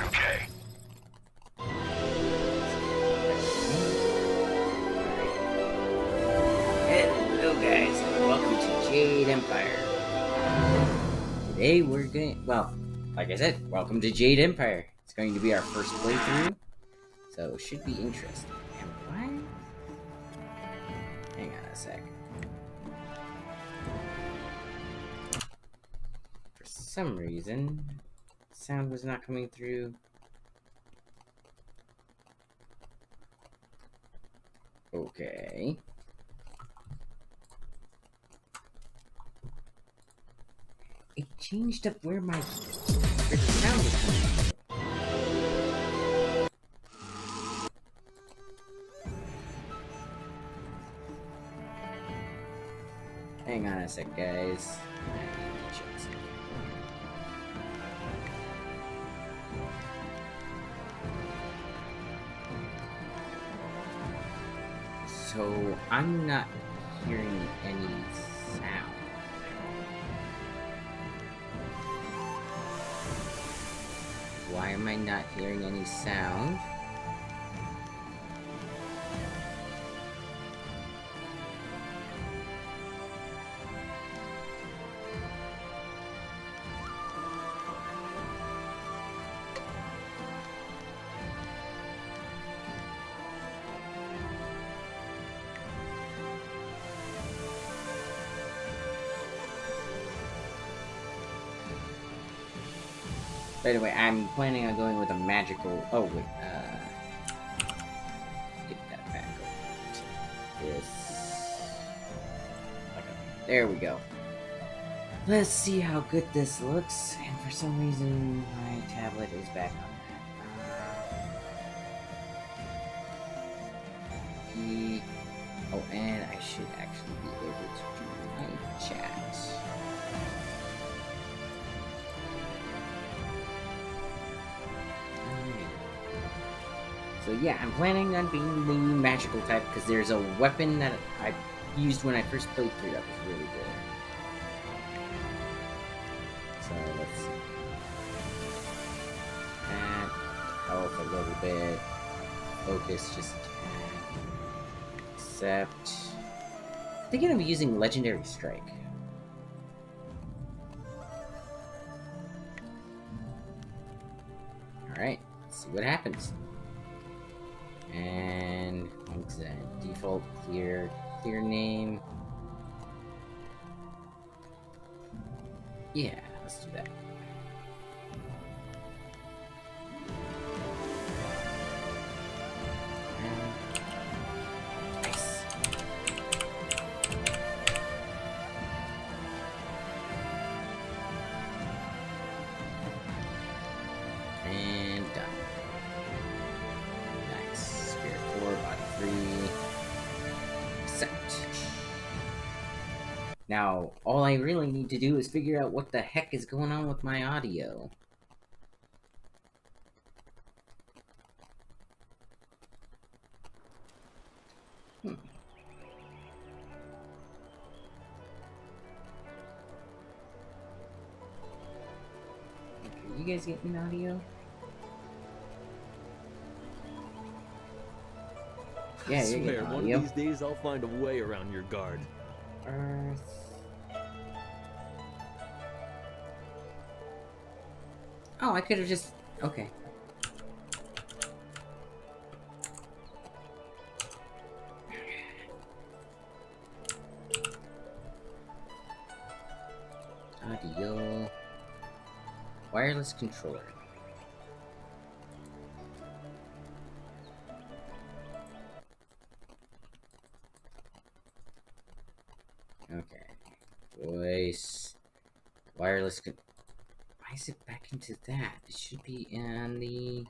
Okay. Hello guys, and welcome to Jade Empire. Today we're going like I said, welcome to Jade Empire. It's going to be our first playthrough, so it should be interesting. And why? Hang on a sec. For some reason, sound was not coming through. Okay. It changed up where the sound was coming from. Hang on a sec, guys. I need to check something. So, I'm not hearing any sound. Why am I not hearing any sound? By the way, I'm planning on going with a magical... Oh, wait, get that back over to this. Okay, there we go. Let's see how good this looks. And for some reason, my tablet is back on that. Oh, and I should actually be able to do my chat. So yeah, I'm planning on being the magical type because there's a weapon that I used when I first played through that was really good. So let's see. And health a little bit. Focus just a tad. Except I think I'm gonna be using Legendary Strike. Alright, let's see what happens. And what's that? Default clear name. Yeah, let's do that. Nice. And done. Nice. Spirit 4, body 3. Accept. Now, all I really need to do is figure out what the heck is going on with my audio. Okay, you guys getting audio? Yeah, I you're swear, getting one audio. of these days I'll find a way around your guard. Earth. Oh, I could have just... Okay. Audio. Wireless controller. Okay. Voice. Wireless con... Why is it back into that? It should be in the...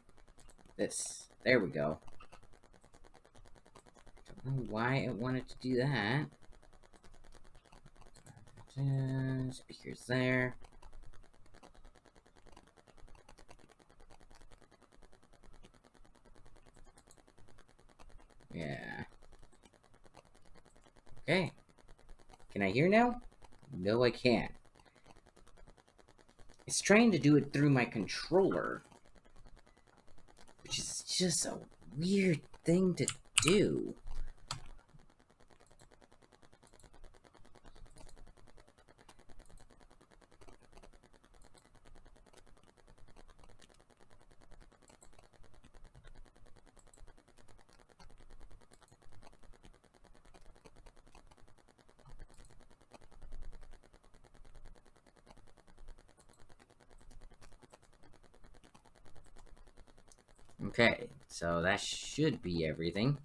This. There we go. Don't know why it wanted to do that. Speakers there. Yeah. Okay. Can I hear now? No, I can't. It's trying to do it through my controller, which is just a weird thing to do. Okay, so that should be everything.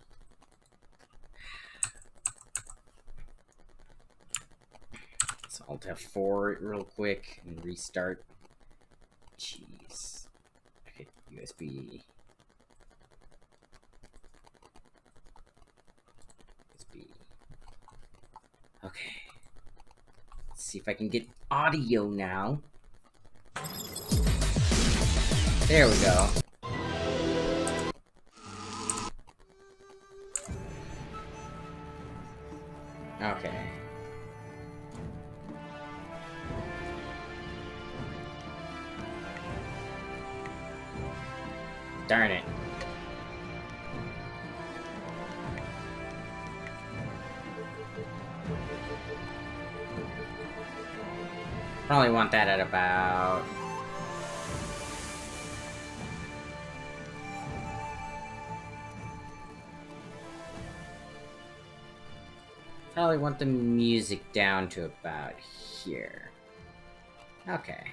So I'll F4 it real quick and restart. Jeez. Okay, USB. USB. Okay. Let's see if I can get audio now. There we go. Okay. Darn it. Probably want that at about... Probably want the music down to about here. Okay.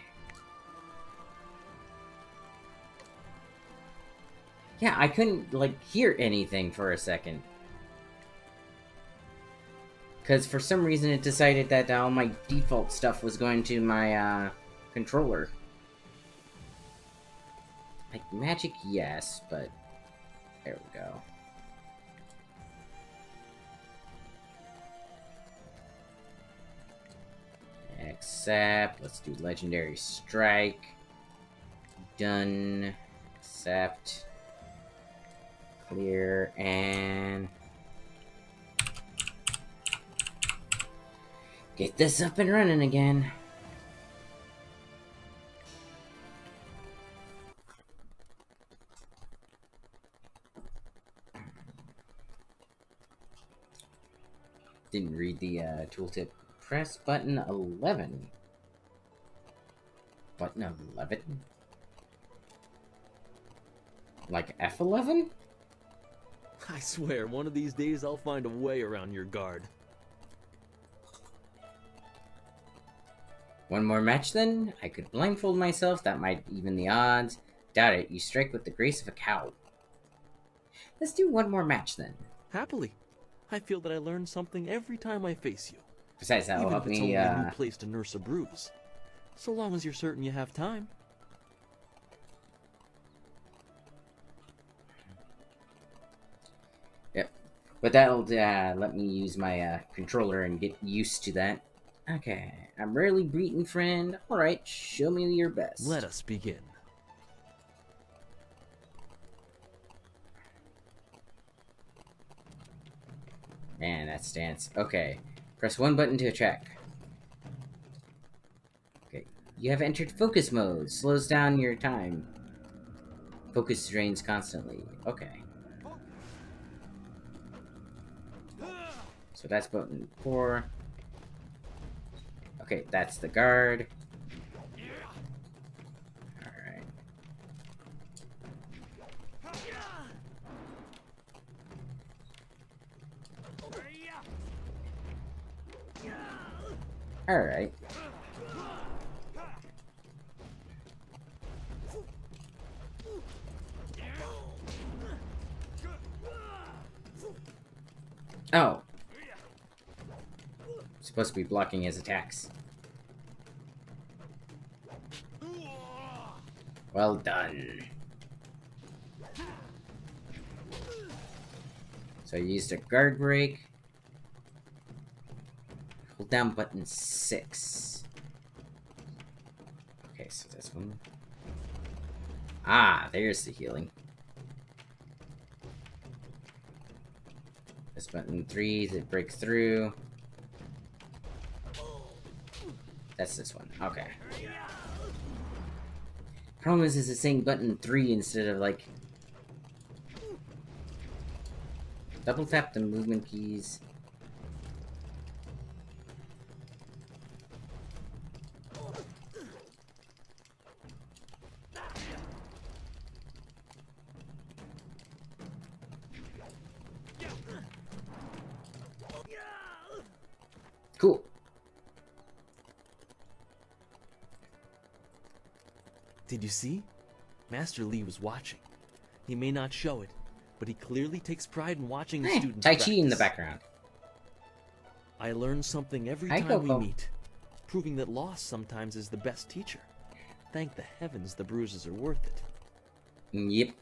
Yeah, I couldn't, like, hear anything for a second. Because for some reason it decided that all my default stuff was going to my, controller. Like, magic, yes, but... There we go. Accept. Let's do Legendary Strike. Done. Accept. Clear, and... Get this up and running again. Didn't read the tooltip. Press button 11. Button 11? Like F11? I swear, one of these days I'll find a way around your guard. One more match then? I could blindfold myself, that might even the odds. Doubt it, you strike with the grace of a cow. Let's do one more match then. Happily. I feel that I learn something every time I face you. Besides, that'll Even help if it's me, only a new place to nurse a bruise. So long as you're certain you have time. Yep. But that'll let me use my controller and get used to that. Okay, I'm rarely beaten, friend. Alright, show me your best. Let us begin. Man, that stance. Okay, press one button to attack. Okay, you have entered focus mode. Slows down your time. Focus drains constantly. Okay. So that's button 4. Okay, that's the guard. Alright. Alright. Oh. Supposed to be blocking his attacks. Well done. So I used a guard break. Hold down button 6. Okay, so this one. Ah, there's the healing. This button 3 to break through. That's this one. Okay. Problem is it's saying button 3 instead of like... Double tap the movement keys. Cool. Did you see? Master Lee was watching. He may not show it, but he clearly takes pride in watching the students Tai practice. Chi in the background. I learn something every Hi, time we Coco. meet, proving that loss sometimes is the best teacher. Thank the heavens the bruises are worth it. Yep.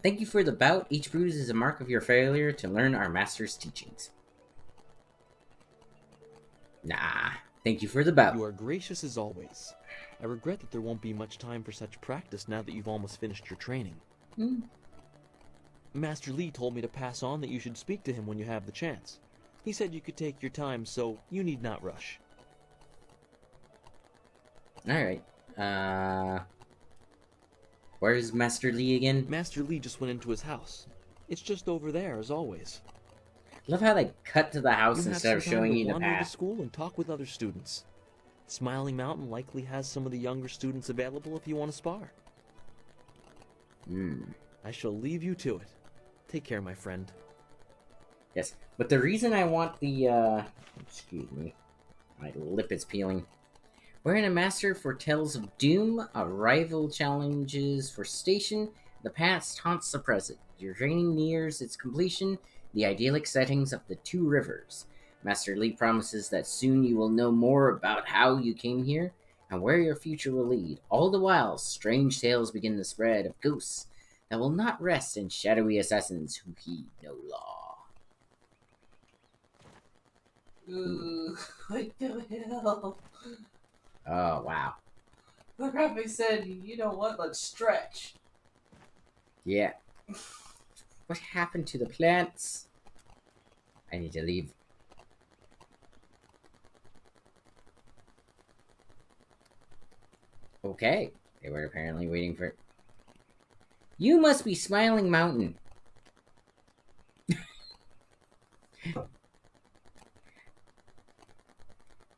Thank you for the bout. Each bruise is a mark of your failure to learn our master's teachings. Nah. Thank you for the bout. You are gracious as always. I regret that there won't be much time for such practice now that you've almost finished your training. Master Lee told me to pass on that you should speak to him when you have the chance. He said you could take your time, so you need not rush. Alright. Where's Master Lee again? Master Lee just went into his house. It's just over there, as always. Love how they cut to the house You instead have of some time showing to you the wander to path. school and talk with other students. Smiling Mountain likely has some of the younger students available if you want to spar. I shall leave you to it. Take care, my friend. Yes, but the reason I want the, excuse me, my lip is peeling. Wherein a master foretells of doom, a rival challenges for station, the past haunts the present. Your training nears its completion, the idyllic settings of the two rivers. Master Lee promises that soon you will know more about how you came here and where your future will lead. All the while, strange tales begin to spread of ghosts that will not rest in shadowy assassins who heed no law. Ooh, what the hell? Oh, wow. The graphic said, you know what, let's stretch. Yeah. What happened to the plants? I need to leave. Okay. They were apparently waiting for... You must be Smiling Mountain.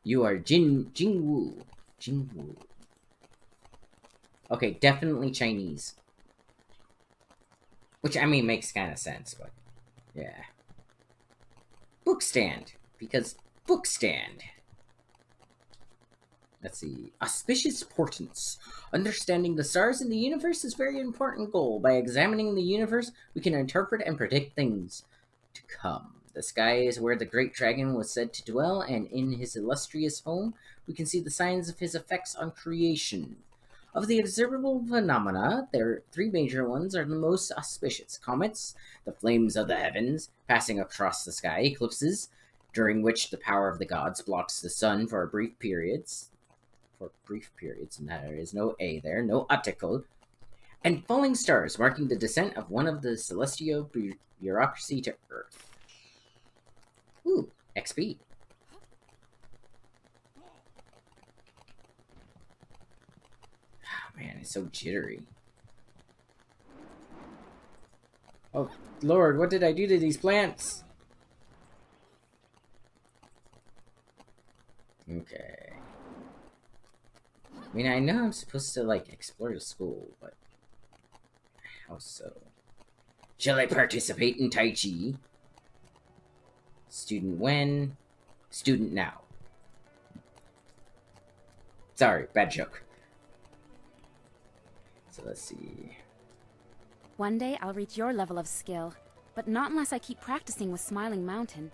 You are Jingwu. Jingwu. Okay, definitely Chinese. Which, I mean, makes kind of sense, but... Yeah. Book stand. Because book stand. Let's see. Auspicious portents. Understanding the stars in the universe is a very important goal. By examining the universe, we can interpret and predict things to come. The sky is where the great dragon was said to dwell, and in his illustrious home, we can see the signs of his effects on creation. Of the observable phenomena, there are three major ones are the most auspicious. Comets, the flames of the heavens, passing across the sky, eclipses, during which the power of the gods blocks the sun for brief periods. And there is no A there, no article. And falling stars, marking the descent of one of the celestial bureaucracy to Earth. Ooh, XP. Oh, man, it's so jittery. Oh, Lord, what did I do to these plants? Okay. I mean, I know I'm supposed to, like, explore the school, but... How so? Shall I participate in Tai Chi? Student when? Student now. Sorry, bad joke. So let's see. One day I'll reach your level of skill, but not unless I keep practicing with Smiling Mountain.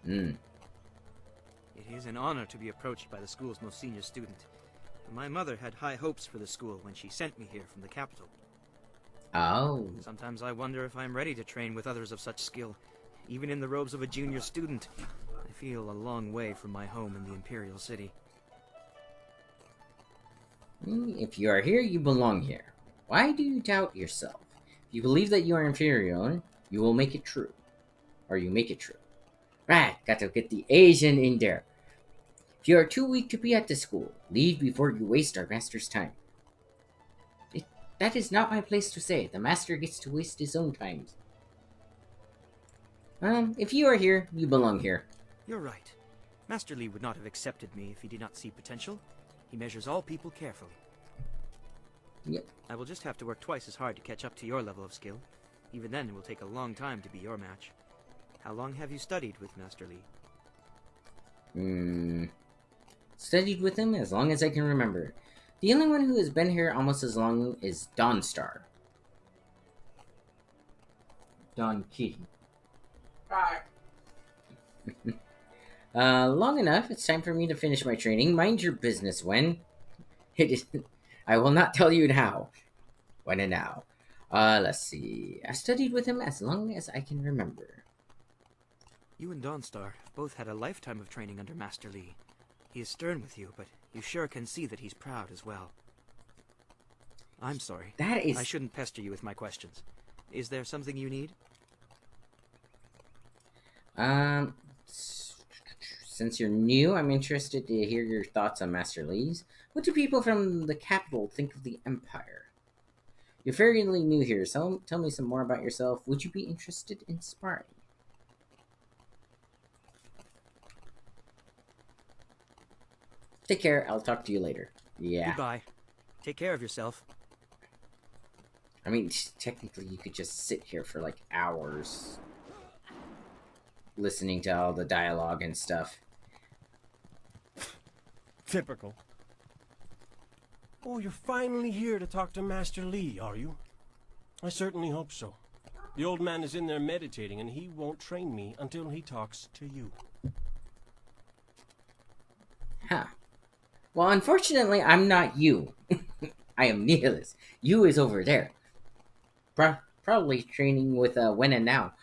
Hmm. It is an honor to be approached by the school's most senior student. My mother had high hopes for the school when she sent me here from the capital. Oh. Sometimes I wonder if I'm ready to train with others of such skill. Even in the robes of a junior student, I feel a long way from my home in the Imperial City. If you are here, you belong here. Why do you doubt yourself? If you believe that you are inferior, you will make it true. Or you make it true. Right, got to get the Asian in there. If you are too weak to be at the school, leave before you waste our master's time. That is not my place to say. The master gets to waste his own time. If you are here, you belong here. You're right. Master Lee would not have accepted me if he did not see potential. He measures all people carefully. Yep. I will just have to work twice as hard to catch up to your level of skill. Even then, it will take a long time to be your match. How long have you studied with Master Lee? Studied with him as long as I can remember. The only one who has been here almost as long is Dawnstar. Don Kitty. Right. Long enough. It's time for me to finish my training. Mind your business, Wen. It is. I will not tell you how. When and now. Let's see. I studied with him as long as I can remember. You and Dawnstar both had a lifetime of training under Master Lee. He is stern with you, but you sure can see that he's proud as well. I'm sorry. That is... I shouldn't pester you with my questions. Is there something you need? Since you're new, I'm interested to hear your thoughts on Master Lee's. What do people from the capital think of the Empire? You're fairly new here, so tell me some more about yourself. Would you be interested in sparring? Take care. I'll talk to you later. Yeah. Goodbye. Take care of yourself. I mean, technically, you could just sit here for like hours listening to all the dialogue and stuff. Typical. Oh, you're finally here to talk to Master Lee, are you? I certainly hope so. The old man is in there meditating, and he won't train me until he talks to you. Huh. Well, unfortunately, I'm not you. I am Nihilus. You is over there. Probably training with When and Now.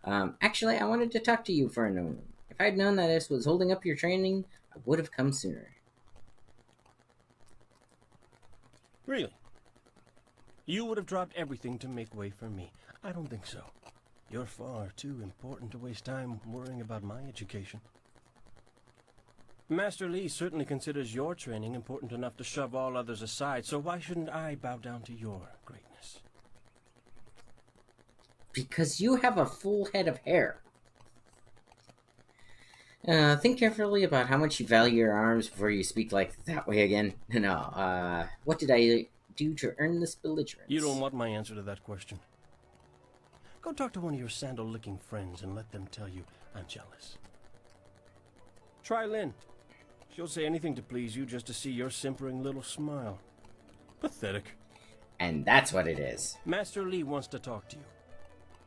Actually, I wanted to talk to you for a moment. If I'd known that this was holding up your training, I would have come sooner. Really? You would have dropped everything to make way for me. I don't think so. You're far too important to waste time worrying about my education. Master Lee certainly considers your training important enough to shove all others aside, so why shouldn't I bow down to your greatness? Because you have a full head of hair. Think carefully about how much you value your arms before you speak like that way again. No, what did I do to earn this belligerence? You don't want my answer to that question. Go talk to one of your sandal-licking friends and let them tell you I'm jealous. Try Lynn. She'll say anything to please you just to see your simpering little smile. Pathetic. And that's what it is. Master Lee wants to talk to you.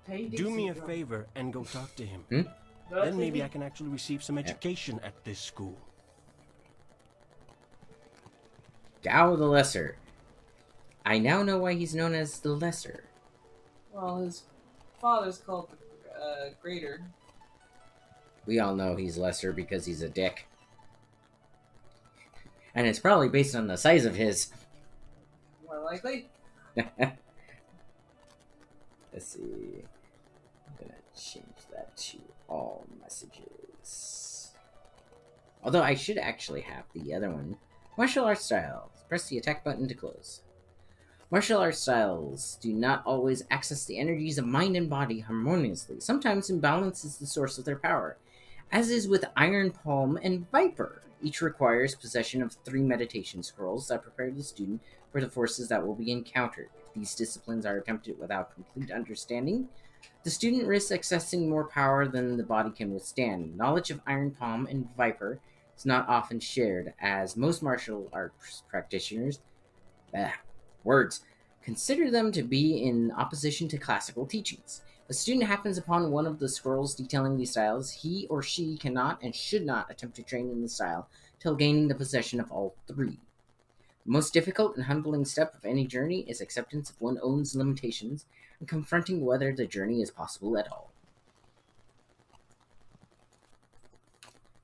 Hey, Do me a favor and go talk to him. Then maybe I can actually receive some education at this school. Gao the Lesser. I now know why he's known as the Lesser. Well, his father's called Greater. We all know he's lesser because he's a dick. And it's probably based on the size of his. More likely. Let's see. I'm gonna change that to all messages. Although I should actually have the other one. Martial arts styles. Press the attack button to close. Martial arts styles do not always access the energies of mind and body harmoniously. Sometimes imbalance is the source of their power. As is with Iron Palm and Viper. Each requires possession of 3 meditation scrolls that prepare the student for the forces that will be encountered. If these disciplines are attempted without complete understanding, the student risks accessing more power than the body can withstand. Knowledge of Iron Palm and Viper is not often shared, as most martial arts practitioners consider them to be in opposition to classical teachings. If a student happens upon one of the scrolls detailing these styles, he or she cannot and should not attempt to train in the style till gaining the possession of all 3. The most difficult and humbling step of any journey is acceptance of one's own limitations and confronting whether the journey is possible at all.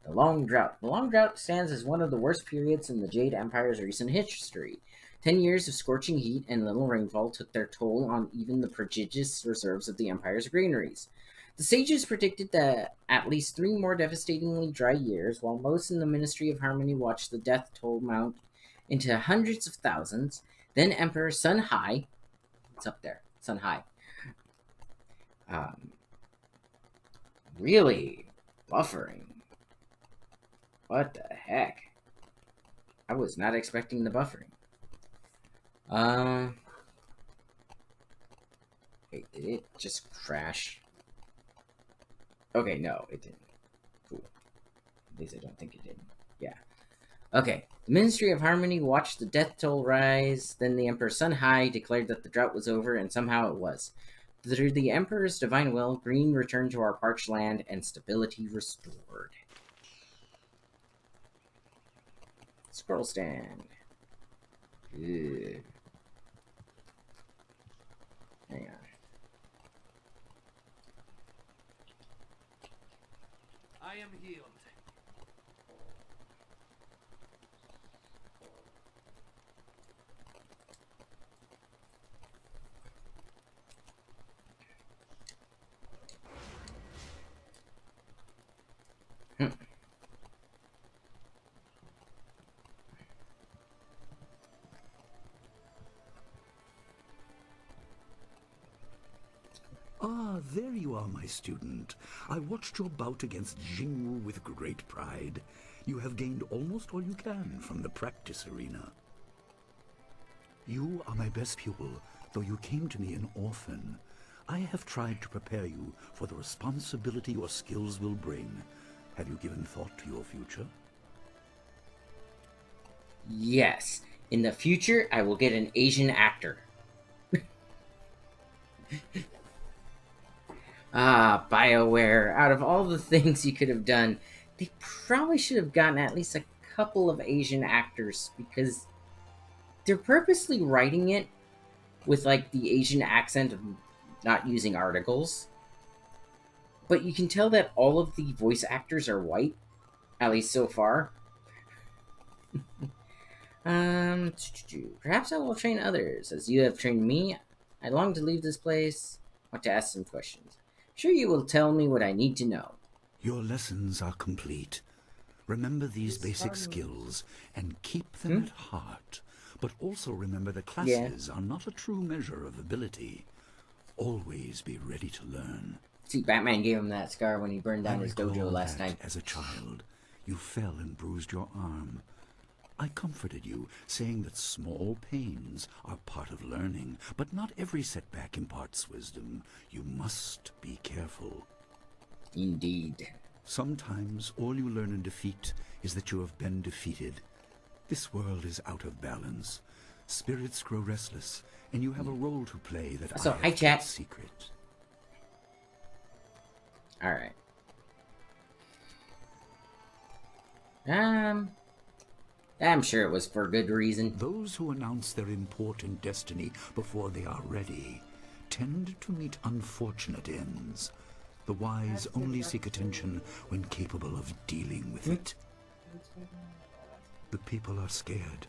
The Long Drought. The Long Drought stands as one of the worst periods in the Jade Empire's recent history. 10 years of scorching heat and little rainfall took their toll on even the prodigious reserves of the Empire's granaries. The sages predicted that at least 3 more devastatingly dry years, while most in the Ministry of Harmony watched the death toll mount into hundreds of thousands. Then Emperor Sun Hai, it's up there, Sun Hai, um, really buffering. What the heck? I was not expecting the buffering. Wait, did it just crash? Okay, no, it didn't. Cool. At least I don't think it did. Yeah. Okay. The Ministry of Harmony watched the death toll rise. Then the Emperor Sun Hai declared that the drought was over, and somehow it was. Through the Emperor's divine will, green returned to our parched land and stability restored. Scroll stand. Ugh. Hang on. I am healed. Ah, there you are, my student. I watched your bout against Jingwu with great pride. You have gained almost all you can from the practice arena. You are my best pupil, though you came to me an orphan. I have tried to prepare you for the responsibility your skills will bring. Have you given thought to your future? Yes. In the future, I will get an Asian actor. Ah, BioWare. Out of all the things you could have done, they probably should have gotten at least a couple of Asian actors, because they're purposely writing it with, like, the Asian accent of not using articles. But you can tell that all of the voice actors are white, at least so far. Perhaps I will train others. As you have trained me, I long to leave this place. I want to ask some questions. Sure, you will tell me what I need to know. Your lessons are complete. Remember these basic skills and keep them at heart. But also remember that classes are not a true measure of ability. Always be ready to learn. See, Batman gave him that scar when he burned down I his dojo recall last that time. as a child, you fell and bruised your arm. I comforted you, saying that small pains are part of learning, but not every setback imparts wisdom. You must be careful. Indeed. Sometimes all you learn in defeat is that you have been defeated. This world is out of balance. Spirits grow restless, and you have a role to play that So, I have hi, chat. kept secret. Alright. I'm sure it was for good reason. Those who announce their important destiny before they are ready tend to meet unfortunate ends. The wise only seek attention when capable of dealing with it. The people are scared.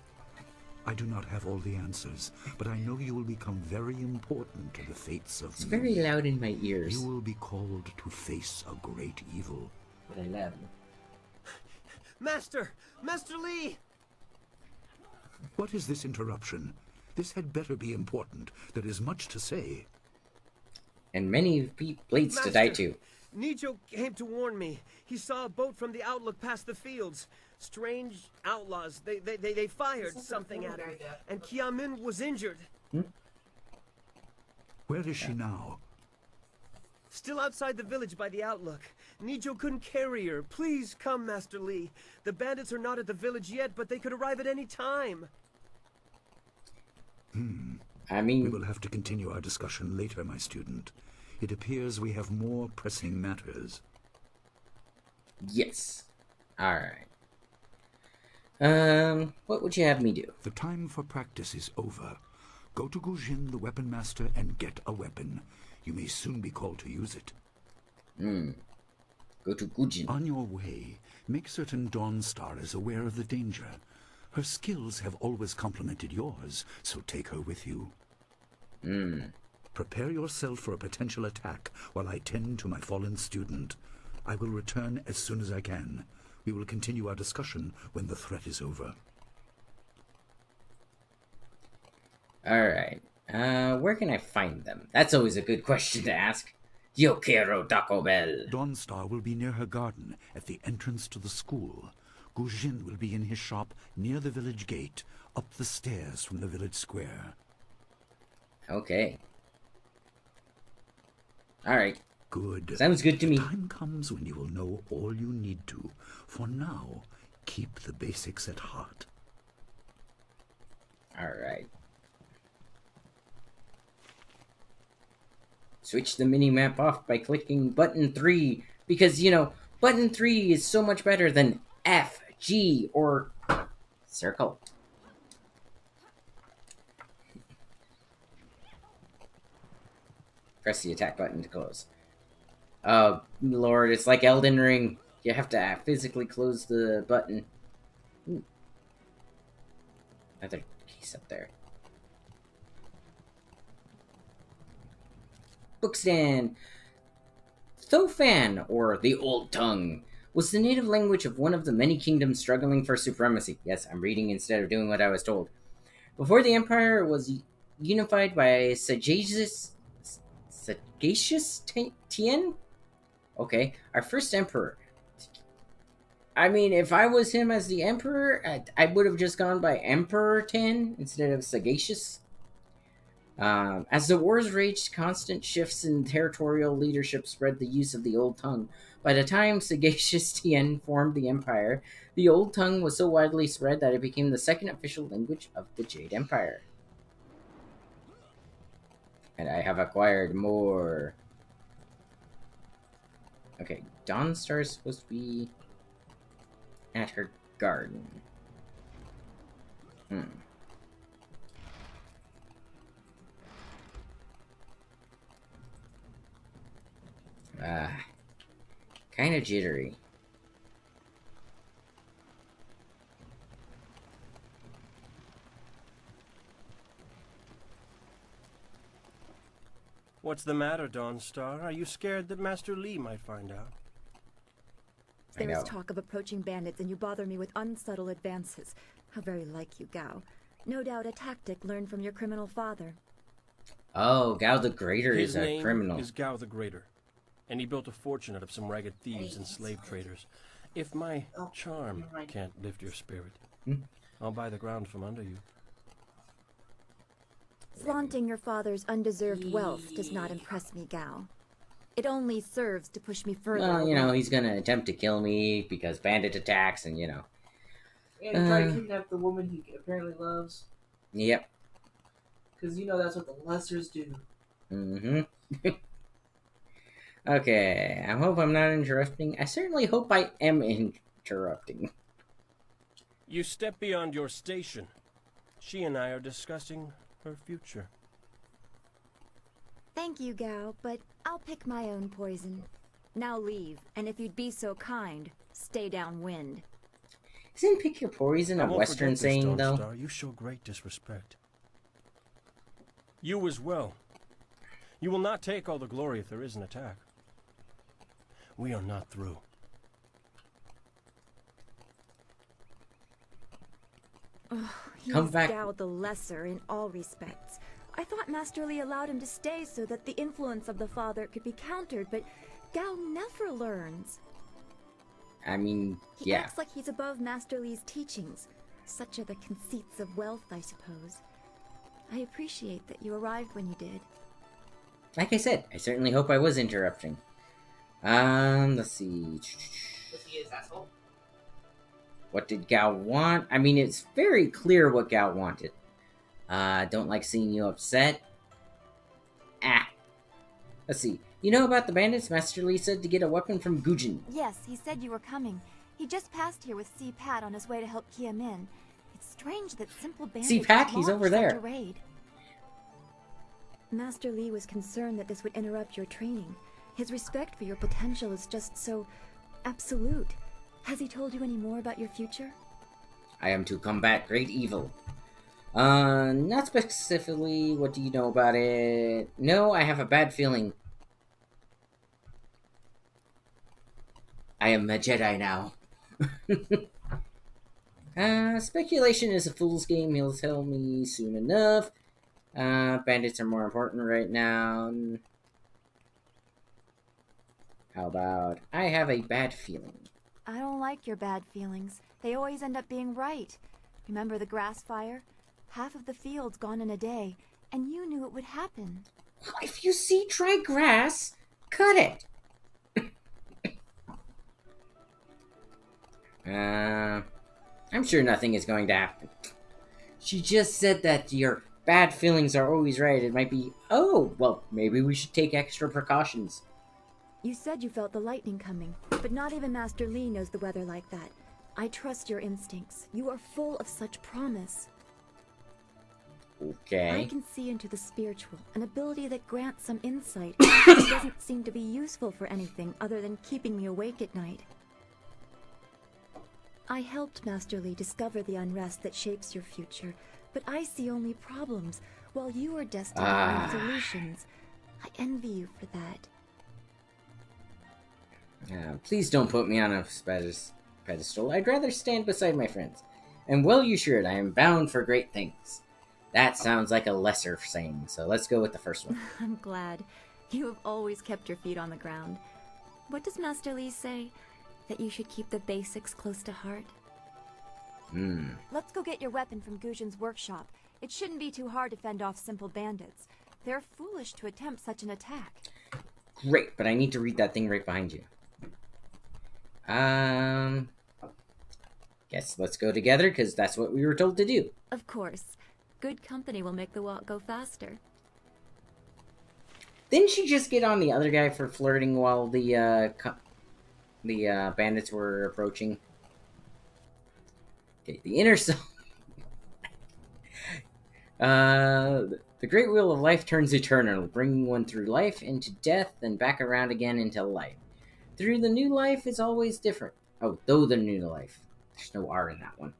I do not have all the answers, but I know you will become very important to the fates of It's very loud in my ears. You will be called to face a great evil. But I love you. Master! Master Lee! What is this interruption? This had better be important. There is much to say. And many blades to die to. Nijo came to warn me. He saw a boat from the outlook past the fields. Strange outlaws. They fired something at her. And Kiamin was injured. Where is she now? Still outside the village by the outlook. Nijo couldn't carry her. Please come, Master Lee. The bandits are not at the village yet, but they could arrive at any time. I mean, We will have to continue our discussion later, my student. It appears we have more pressing matters. yes. Alright. What would you have me do? The time for practice is over. Go to Gujin, the weapon master, and get a weapon. You may soon be called to use it. Go to Gujin. On your way, make certain Dawnstar is aware of the danger. Her skills have always complemented yours, so take her with you. Prepare yourself for a potential attack while I tend to my fallen student. I will return as soon as I can. We will continue our discussion when the threat is over. Alright. Where can I find them? That's always a good question to ask. Yo quiero Taco Bell. Dawnstar will be near her garden at the entrance to the school. Gujin will be in his shop near the village gate, up the stairs from the village square. Okay. Alright. Good. Sounds good to me. The time comes when you will know all you need to. For now, keep the basics at heart. Alright. Switch the mini-map off by clicking button 3, because, you know, button 3 is so much better than F, G, or circle. Press the attack button to close. Oh, Lord, it's like Elden Ring. You have to physically close the button. Ooh. Another case up there. Bookstand. Thofan, or the Old Tongue, was the native language of one of the many kingdoms struggling for supremacy. Yes, I'm reading instead of doing what I was told. Before the empire was unified by Sagacious Tien? Okay, our first emperor. I mean, if I was him as the emperor, I would have just gone by Emperor 10 instead of Sagacious. As the wars raged, constant shifts in territorial leadership spread the use of the Old Tongue. By the time Sagacious Tien formed the empire, the Old Tongue was so widely spread that it became the second official language of the Jade Empire. And I have acquired more. Okay, Dawnstar is supposed to be at her garden. Kind of jittery. What's the matter, Dawnstar? Are you scared that Master Li might find out? I There is know. talk of approaching bandits, and you bother me with unsubtle advances. How very like you, Gao. No doubt a tactic learned from your criminal father. Oh, Gao the Greater His is a name criminal. is Gao the Greater, and he built a fortune out of some ragged thieves and slave traders. If my charm can't lift your spirit, I'll buy the ground from under you. Flaunting your father's undeserved wealth does not impress me, Gao. It only serves to push me further Well, you know, away. he's gonna attempt to kill me because bandit attacks and, you know. And try to kidnap the woman he apparently loves. Yep. Because you know that's what the lessers do. Mm-hmm. Okay, I hope I'm not interrupting. I certainly hope I am interrupting. You step beyond your station. She and I are discussing her future. Thank you, Gao, but I'll pick my own poison. Now leave, and if you'd be so kind, stay downwind. Isn't pick your poison I a won't Western forget this, saying, though? Dawnstar. You show great disrespect. You as well. You will not take all the glory if there is an attack. We are not through. He Come is back. Gao the Lesser in all respects. I thought Master Li allowed him to stay so that the influence of the father could be countered, but Gao never learns. I mean, He yeah. acts like he's above Master Li's teachings. Such are the conceits of wealth, I suppose. I appreciate that you arrived when you did. Like I said, I certainly hope I was interrupting. Let's see. Because he is asshole. What did Gao want? I mean, it's very clear what Gao wanted. Don't like seeing you upset. Let's see. You know about the bandits? Master Li said to get a weapon from Gujin. Yes, he said you were coming. He just passed here with Si Pat on his way to help Kia Min. It's strange that simple bandits Si Pat? He's launched over such there. a raid. Master Li was concerned that this would interrupt your training. His respect for your potential is just so absolute. Has he told you any more about your future? I am to combat great evil. Not specifically. What do you know about it? No, I have a bad feeling. I am a Jedi now. Speculation is a fool's game. He'll tell me soon enough. Bandits are more important right now. How about I have a bad feeling? I don't like your bad feelings. They always end up being right. Remember the grass fire? Half of the field's gone in a day, and you knew it would happen. Well, if you see dry grass, cut it. I'm sure nothing is going to happen. She just said that your bad feelings are always right. It might be, oh, well, maybe we should take extra precautions. You said you felt the lightning coming, but not even Master Li knows the weather like that. I trust your instincts. You are full of such promise. Okay. I can see into the spiritual, an ability that grants some insight. It doesn't seem to be useful for anything other than keeping me awake at night. I helped Master Li discover the unrest that shapes your future, but I see only problems, while you are destined to find solutions. I envy you for that. Please don't put me on a pedestal. I'd rather stand beside my friends. And well you should, I am bound for great things. That sounds like a lesser saying, so let's go with the first one. I'm glad. You have always kept your feet on the ground. What does Master Li say? That you should keep the basics close to heart? Let's go get your weapon from Guzhin's workshop. It shouldn't be too hard to fend off simple bandits. They're foolish to attempt such an attack. Great, but I need to read that thing right behind you. Guess let's go together, because that's what we were told to do. Of course. Good company will make the walk go faster. Didn't she just get on the other guy for flirting while the bandits were approaching? Okay, the inner soul. The great wheel of life turns eternal, bringing one through life into death, then back around again into life. Through the new life is always different. Oh, though the new life. There's no R in that one.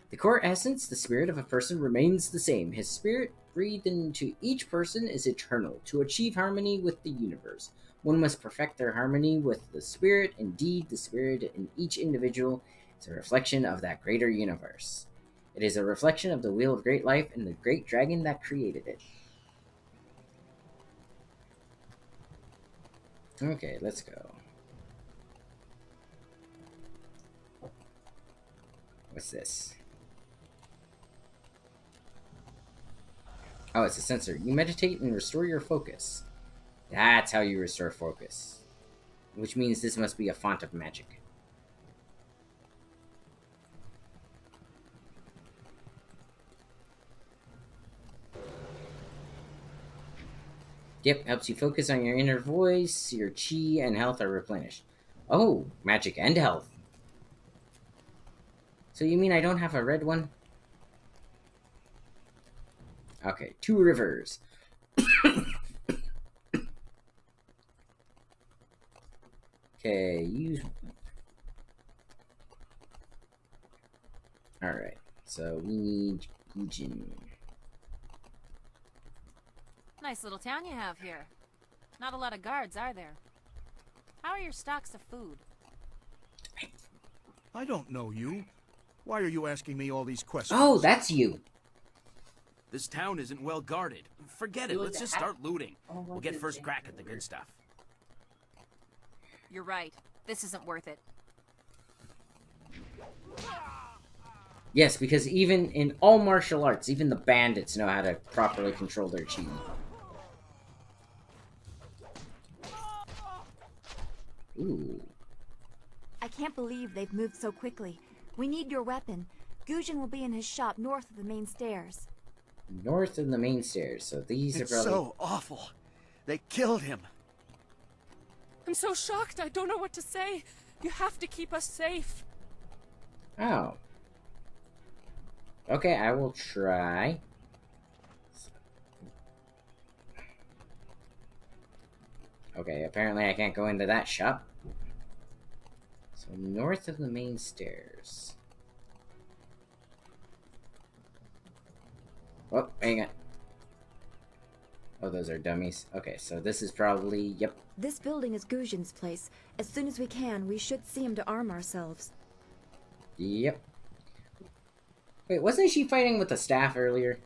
The core essence, the spirit of a person, remains the same. His spirit breathed into each person is eternal. To achieve harmony with the universe, one must perfect their harmony with the spirit. Indeed, the spirit in each individual is a reflection of that greater universe. It is a reflection of the wheel of great life and the great dragon that created it. Okay, let's go. What's this? Oh, it's a sensor. You meditate and restore your focus. That's how you restore focus. Which means this must be a font of magic. Yep, helps you focus on your inner voice. Your chi and health are replenished. Oh, magic and health. So you mean I don't have a red one? Okay, 2 rivers. Okay, use... Alright, so we need Gujin. Nice little town you have here. Not a lot of guards, are there? How are your stocks of food? I don't know you. Why are you asking me all these questions? Oh, that's you. This town isn't well guarded. Forget it. Let's just start looting. We'll get first crack at the good stuff. You're right. This isn't worth it. Yes, because even in all martial arts, even the bandits know how to properly control their chi. Ooh. I can't believe they've moved so quickly. We need your weapon. Guzhin will be in his shop north of the main stairs. North of the main stairs, so these It's are probably... so awful. They killed him. I'm so shocked, I don't know what to say. You have to keep us safe. Oh. Okay, I will try. Okay, apparently I can't go into that shop. So north of the main stairs. Oh, hang on. Oh, those are dummies. Okay, so this is probably... Yep. This building is Guzhin's place. As soon as we can, we should see him to arm ourselves. Yep. Wait, wasn't she fighting with the staff earlier?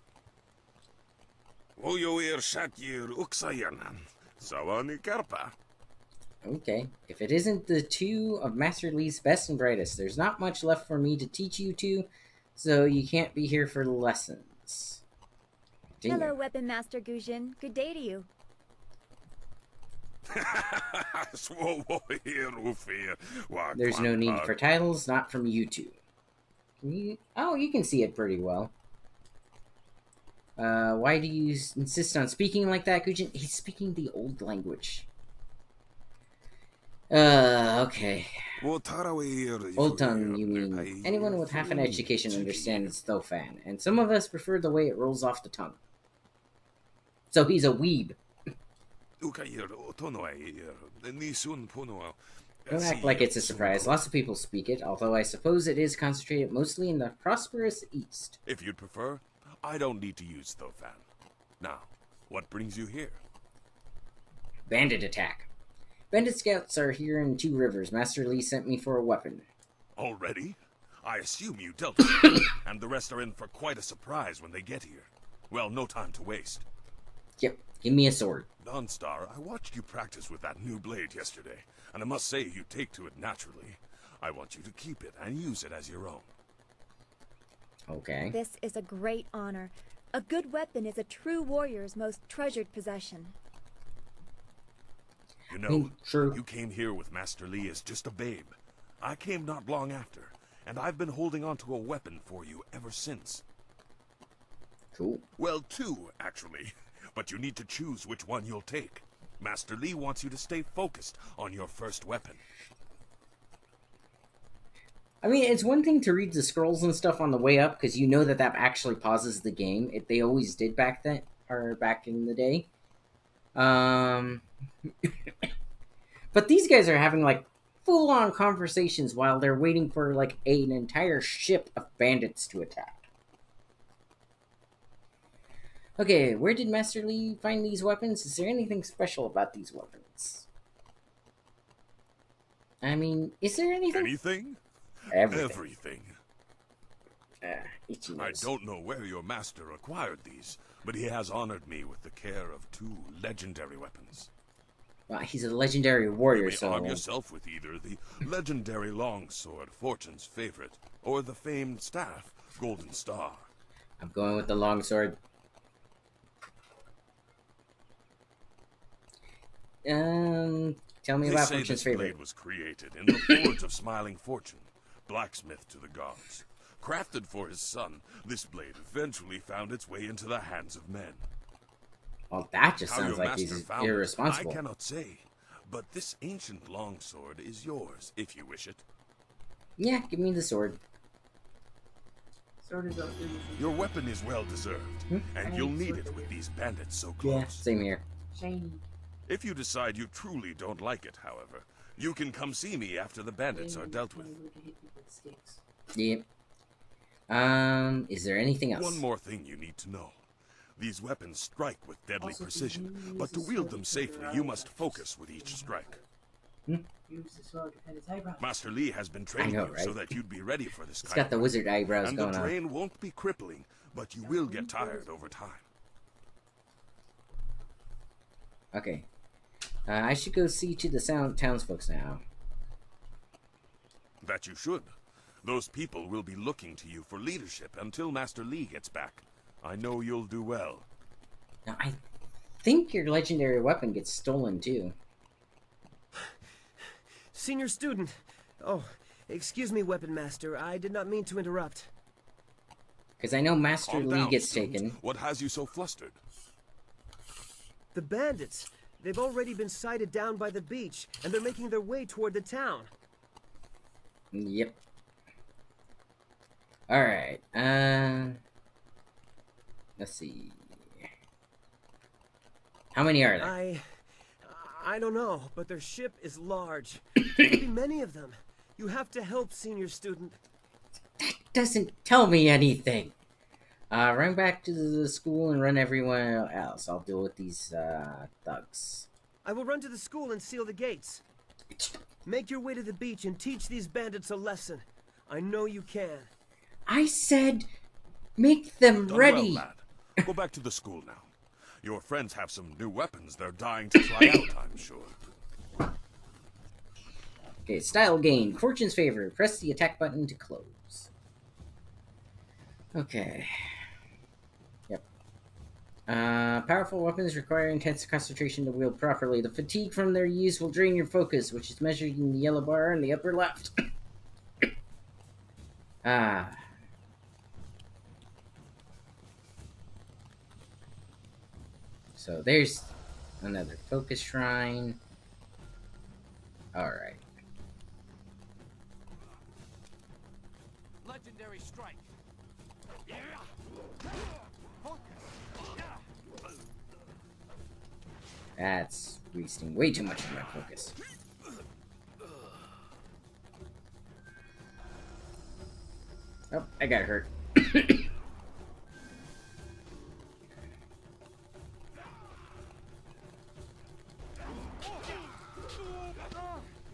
Okay. If it isn't the two of Master Lee's best and brightest, there's not much left for me to teach you two, so you can't be here for lessons. Continue. Hello, Weapon Master Guzhin. Good day to you. There's no need for titles, not from you two. Oh, you can see it pretty well. Why do you insist on speaking like that, Gujin? He's speaking the old language. Okay. Old tongue, you mean. Anyone with half an education understands Thofan, and some of us prefer the way it rolls off the tongue. So he's a weeb. Don't act like it's a surprise. Lots of people speak it, although I suppose it is concentrated mostly in the prosperous East. If you'd prefer, I don't need to use Thofan. Now, what brings you here? Bandit attack. Bandit scouts are here in Two Rivers. Master Lee sent me for a weapon. Already? I assume you dealt with them, and the rest are in for quite a surprise when they get here. Well, no time to waste. Yep, give me a sword. Dawnstar, I watched you practice with that new blade yesterday, and I must say you take to it naturally. I want you to keep it and use it as your own. Okay. This is a great honor. A good weapon is a true warrior's most treasured possession. You know, you came here with Master Lee as just a babe. I came not long after, and I've been holding on to a weapon for you ever since. Cool. Well, two, actually. But you need to choose which one you'll take. Master Lee wants you to stay focused on your first weapon. I mean, it's one thing to read the scrolls and stuff on the way up, because you know that actually pauses the game. They always did back then, or back in the day. But these guys are having, like, full-on conversations while they're waiting for, like, an entire ship of bandits to attack. Okay, where did Master Lee find these weapons? Is there anything special about these weapons? I mean, is there anything? Anything? Everything. I don't know where your master acquired these, but he has honored me with the care of two legendary weapons. Well, he's a legendary warrior, you may arm yourself with either the legendary longsword, Fortune's favorite, or the famed staff, Golden Star. I'm going with the longsword. Tell me about Fortune's favorite. This blade was created in the forge of Smiling Fortune, blacksmith to the gods. Crafted for his son, this blade eventually found its way into the hands of men. Well, that just sounds like he's irresponsible. I cannot say, but this ancient longsword is yours, if you wish it. Yeah, give me the sword. Sword is up there. Your weapon is well deserved, and you'll need it with these bandits so close. Yeah, same here. Shiny. If you decide you truly don't like it, however, you can come see me after the bandits are dealt with. Yep. Is there anything else? One more thing you need to know. These weapons strike with deadly precision, but to wield them safely, you must focus with each strike. Master Lee has been training you so that you'd be ready for this kind of He's got the wizard eyebrows and going on. the terrain won't be crippling, but you will get tired over time. Okay. I should go see to the townsfolk now. That you should. Those people will be looking to you for leadership until Master Lee gets back. I know you'll do well. Now, I think your legendary weapon gets stolen, too. Senior student. Oh, excuse me, Weapon Master. I did not mean to interrupt. Because I know Master Lee gets taken. What has you so flustered? The bandits. They've already been sighted down by the beach, and they're making their way toward the town. Yep. Alright, let's see. How many are there? I don't know, but their ship is large. There could be many of them. You have to help, senior student. That doesn't tell me anything. Run back to the school and run everyone else. I'll deal with these thugs. I will run to the school and seal the gates. Make your way to the beach and teach these bandits a lesson. I know you can. I said, make them Done ready. well, lad. Go back to the school now. Your friends have some new weapons they're dying to try out, I'm sure. Okay, style gain. Fortune's favor. Press the attack button to close. Okay. Yep. Powerful weapons require intense concentration to wield properly. The fatigue from their use will drain your focus, which is measured in the yellow bar in the upper left. So there's another focus shrine. Alright. Legendary strike. That's wasting way too much of my focus. Oh, I got hurt.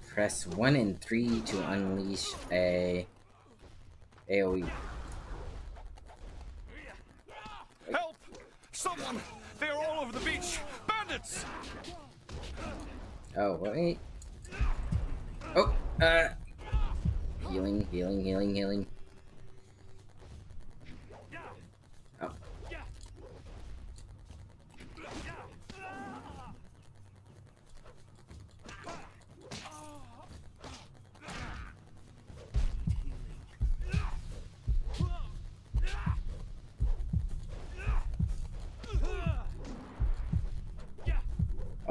Press 1 and 3 to unleash a AoE. Help! Someone! They're all over the beach! Bandits! Oh, wait. Oh, healing, healing, healing, healing. Oh.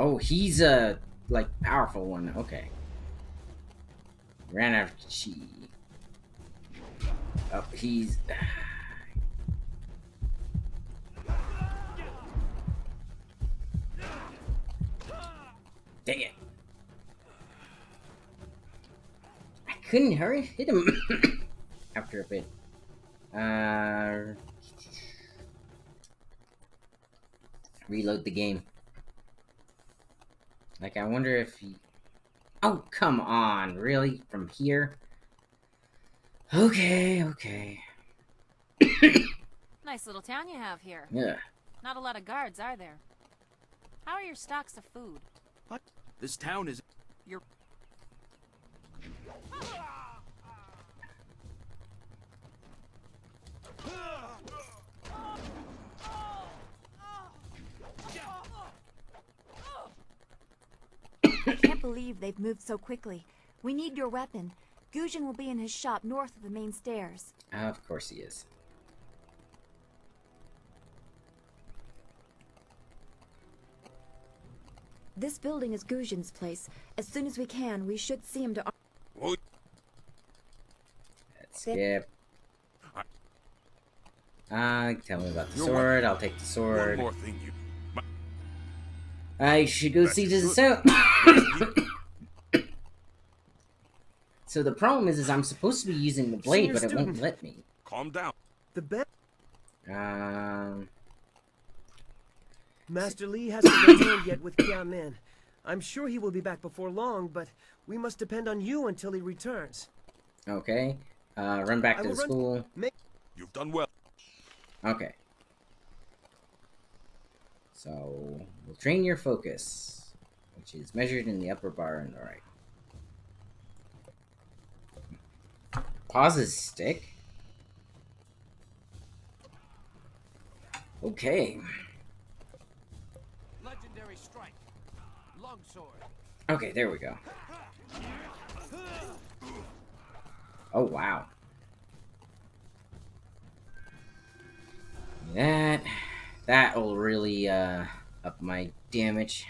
Oh, he's a, like, powerful one. Okay. Ran out of chi. Oh, he's... Dang it. I couldn't hit him after a bit. Reload the game. Like, I wonder if he... Oh, come on. Really? From here? Okay, okay. Nice little town you have here. Yeah. Not a lot of guards, are there? How are your stocks of food? What? This town is... Your... I can't believe they've moved so quickly. We need your weapon. Gujin will be in his shop north of the main stairs. Of course he is. This building is Gujin's place. As soon as we can, we should see him to... Let's skip. Tell me about the sword. I'll take the sword. One more thing you... I should go see the sound. So the problem is I'm supposed to be using the blade, but it won't let me. Calm down. The best. Master Li hasn't returned yet with Kia Min. I'm sure he will be back before long, but we must depend on you until he returns. Okay. Run back to the school. You've done well. Okay. So, we'll train your focus, which is measured in the upper bar on the right. Pause his stick. Okay. Legendary strike. Longsword. Okay, there we go. Oh, wow. That'll really, up my damage.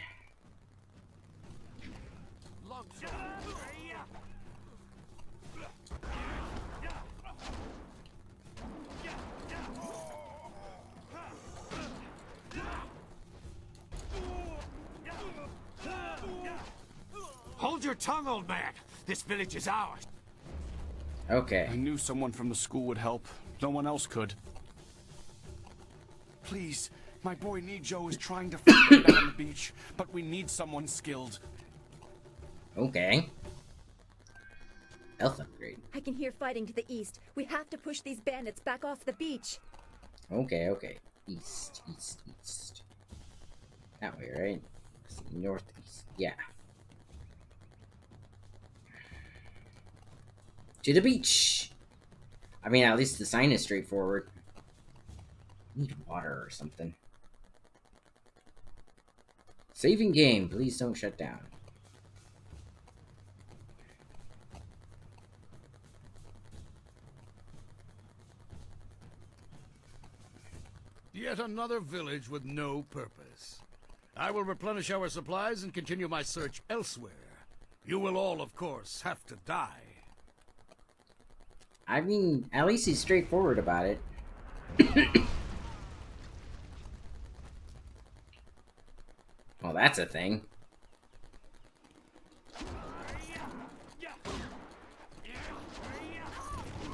Hold your tongue, old man. This village is ours. Okay. I knew someone from the school would help. No one else could. Please, my boy Nijo is trying to fight them down on the beach, but we need someone skilled. Okay. Health upgrade. I can hear fighting to the east. We have to push these bandits back off the beach. Okay, okay. East, east, east. That way, right? Northeast. Yeah. To the beach! I mean, at least the sign is straightforward. Need water or something. Saving game. Please don't shut down. Yet another village with no purpose. I will replenish our supplies and continue my search elsewhere. You will all, of course, have to die. I mean, at least he's straightforward about it. Well, that's a thing.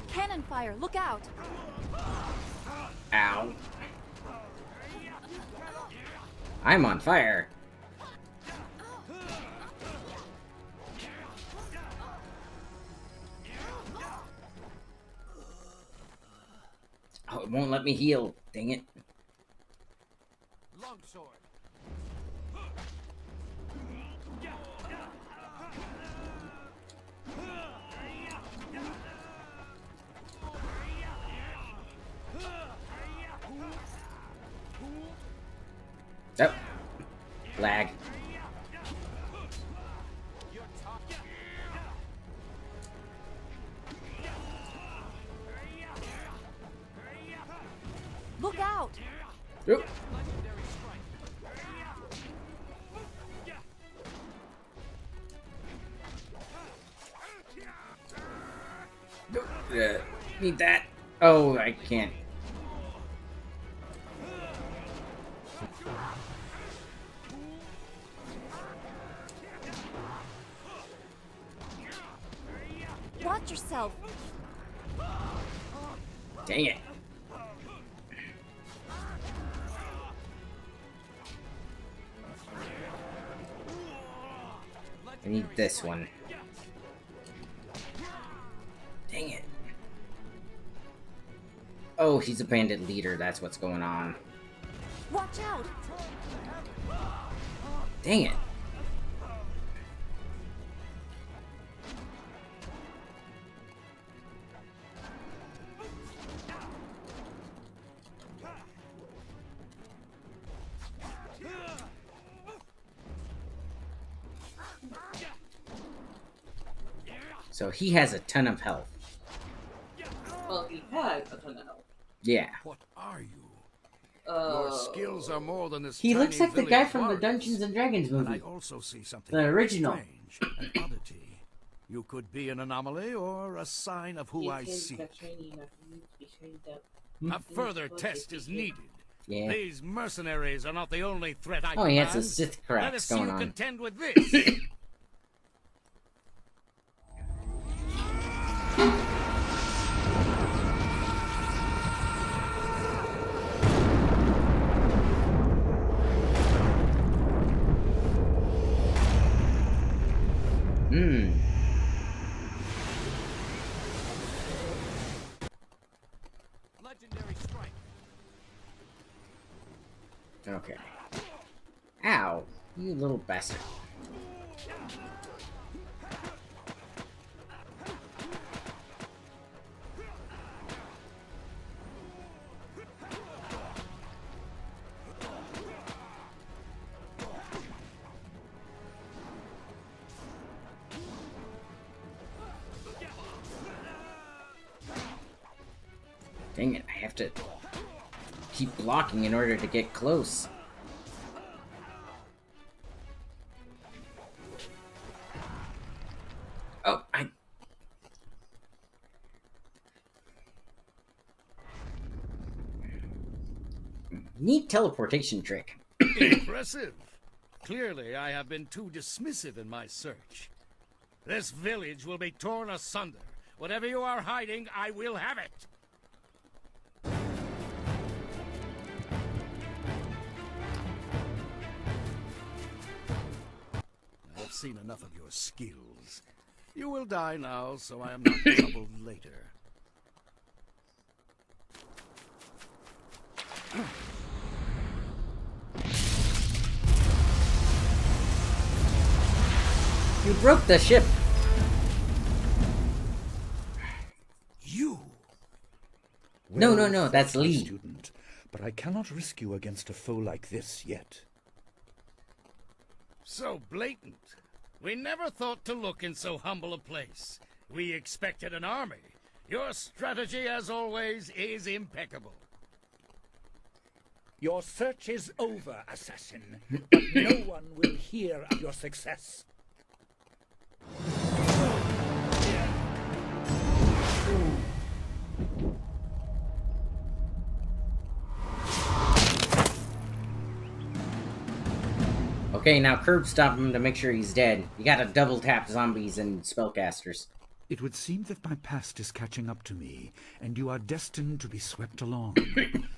Cannon fire, look out! Ow. I'm on fire. Oh, it won't let me heal. Dang it. Longsword. Oh. Lag. Look out! Yep. Need that. Oh, I can't. Watch yourself! Dang it. I need this one. Dang it. Oh, he's a bandit leader. That's what's going on. Watch out! Dang it. So he has a ton of health. Well, he had a ton of health. Yeah. What are you? Your skills are more than this. He tiny looks like the village guy from the warriors. Dungeons and Dragons But movie. I also see something The original. strange, an oddity. You could be an anomaly or a sign of who I seek. A further test is needed. Yeah. These mercenaries are not the only threat I Oh, he has command. some Sith Let cracks us see going you on. contend with this. Hmm. Legendary strike. Okay. Ow. You little bastard. Dang it, I have to keep blocking in order to get close. Oh, I... Neat teleportation trick. Impressive. Clearly, I have been too dismissive in my search. This village will be torn asunder. Whatever you are hiding, I will have it. seen enough of your skills. You will die now, so I am not troubled later. You broke the ship. You. No, that's my Lee. Student, but I cannot risk you against a foe like this yet. So blatant. We never thought to look in so humble a place. We expected an army. Your strategy, as always, is impeccable. Your search is over, assassin, but no one will hear of your success. Okay, now curb stop him to make sure he's dead. You gotta double tap zombies and spellcasters. It would seem that my past is catching up to me, and you are destined to be swept along.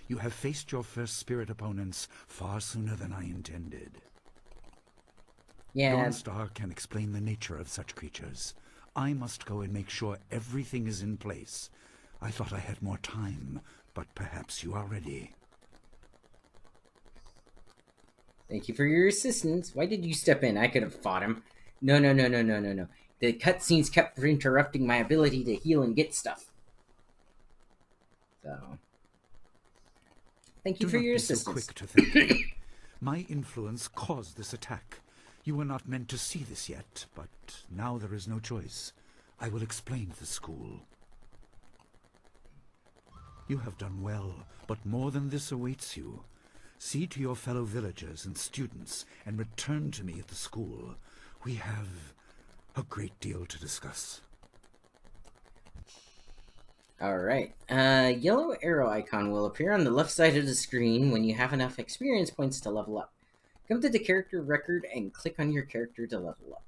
You have faced your first spirit opponents far sooner than I intended. Yeah. Dawnstar can explain the nature of such creatures. I must go and make sure everything is in place. I thought I had more time, but perhaps you are ready. Thank you for your assistance. Why did you step in? I could have fought him. No. The cutscenes kept interrupting my ability to heal and get stuff. So, thank you for your assistance. Do not be so quick to thank me. My influence caused this attack. You were not meant to see this yet, but now there is no choice. I will explain the school. You have done well, but more than this awaits you. See to your fellow villagers and students, and return to me at the school. We have a great deal to discuss. Alright. Yellow arrow icon will appear on the left side of the screen when you have enough experience points to level up. Come to the character record and click on your character to level up.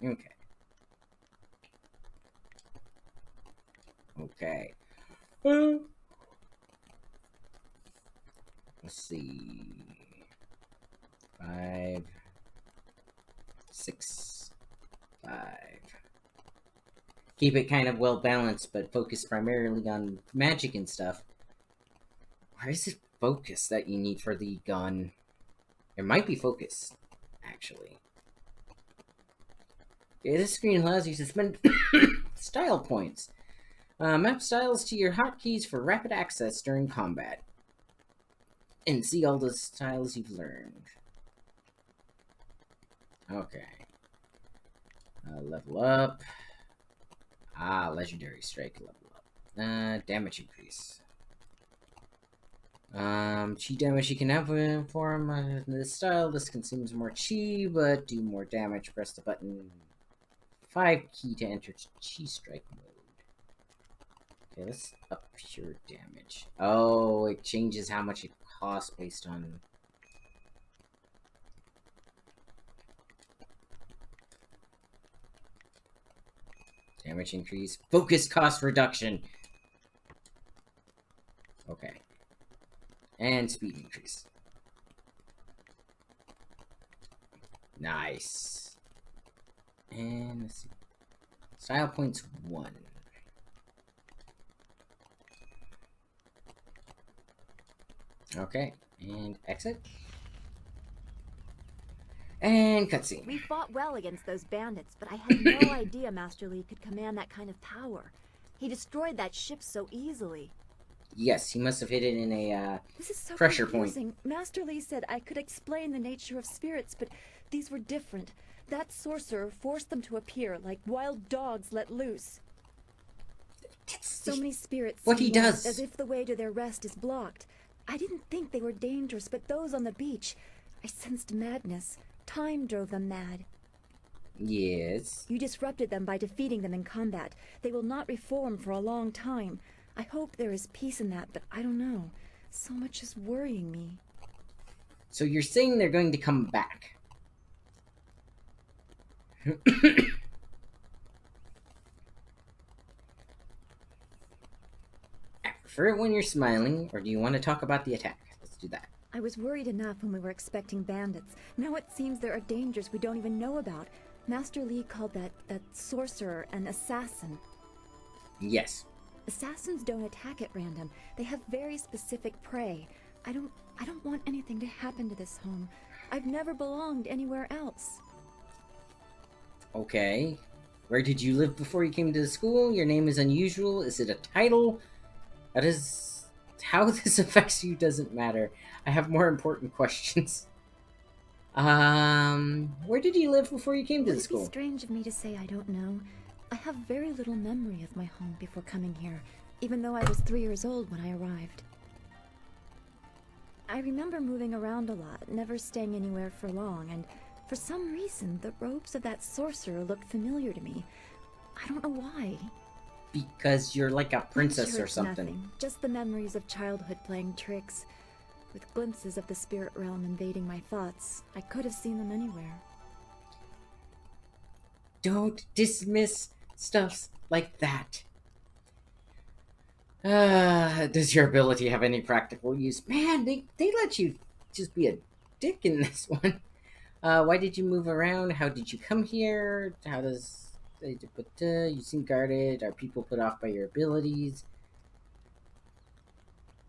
Okay. Okay. Let's see. 5, 6, 5. Keep it kind of well balanced, but focus primarily on magic and stuff. Where is it focus that you need for the gun? It might be focus, actually. Okay, this screen allows you to spend style points. Map styles to your hotkeys for rapid access during combat. And see all the styles you've learned. Okay. Level up. Legendary strike level up. Damage increase. Chi damage you can have in form this style. This consumes more chi, but do more damage. Press the button 5 key to enter chi strike mode. Okay, let's up your damage. Oh, it changes how much it costs based on... Damage increase. Focus cost reduction. Okay. And speed increase. Nice. And let's see. Style points 1. Okay, and exit. And cutscene. We fought well against those bandits, but I had no idea Master Lee could command that kind of power. He destroyed that ship so easily. Yes, he must have hit it in a This is so pressure confusing. point. Master Lee said I could explain the nature of spirits, but these were different. That sorcerer forced them to appear like wild dogs let loose. So many spirits what he seem does. as if the way to their rest is blocked. I didn't think they were dangerous, but those on the beach, I sensed madness. Time drove them mad. Yes. You disrupted them by defeating them in combat. They will not reform for a long time. I hope there is peace in that, but I don't know. So much is worrying me. So you're saying they're going to come back? I prefer it when you're smiling, or do you want to talk about the attack? Let's do that. I was worried enough when we were expecting bandits. Now it seems there are dangers we don't even know about. Master Li called that sorcerer an assassin. Yes. Assassins don't attack at random. They have very specific prey. I don't want anything to happen to this home. I've never belonged anywhere else. Okay. Where did you live before you came to the school? Your name is unusual. Is it a title? How this affects you doesn't matter. I have more important questions. Where did you live before you came to the school? Would it be strange of me to say I don't know? I have very little memory of my home before coming here, even though I was 3 years old when I arrived. I remember moving around a lot, never staying anywhere for long, and for some reason, the robes of that sorcerer looked familiar to me. I don't know why. Because you're like a princess or something. Nothing. Just the memories of childhood playing tricks, with glimpses of the spirit realm invading my thoughts. I could have seen them anywhere. Don't dismiss stuff like that. Does your ability have any practical use? Man, they let you just be a dick in this one. Why did you move around? How did you come here? How does... You seem guarded. Are people put off by your abilities?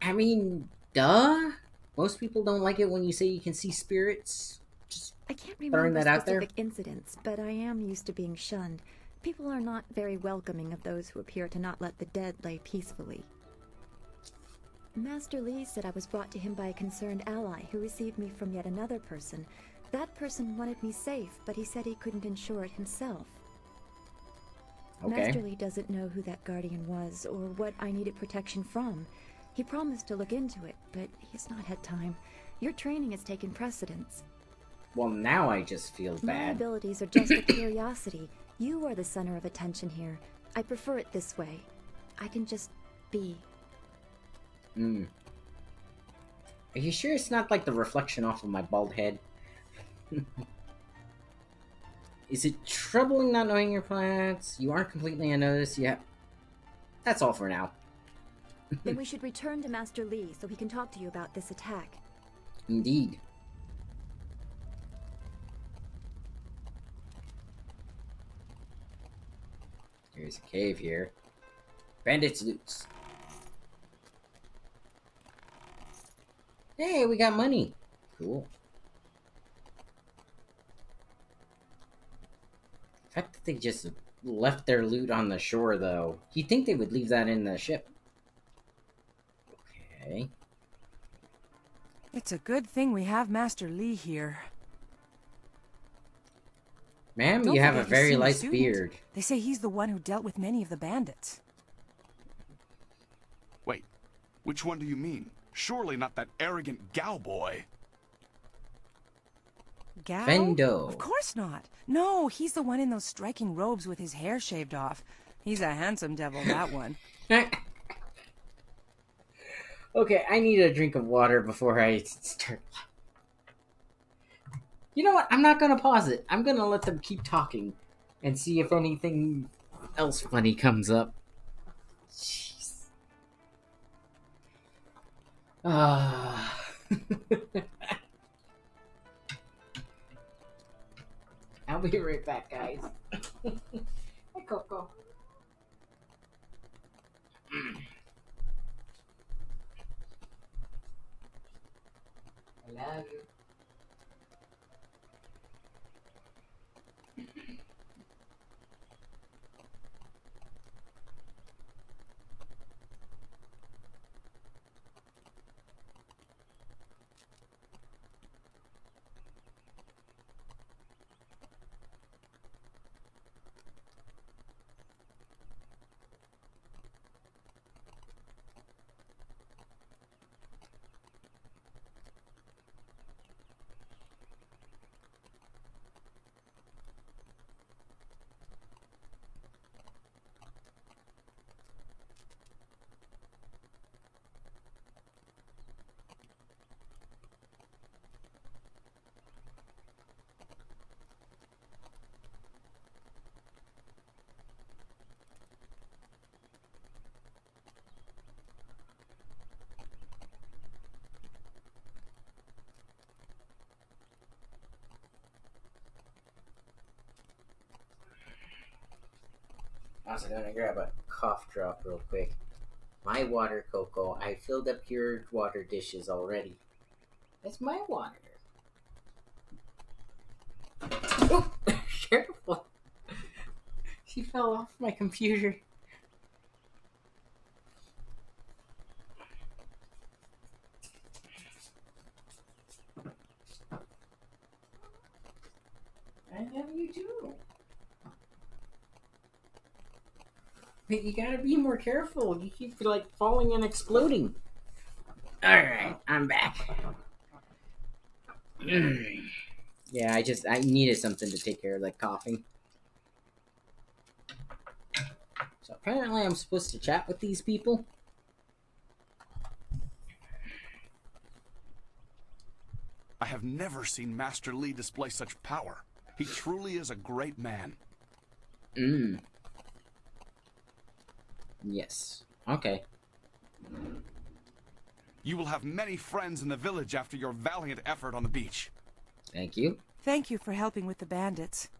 I mean, duh. Most people don't like it when you say you can see spirits. Just I can't throwing remember that out there. specific incidents, but I am used to being shunned. People are not very welcoming of those who appear to not let the dead lay peacefully. Master Li said I was brought to him by a concerned ally who received me from yet another person. That person wanted me safe, but he said he couldn't ensure it himself. Okay. Master Li doesn't know who that guardian was or what I needed protection from. He promised to look into it, but he's not had time. Your training has taken precedence. Well, now I just feel My bad. abilities are just a curiosity. You are the center of attention here. I prefer it this way. I can just be. Are you sure it's not like the reflection off of my bald head? Is it troubling not knowing your plans? You aren't completely unnoticed yet. That's all for now. Then we should return to Master Li so he can talk to you about this attack. Indeed. Here's a cave here. Bandits loose. Hey, we got money. Cool. The fact that they just left their loot on the shore, though. You'd think they would leave that in the ship. Okay. It's a good thing we have Master Li here. Ma'am, Don't you have a forget his very senior light student. beard. They say he's the one who dealt with many of the bandits. Wait, which one do you mean? Surely not that arrogant Gao boy. Gao? Fendo. Of course not. No, he's the one in those striking robes with his hair shaved off. He's a handsome devil, that one. Okay, I need a drink of water before I start. You know what? I'm not gonna pause it. I'm gonna let them keep talking and see if anything else funny comes up. Jeez. I'll be right back, guys. Hi, Coco. I love you. Also gonna grab a cough drop real quick. My water, Coco. I filled up your water dishes already. That's my water. Oh, careful. She fell off my computer. I have you too. But you gotta be more careful. You keep like falling and exploding. Alright, I'm back. Yeah, I needed something to take care of like coughing. So apparently I'm supposed to chat with these people. I have never seen Master Li display such power. He truly is a great man. Yes. Okay. You will have many friends in the village after your valiant effort on the beach. Thank you. Thank you for helping with the bandits.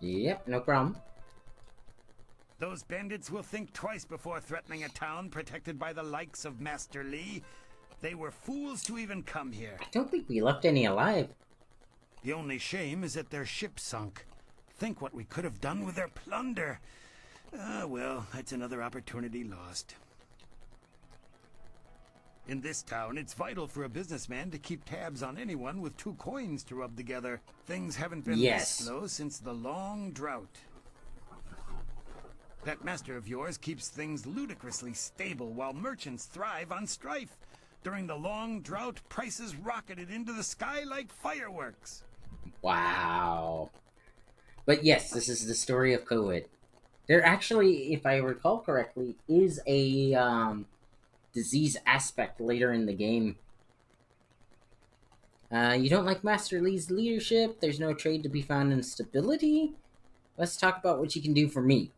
Yep, no problem. Those bandits will think twice before threatening a town protected by the likes of Master Li. They were fools to even come here. I don't think we left any alive. The only shame is that their ship sunk. Think what we could have done with their plunder. Well, that's another opportunity lost. In this town, it's vital for a businessman to keep tabs on anyone with 2 coins to rub together. Things haven't been this slow since the long drought. That master of yours keeps things ludicrously stable while merchants thrive on strife. During the long drought, prices rocketed into the sky like fireworks. Wow. But yes, this is the story of COVID. There actually, if I recall correctly, is a disease aspect later in the game. You don't like Master Li's leadership? There's no trade to be found in stability? Let's talk about what you can do for me.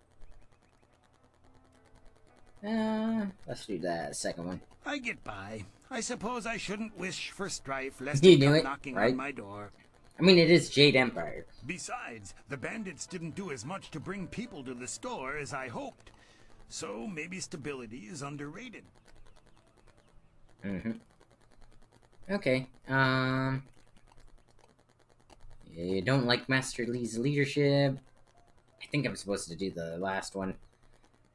Let's do that second one. I get by. I suppose I shouldn't wish for strife lest You it knew come it, knocking right? on my door. I mean, it is Jade Empire. Besides, the bandits didn't do as much to bring people to the store as I hoped. So maybe stability is underrated. Okay, you don't like Master Li's leadership? I think I'm supposed to do the last one.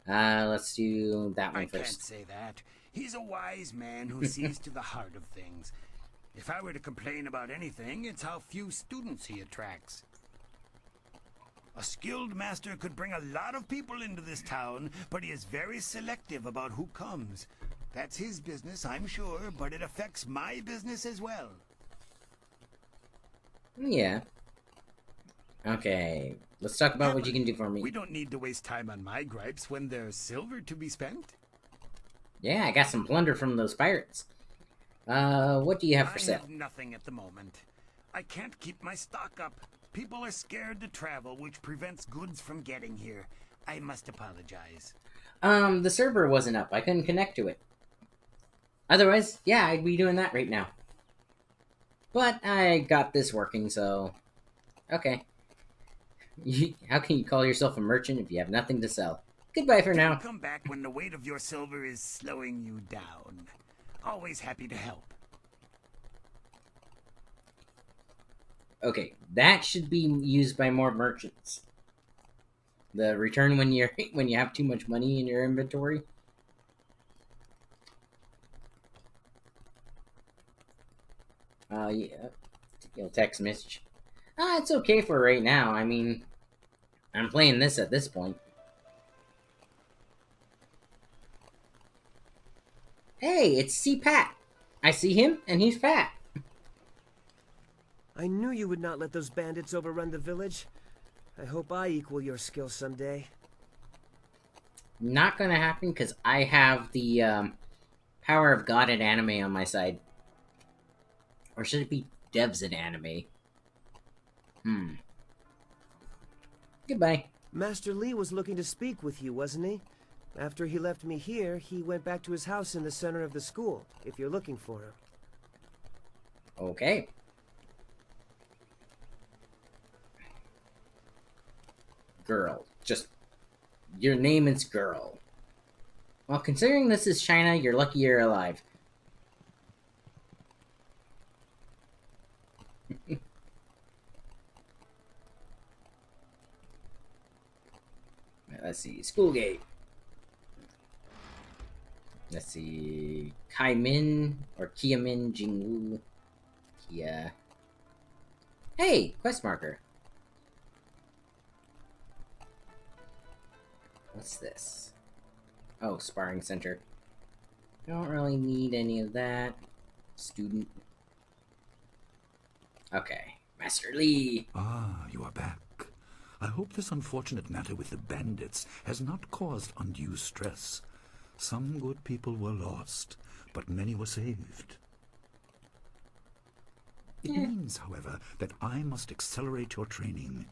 Let's do that one I can't first. say that. He's a wise man who sees to the heart of things. If I were to complain about anything, it's how few students he attracts. A skilled master could bring a lot of people into this town, but he is very selective about who comes. That's his business, I'm sure, but it affects my business as well. Yeah. Okay, let's talk about what you can do for me. We don't need to waste time on my gripes when there's silver to be spent. Yeah, I got some plunder from those pirates. What do you have for I sale? have nothing at the moment. I can't keep my stock up. People are scared to travel, which prevents goods from getting here. I must apologize. The server wasn't up. I couldn't connect to it. Otherwise, yeah, I'd be doing that right now. But I got this working, so... Okay. How can you call yourself a merchant if you have nothing to sell? Goodbye for now. Come back when the weight of your silver is slowing you down. Always happy to help. Okay, that should be used by more merchants. The return when you have too much money in your inventory. Yeah. Text message. It's okay for right now. I mean, I'm playing this at this point. Hey, it's C. Pat. I see him, and he's fat. I knew you would not let those bandits overrun the village. I hope I equal your skill someday. Not gonna happen, because I have the power of God in anime on my side. Or should it be devs in anime? Goodbye. Master Li was looking to speak with you, wasn't he? After he left me here, he went back to his house in the center of the school, if you're looking for him. Okay. Girl, just Your name is Girl. Well, considering this is China, you're lucky you're alive. Let's see. School gate. Let's see. Kai Min or Kia Min Jingwu. Kia. Hey! Quest marker. What's this? Oh, sparring center. Don't really need any of that. Student. Okay. Master Lee. Ah, you are back. I hope this unfortunate matter with the bandits has not caused undue stress. Some good people were lost, but many were saved. It means, however, that I must accelerate your training.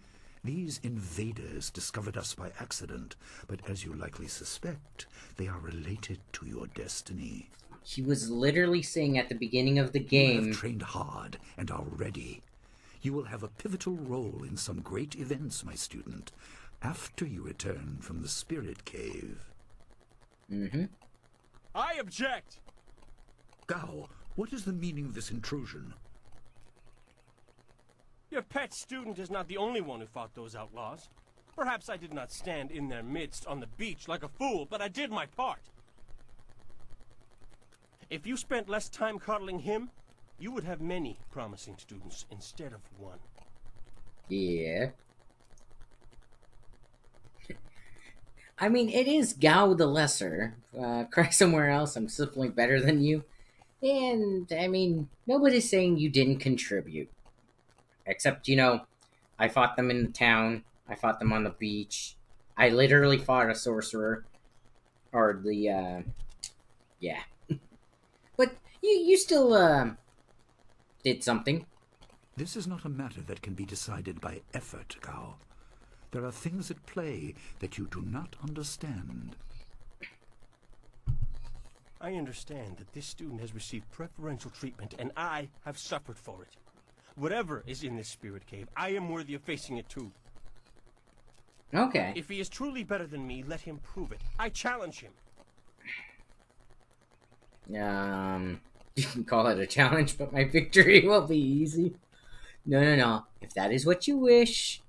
These invaders discovered us by accident, but as you likely suspect, they are related to your destiny. He was literally saying at the beginning of the game... You have trained hard and are ready. You will have a pivotal role in some great events, my student, after you return from the Spirit Cave. Mm-hmm. I object! Gao, what is the meaning of this intrusion? Your pet student is not the only one who fought those outlaws. Perhaps I did not stand in their midst on the beach like a fool, but I did my part. If you spent less time coddling him, you would have many promising students instead of one. Yeah. I mean, it is Gao the Lesser. Cry somewhere else, I'm simply better than you. And, I mean, nobody's saying you didn't contribute. Except, you know, I fought them in the town. I fought them on the beach. I literally fought a sorcerer. Or the, yeah. But you still, did something. This is not a matter that can be decided by effort, Gao. There are things at play that you do not understand. I understand that this student has received preferential treatment, and I have suffered for it. Whatever is in this spirit cave, I am worthy of facing it too. Okay. If he is truly better than me, let him prove it. I challenge him. You can call it a challenge, but my victory will be easy. No. If that is what you wish,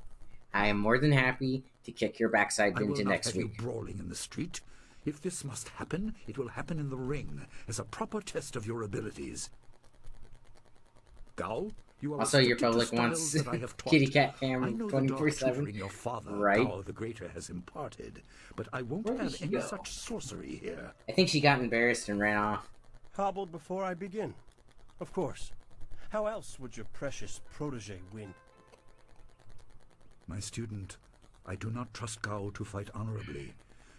I am more than happy to kick your backside into next week. I will not have you brawling in the street. If this must happen, it will happen in the ring, as a proper test of your abilities. Gao, you are also, your public wants kitty cat cam 24/7. Your father, right? Gao the Greater, has imparted, but I won't have any such sorcery here. I think she got embarrassed and ran off. Hobbled before I begin. Of course. How else would your precious protege win? My student, I do not trust Gao to fight honorably.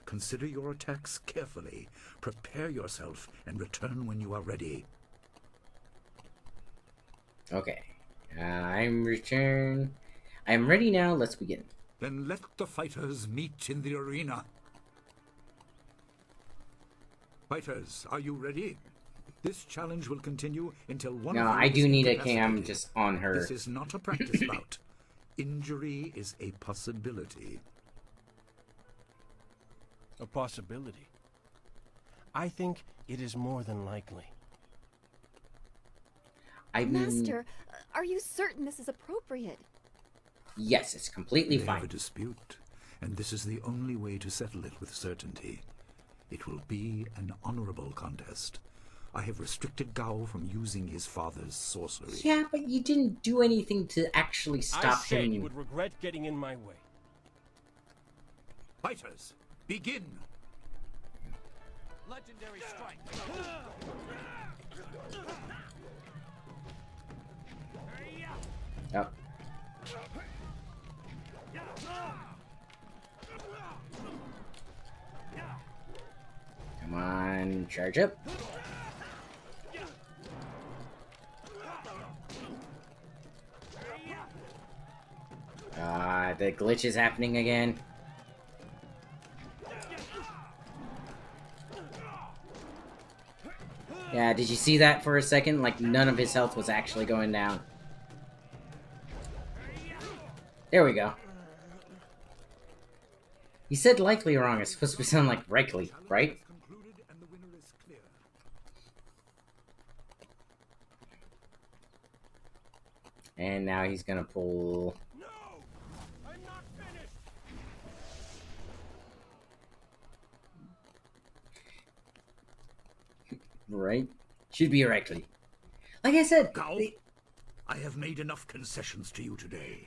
Consider your attacks carefully. Prepare yourself and return when you are ready. Okay. I'm ready now. Let's begin. Then let the fighters meet in the arena. Fighters, are you ready? This challenge will continue until one of you I do is need a incapacitated. cam just on her. This is not a practice bout. Injury is a possibility. A possibility? I think it is more than likely. Master, are you certain this is appropriate? Yes, it's completely We fine. have a dispute, and this is the only way to settle it with certainty. It will be an honorable contest. I have restricted Gao from using his father's sorcery. Yeah, but you didn't do anything to actually stop I said him. you would regret getting in my way. Fighters, begin! Legendary strike. Oh. Come on, charge up. The glitch is happening again. Yeah, did you see that for a second? Like, none of his health was actually going down. There we go. He said likely wrong. It's supposed to sound like likely, right? And now he's gonna pull... Right? Should be rightly. Like I said... Gao, I have made enough concessions to you today.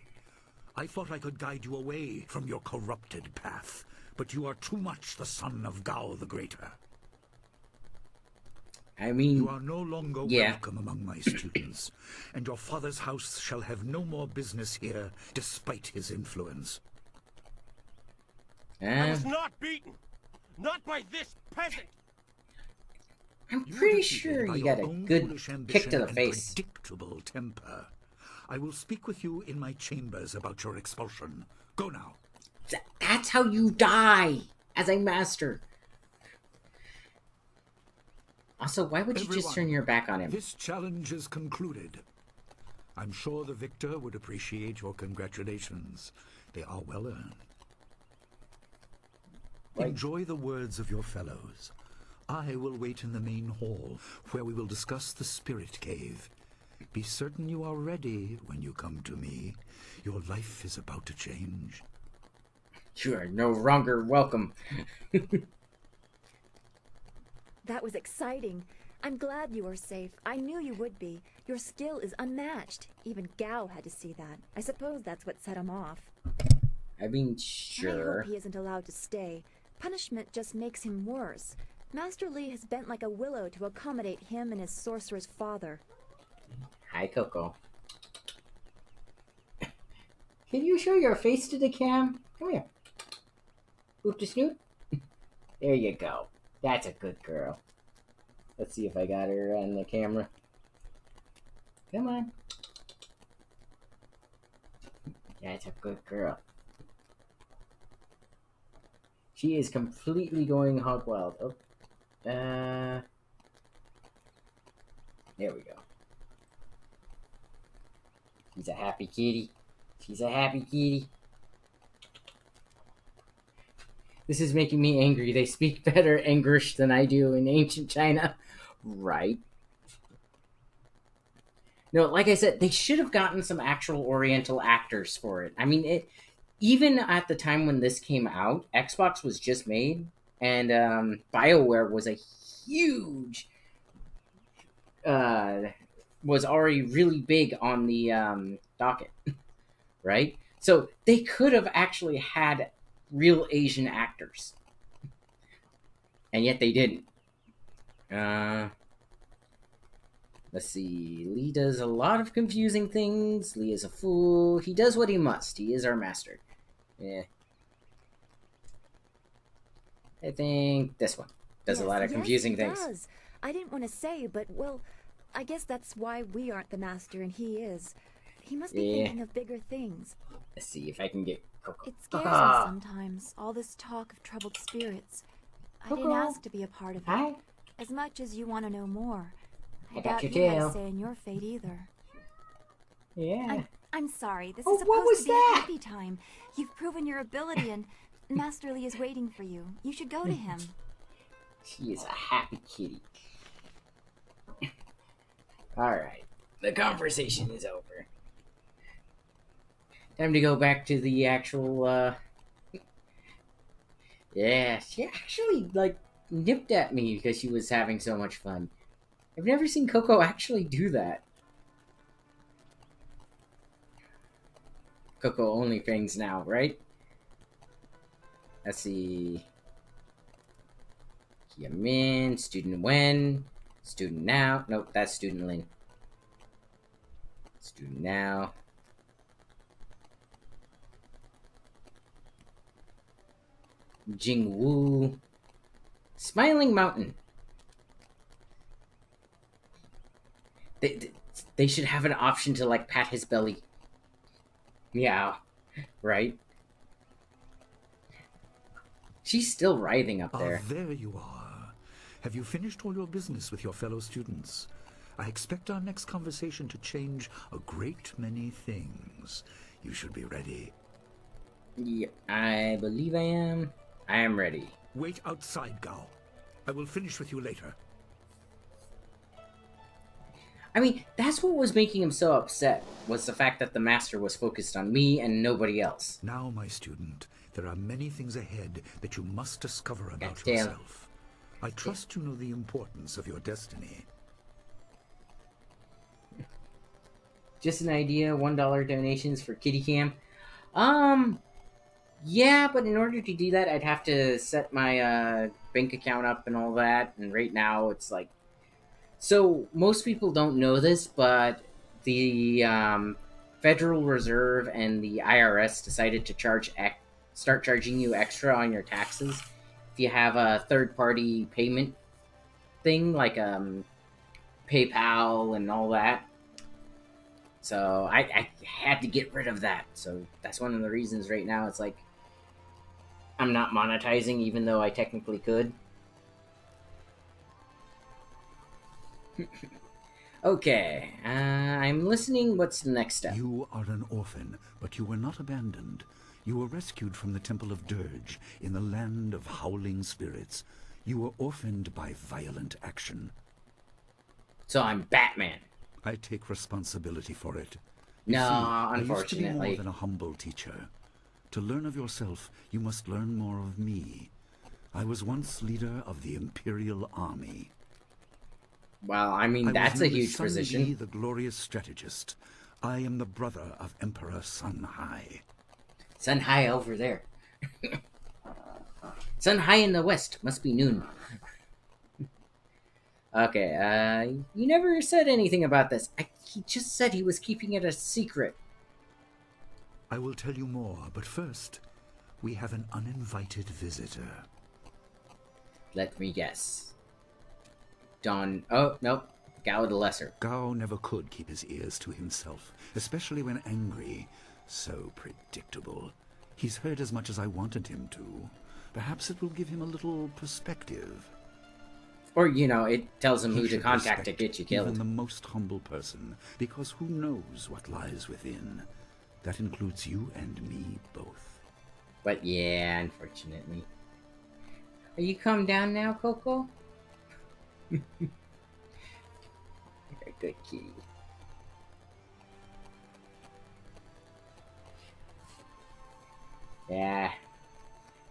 I thought I could guide you away from your corrupted path, but you are too much the son of Gao the Greater. I mean... You are no longer welcome among my students, and your father's house shall have no more business here, despite his influence. I was not beaten! Not by this peasant! I'm pretty sure you got a good kick to the face. Predictable temper. I will speak with you in my chambers about your expulsion. Go now. That's how you die as a master. Also, why would you just turn your back on him? This challenge is concluded. I'm sure the victor would appreciate your congratulations. They are well earned. Enjoy the words of your fellows. I will wait in the main hall, where we will discuss the spirit cave. Be certain you are ready when you come to me. Your life is about to change. You are no longer welcome. That was exciting. I'm glad you are safe. I knew you would be. Your skill is unmatched. Even Gao had to see that. I suppose that's what set him off. I mean, sure. I hope he isn't allowed to stay. Punishment just makes him worse. Master Li has bent like a willow to accommodate him and his sorcerer's father. Hi, Coco. Can you show your face to the cam? Come here. Oop to snoot. There you go. That's a good girl. Let's see if I got her on the camera. Come on. That's a good girl. She is completely going hog wild. Oh. There we go. She's a happy kitty. She's a happy kitty. This is making me angry. They speak better English than I do in ancient China. Right. No, like I said, they should have gotten some actual Oriental actors for it. I mean, even at the time when this came out, Xbox was just made, and BioWare was a huge... was already really big on the docket, right? So they could have actually had real Asian actors, and yet they didn't. Let's see. Lee does a lot of confusing things. Lee is a fool. He does what he must. He is our master. Yeah. I think this one does a lot of confusing things. Does. I didn't want to say, but, well, I guess that's why we aren't the master and he is. He must be thinking of bigger things. Let's see if I can get Coco. It scares me sometimes, all this talk of troubled spirits. Coco. I didn't ask to be a part of it. Hi. As much as you want to know more. I got doubt your you had tail. a say in your fate either. Yeah. I'm sorry. This Oh, is what supposed was to be that? a happy time. You've proven your ability and Master Lee is waiting for you. You should go to him. She is a happy kitty. Alright. The conversation is over. Time to go back to the actual, Yeah, she actually, like, nipped at me because she was having so much fun. I've never seen Coco actually do that. Coco only things now, right? Let's see. Kia Min, Student When, Student Now. Nope, that's Student Lin. Student Now. Jing Wu. Smiling Mountain. They should have an option to, like, pat his belly. Meow. Right? She's still writhing up there. There you are. Have you finished all your business with your fellow students? I expect our next conversation to change a great many things. You should be ready. Yeah, I believe I am. I am ready. Wait outside, Gao. I will finish with you later. I mean, that's what was making him so upset, was the fact that the master was focused on me and nobody else. Now, my student, there are many things ahead that you must discover about Damn. yourself. I trust you know the importance of your destiny. Just an idea, $1 donations for Kitty Cam. Yeah, but in order to do that, I'd have to set my bank account up and all that, and right now it's like... So, most people don't know this, but the Federal Reserve and the IRS decided to start charging you extra on your taxes if you have a third-party payment thing, like PayPal and all that. So, I had to get rid of that. So, that's one of the reasons right now it's like I'm not monetizing, even though I technically could. Okay, I'm listening. What's the next step? You are an orphan, but you were not abandoned. You were rescued from the Temple of Dirge in the land of howling spirits. You were orphaned by violent action. So I'm Batman. I take responsibility for it. You No, see, unfortunately. I used to be more than a humble teacher. To learn of yourself, you must learn more of me. I was once leader of the Imperial Army. Well, I mean, that's a huge position. Li, the glorious strategist. I am the brother of Emperor Sun Hai. Sun Hai over there. Sun Hai in the west. Must be noon. Okay, you never said anything about this. He just said he was keeping it a secret. I will tell you more, but first, we have an uninvited visitor. Let me guess. Don... Oh, nope. Gao the Lesser. Gao never could keep his ears to himself, especially when angry. So predictable. He's heard as much as I wanted him to. Perhaps it will give him a little perspective. Or, you know, it tells him He who to should contact to respect get you killed. even the most humble person, because who knows what lies within. That includes you and me both. But yeah, unfortunately. Are you calmed down now, Coco? You're a good kitty. Yeah.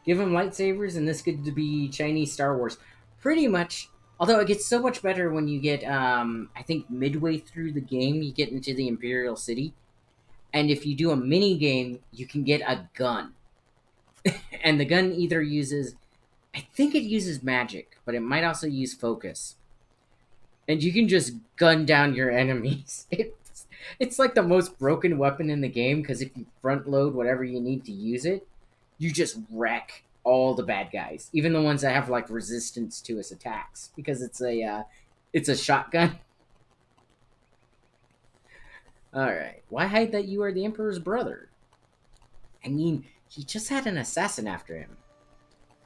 Give him lightsabers and this could be Chinese Star Wars. Pretty much. Although it gets so much better when you get, I think midway through the game, you get into the Imperial City. And if you do a mini game, you can get a gun. And the gun either uses... I think it uses magic, but it might also use focus. And you can just gun down your enemies. It's like the most broken weapon in the game, because if you front load whatever you need to use it, you just wreck all the bad guys. Even the ones that have like resistance to his attacks. Because it's a shotgun. Alright. Why hide that you are the Emperor's brother? I mean, he just had an assassin after him.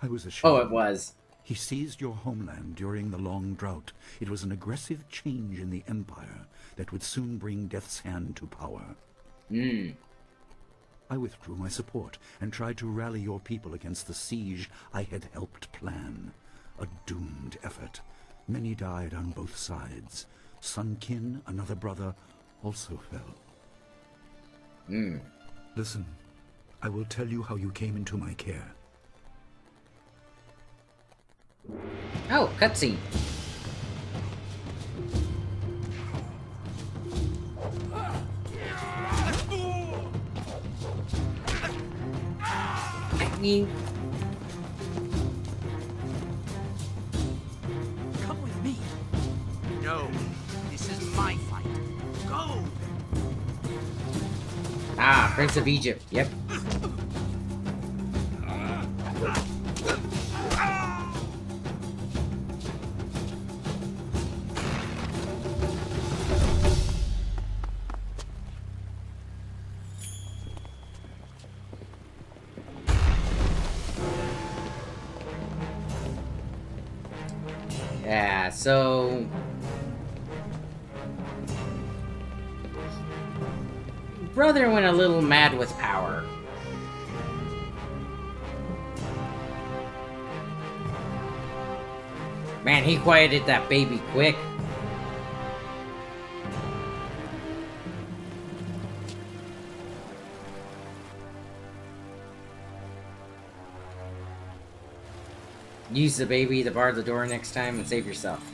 I was ashamed. Oh, it was. He seized your homeland during the long drought. It was an aggressive change in the Empire that would soon bring Death's Hand to power. I withdrew my support and tried to rally your people against the siege I had helped plan. A doomed effort. Many died on both sides. Sun Qin, another brother, also fell. Listen, I will tell you how you came into my care. Oh, cutscene. I mean... Come with me. No, this is my fight. Go! Ah, Prince of Egypt. Yep. Yeah, so... Brother went a little mad with power. Man, he quieted that baby quick. Use the baby to bar the door next time and save yourself.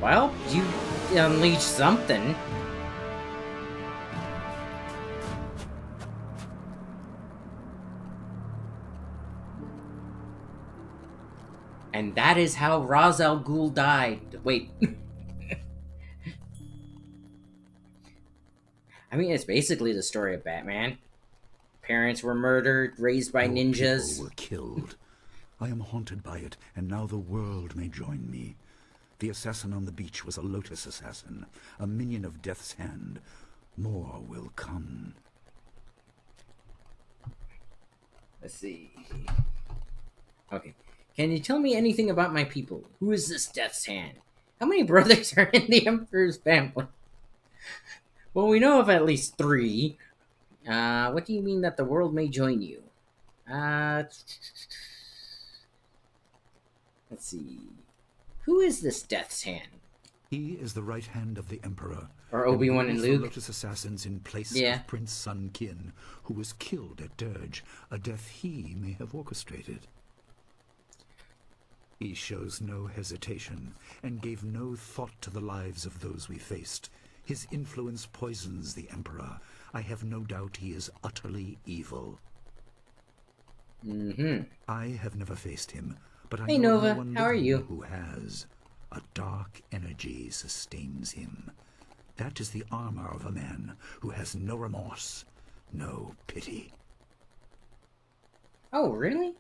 Well, you unleashed something. And that is how Ra's al Ghul died. Wait. I mean, it's basically the story of Batman. Parents were murdered, raised by ninjas. People were killed. I am haunted by it, and now the world may join me. The assassin on the beach was a Lotus assassin, a minion of Death's Hand. More will come. Let's see. Okay. Can you tell me anything about my people? Who is this Death's Hand? How many brothers are in the Emperor's family? Well, we know of at least 3. What do you mean that the world may join you? Let's see. Who is this Death's Hand? He is the right hand of the Emperor. Or Obi-Wan and Luke? The Lotus assassins in place of Prince Sun Qin, who was killed at Dirge, a death he may have orchestrated. He shows no hesitation, and gave no thought to the lives of those we faced. His influence poisons the Emperor. I have no doubt he is utterly evil. I have never faced him, but I know Nova, no one how are living you? who has. A dark energy sustains him. That is the armor of a man who has no remorse, no pity. Oh, really?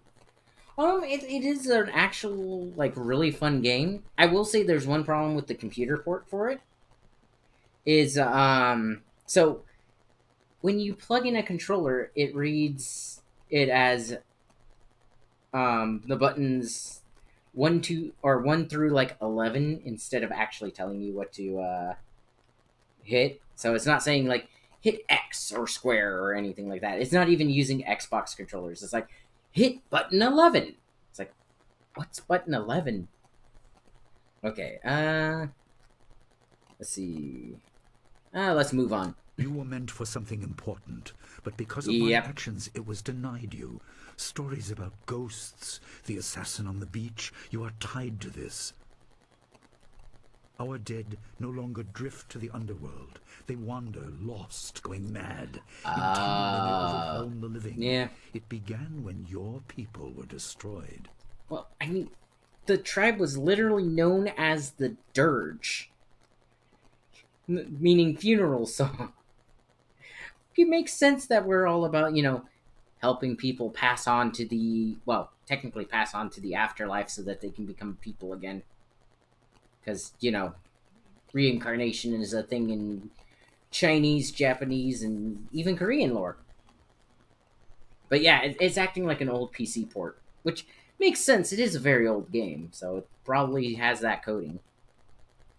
It is an actual, like, really fun game. I will say there's one problem with the computer port for it. So, when you plug in a controller, it reads it as, the buttons 1 through, like, 11, instead of actually telling you what to, hit. So it's not saying, like, hit X or square or anything like that. It's not even using Xbox controllers. It's like, hit button 11. It's like, what's button 11? Okay, let's see. Let's move on. You were meant for something important, but because of my actions, it was denied you. Stories about ghosts, the assassin on the beach, you are tied to this. Our dead no longer drift to the underworld. They wander, lost, going mad. In time, they may overwhelm the living. Yeah. It began when your people were destroyed. Well, I mean, the tribe was literally known as the Dirge. Meaning funeral song. It makes sense that we're all about, helping people pass on to the, well, technically pass on to the afterlife so that they can become people again. Because, reincarnation is a thing in Chinese, Japanese, and even Korean lore. But yeah, it's acting like an old PC port, which makes sense. It is a very old game, so it probably has that coding.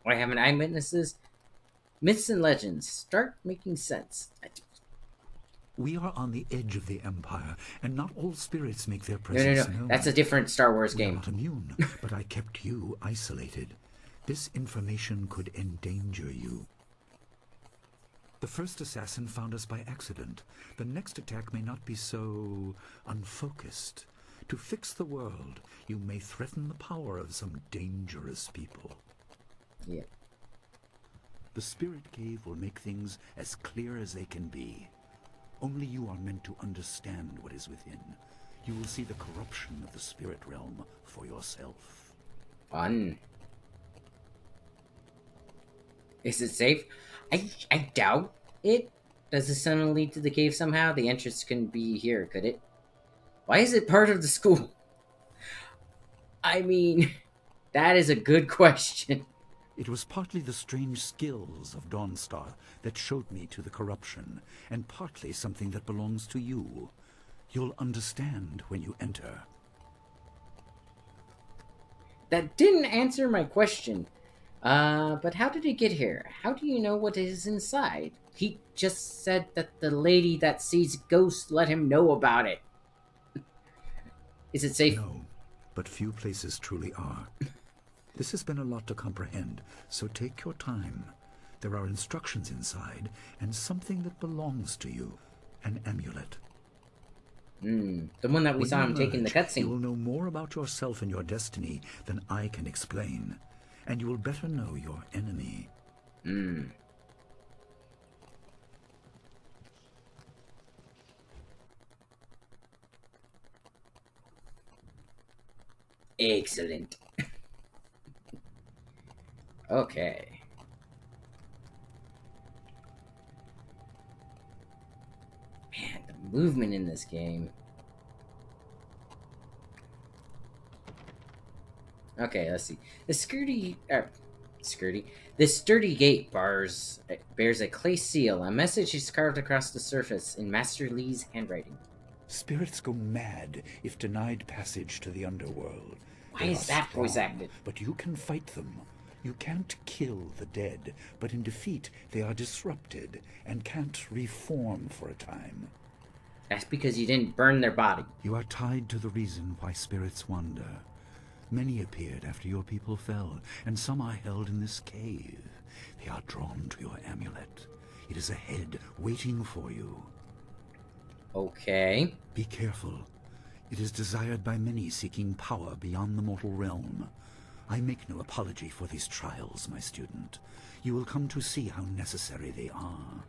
Why haven't eyewitnesses? Myths and legends start making sense. We are on the edge of the Empire, and not all spirits make their presence known. That's a different Star Wars game. Not immune, but I kept you isolated. This information could endanger you. The first assassin found us by accident. The next attack may not be so unfocused. To fix the world, you may threaten the power of some dangerous people. Yeah. The Spirit Cave will make things as clear as they can be. Only you are meant to understand what is within. You will see the corruption of the spirit realm for yourself. Fun. Is it safe? I doubt it. Does this tunnel lead to the cave somehow? The entrance couldn't be here, could it? Why is it part of the school? I mean, that is a good question. It was partly the strange skills of Dawnstar that showed me to the corruption, and partly something that belongs to you. You'll understand when you enter. that didn't answer my question. But how did it get here? How do you know what is inside? He just said that the lady that sees ghosts let him know about it. Is it safe? No, but few places truly are. This has been a lot to comprehend, so take your time. There are instructions inside, and something that belongs to you. An amulet. The one that we When saw you him taking the emerge, cutscene. You will know more about yourself and your destiny than I can explain, and you will better know your enemy. Excellent. Okay. Man, the movement in this game. Okay, let's see. The sturdy gate bears a clay seal. A message is carved across the surface in Master Lee's handwriting. Spirits go mad if denied passage to the underworld. Why They is are that voice strong, acted? But you can fight them. You can't kill the dead, but in defeat they are disrupted and can't reform for a time. That's because you didn't burn their body. You are tied to the reason why spirits wander. Many appeared after your people fell, and some are held in this cave. They are drawn to your amulet. It is ahead, waiting for you. Okay. Be careful. It is desired by many seeking power beyond the mortal realm. I make no apology for these trials, my student. You will come to see how necessary they are.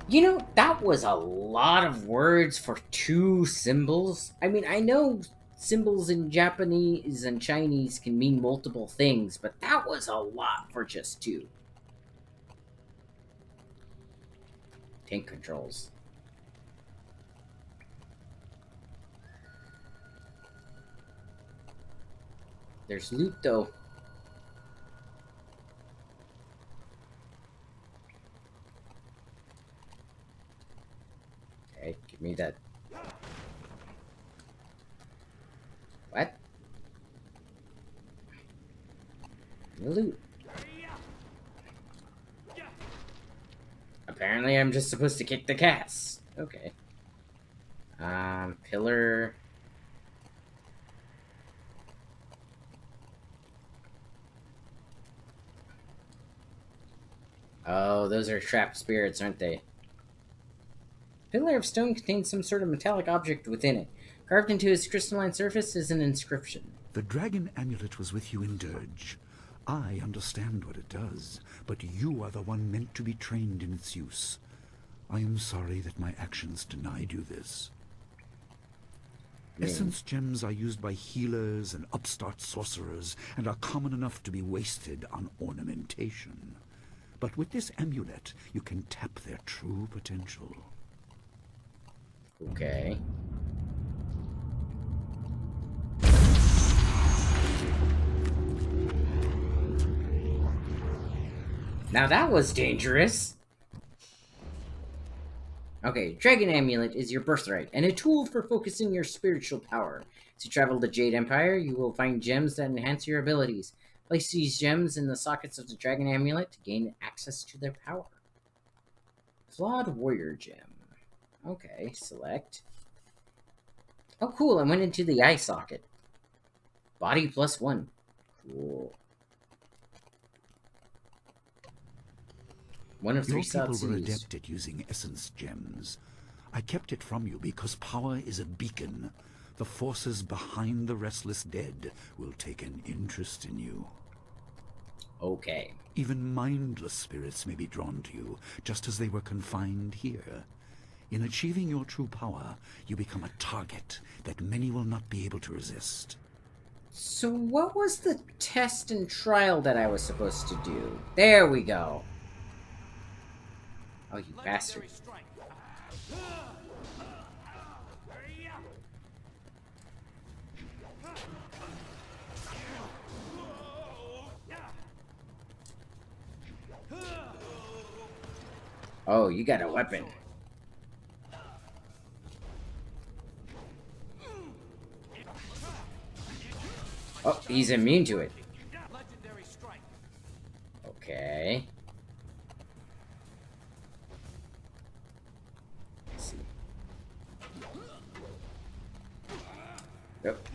You know, that was a lot of words for 2 symbols. I mean, I know symbols in Japanese and Chinese can mean multiple things, but that was a lot for just 2. Tank controls. There's loot, though. Okay, give me that. What? Loot. Apparently I'm just supposed to kick the cats. Okay. Pillar. Oh, those are trapped spirits, aren't they? Pillar of stone contains some sort of metallic object within it. Carved into its crystalline surface is an inscription. The dragon amulet was with you in Dirge. I understand what it does, but you are the one meant to be trained in its use. I am sorry that my actions denied you this. Essence gems are used by healers and upstart sorcerers, and are common enough to be wasted on ornamentation. But with this amulet, you can tap their true potential. Okay. Now that was dangerous! Okay, Dragon Amulet is your birthright, and a tool for focusing your spiritual power. As you travel to Jade Empire, you will find gems that enhance your abilities. Place these gems in the sockets of the Dragon Amulet to gain access to their power. Flawed Warrior Gem. Okay, select. Oh cool, I went into the eye socket. Body +1. Cool. One of 3 Your people were Satsus. adept at using essence gems. I kept it from you because power is a beacon. The forces behind the restless dead will take an interest in you. Okay. Even mindless spirits may be drawn to you, just as they were confined here. In achieving your true power, you become a target that many will not be able to resist. So what was the test and trial that I was supposed to do? There we go. Oh, you bastard. Oh, you got a weapon. Oh, he's immune to it. Okay. Let's see. Yep.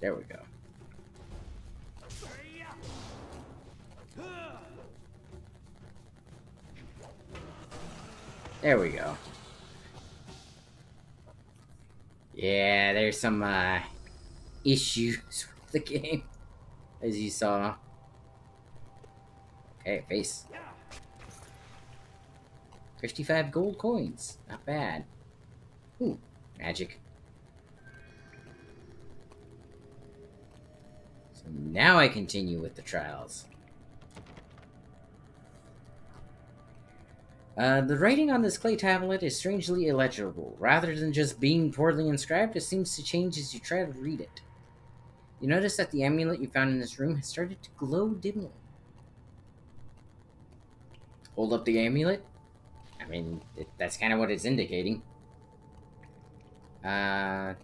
There we go. There we go. Yeah, there's some issues with the game, as you saw. Okay, face. 55 gold coins. Not bad. Ooh, magic. So now I continue with the trials. The writing on this clay tablet is strangely illegible. Rather than just being poorly inscribed, it seems to change as you try to read it. You notice that the amulet you found in this room has started to glow dimly. Hold up the amulet? I mean, that's kind of what it's indicating. The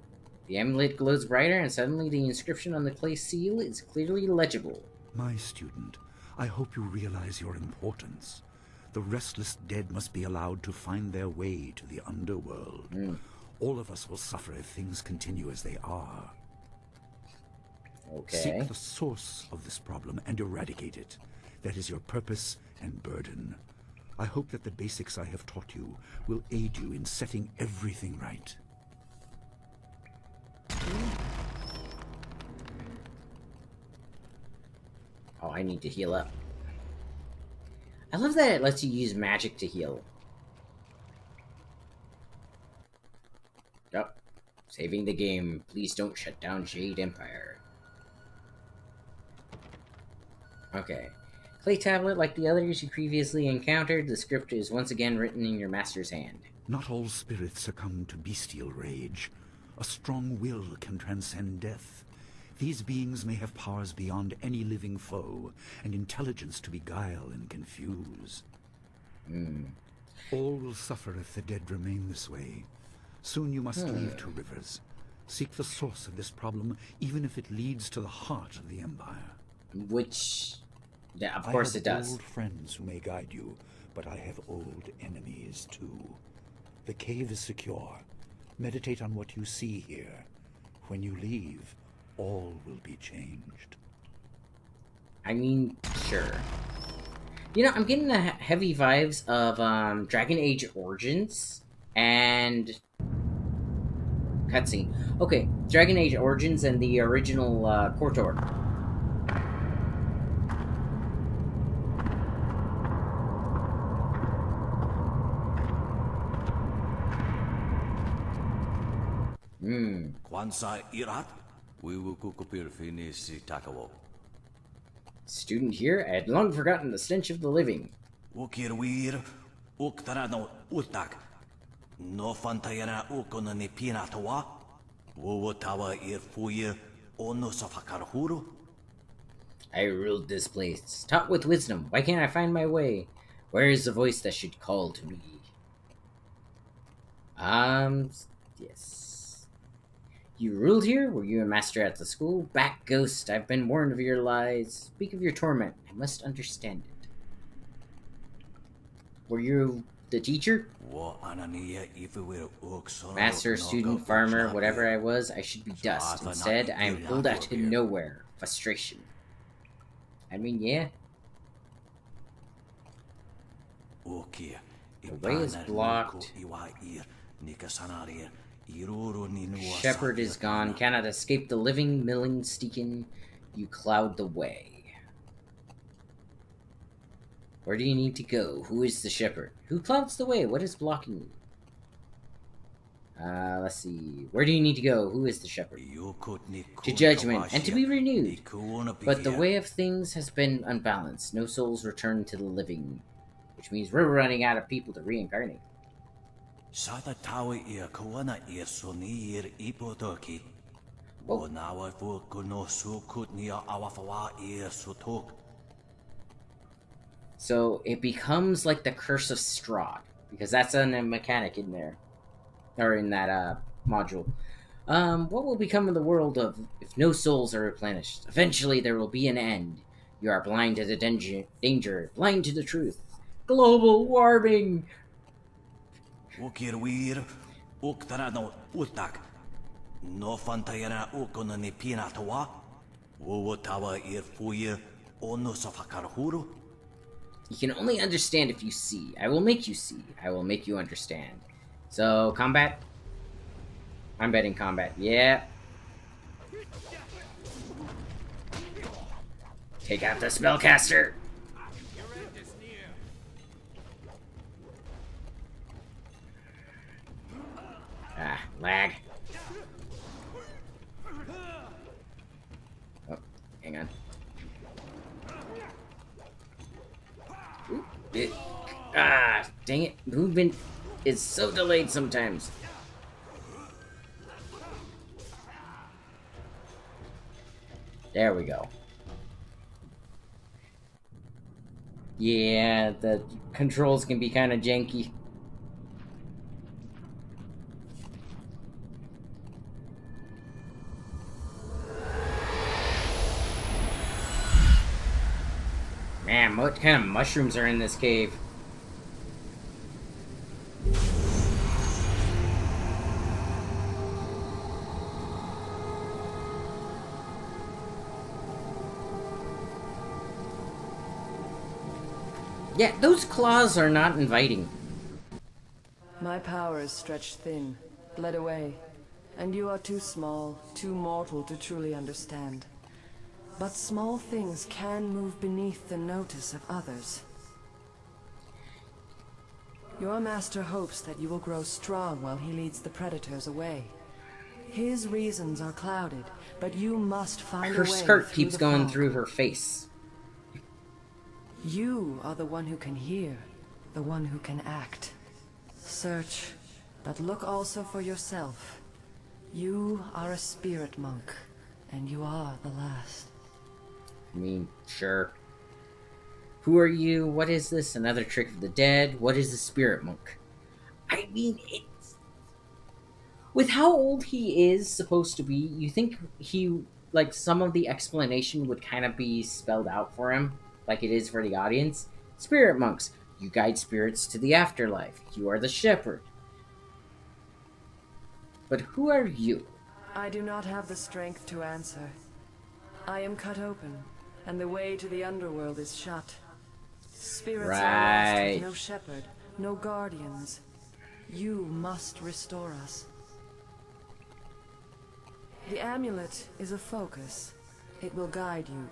amulet glows brighter, and suddenly the inscription on the clay seal is clearly legible. My student, I hope you realize your importance. The restless dead must be allowed to find their way to the underworld. All of us will suffer if things continue as they are. Okay. Seek the source of this problem and eradicate it. That is your purpose and burden. I hope that the basics I have taught you will aid you in setting everything right. Oh, I need to heal up. I love that it lets you use magic to heal. Oh, saving the game. Please don't shut down Jade Empire. Okay. Clay tablet, like the others you previously encountered, the script is once again written in your master's hand. Not all spirits succumb to bestial rage. A strong will can transcend death. These beings may have powers beyond any living foe, and intelligence to beguile and confuse. All will suffer if the dead remain this way. Soon you must leave Two Rivers. Seek the source of this problem, even if it leads to the heart of the Empire. Which, yeah, of course it does. I have old friends who may guide you, but I have old enemies too. The cave is secure. Meditate on what you see here. When you leave, all will be changed. I mean, sure. You know, I'm getting the heavy vibes of Dragon Age Origins and cutscene. Okay, Dragon Age Origins and the original KOTOR. Kwanzaa Irat, we will kukupir finisi takawo. Student here, I had long forgotten the stench of the living. Ukirwir, uktarano utak. No fantayana ukonani pinatawa. Wuwatawa irfuir ono safakarhuru. I ruled this place, taught with wisdom. Why can't I find my way? Where is the voice that should call to me? Yes. You ruled here? Were you a master at the school? Back, ghost, I've been warned of your lies. Speak of your torment. I must understand it. Were you the teacher? Master, student, farmer, whatever I was, I should be dust. Instead, I am pulled out to nowhere. Frustration. I mean, yeah. The way is blocked. Shepherd is gone. Cannot escape the living, milling, stinking. You cloud the way. Where do you need to go? Who is the shepherd? Who clouds the way? What is blocking you? Let's see. Where do you need to go? Who is the shepherd? To judgment, and to be renewed. But the way of things has been unbalanced. No souls return to the living. Which means we're running out of people to reincarnate. So it becomes like the Curse of Strahd. because that's a mechanic in there, or in that module. What will become of the world of if no souls are replenished? Eventually, there will be an end. You are blind to the danger, blind to the truth. Global warming. Ukirwir, uktarano utak. No fantayana ukona ni pinatawa. Uwatawa irfuir onusafakarhuru. You can only understand if you see. I will make you see. I will make you understand. So, combat. I'm betting combat. Yeah. Take out the spellcaster. Ah, lag. Oh, hang on. Dang it. Movement is so delayed sometimes. There we go. Yeah, the controls can be kind of janky. Man, what kind of mushrooms are in this cave? Yeah, those claws are not inviting. My power is stretched thin, bled away, and you are too small, too mortal to truly understand. But small things can move beneath the notice of others. Your master hopes that you will grow strong while he leads the predators away. His reasons are clouded, but you must find a way. Her skirt through keeps the going fog. through her face. You are the one who can hear, the one who can act. Search, but look also for yourself. You are a spirit monk, and you are the last. I mean, sure. Who are you? What is this? Another trick of the dead? What is the spirit monk? I mean, it's... With how old he is supposed to be, you think he, like, some of the explanation would kind of be spelled out for him, like it is for the audience. Spirit monks. You guide spirits to the afterlife. You are the shepherd. But who are you? I do not have the strength to answer. I am cut open, and the way to the underworld is shut. Spirits are lost with no shepherd, no guardians. You must restore us. The amulet is a focus. It will guide you.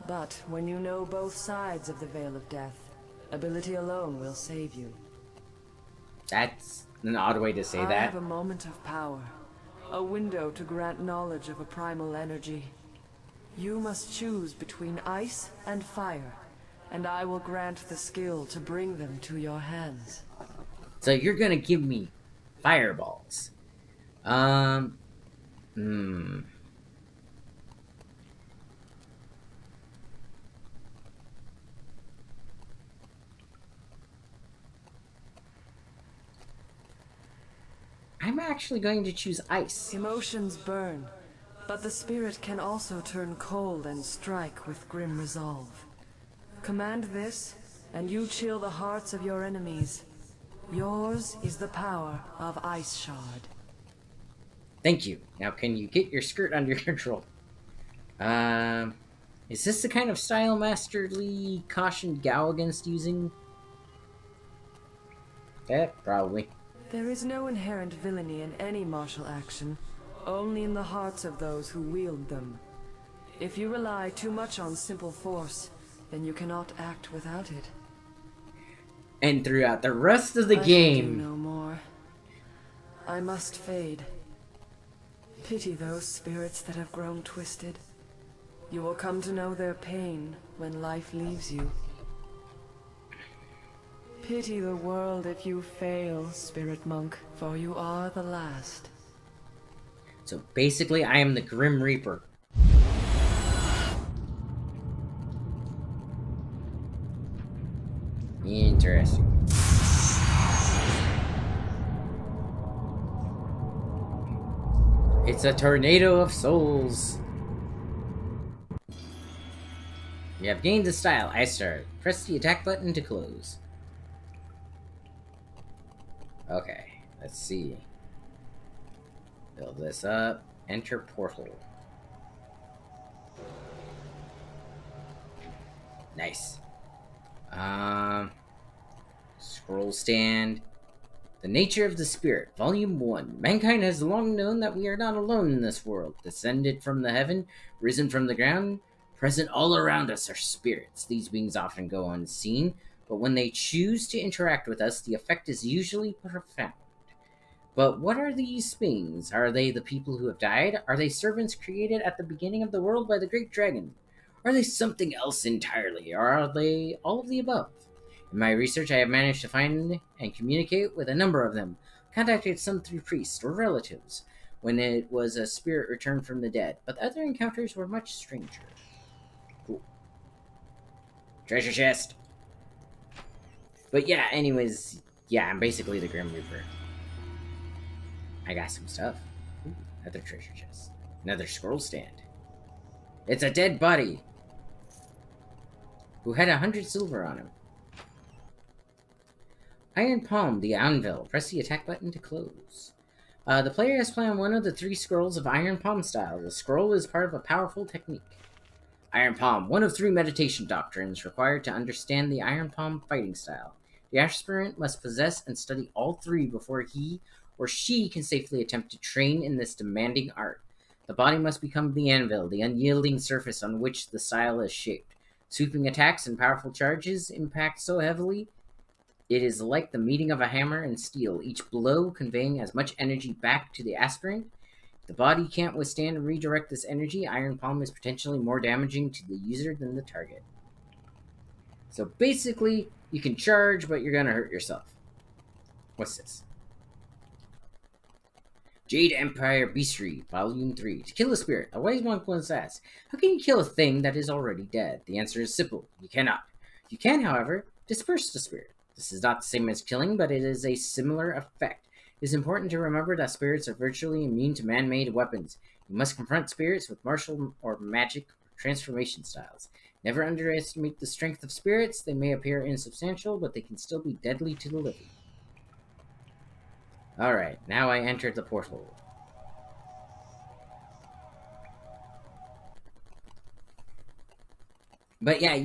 But when you know both sides of the Veil of Death, ability alone will save you. That's an odd way to say I that. have a moment of power, a window to grant knowledge of a primal energy. You must choose between ice and fire, and I will grant the skill to bring them to your hands. So you're gonna give me fireballs. I'm actually going to choose ice. Emotions burn, but the spirit can also turn cold and strike with grim resolve. Command this, and you chill the hearts of your enemies. Yours is the power of Ice Shard. Thank you. Now can you get your skirt under control? Is this the kind of style Master Lee cautioned Gao against using? Yeah, probably. There is no inherent villainy in any martial action, only in the hearts of those who wield them. If you rely too much on simple force, then you cannot act without it. And throughout the rest of the I game... can do no more. I must fade. Pity those spirits that have grown twisted. You will come to know their pain when life leaves you. Pity the world if you fail, Spirit Monk, for you are the last. So basically, I am the Grim Reaper. Interesting. It's a tornado of souls. You have gained the style. I start. Press the attack button to close. Okay, let's see. Build this up. Enter portal. Nice. Scroll stand. The Nature of the Spirit, Volume 1. Mankind has long known that we are not alone in this world. Descended from the heaven, risen from the ground, present all around us are spirits. These beings often go unseen, but when they choose to interact with us, the effect is usually profound. But what are these beings? Are they the people who have died? Are they servants created at the beginning of the world by the great dragon? Are they something else entirely, or are they all of the above? In my research, I have managed to find and communicate with a number of them, contacted some through priests or relatives, when it was a spirit returned from the dead, but other encounters were much stranger. Cool. Treasure chest! But yeah, anyways, yeah, I'm basically the Grim Reaper. I got some stuff. Ooh, another treasure chest. Another scroll stand. It's a dead body! Who had 100 silver on him. Iron Palm, the anvil. Press the attack button to close. The player has planned one of the 3 scrolls of Iron Palm style. The scroll is part of a powerful technique. Iron Palm, one of 3 meditation doctrines required to understand the Iron Palm fighting style. The aspirant must possess and study all 3 before he or she can safely attempt to train in this demanding art. The body must become the anvil, the unyielding surface on which the style is shaped. Sweeping attacks and powerful charges impact so heavily, it is like the meeting of a hammer and steel, each blow conveying as much energy back to the aspirant. If the body can't withstand and redirect this energy, Iron Palm is potentially more damaging to the user than the target. So basically, you can charge, but you're gonna hurt yourself. What's this? Jade Empire Beastry, Volume 3. To kill a spirit, a wise monk once asked, how can you kill a thing that is already dead? The answer is simple. You cannot. You can, however, disperse the spirit. This is not the same as killing, but it is a similar effect. It is important to remember that spirits are virtually immune to man-made weapons. You must confront spirits with martial or magic or transformation styles. Never underestimate the strength of spirits. They may appear insubstantial, but they can still be deadly to the living. Alright, now I entered the portal. But yeah,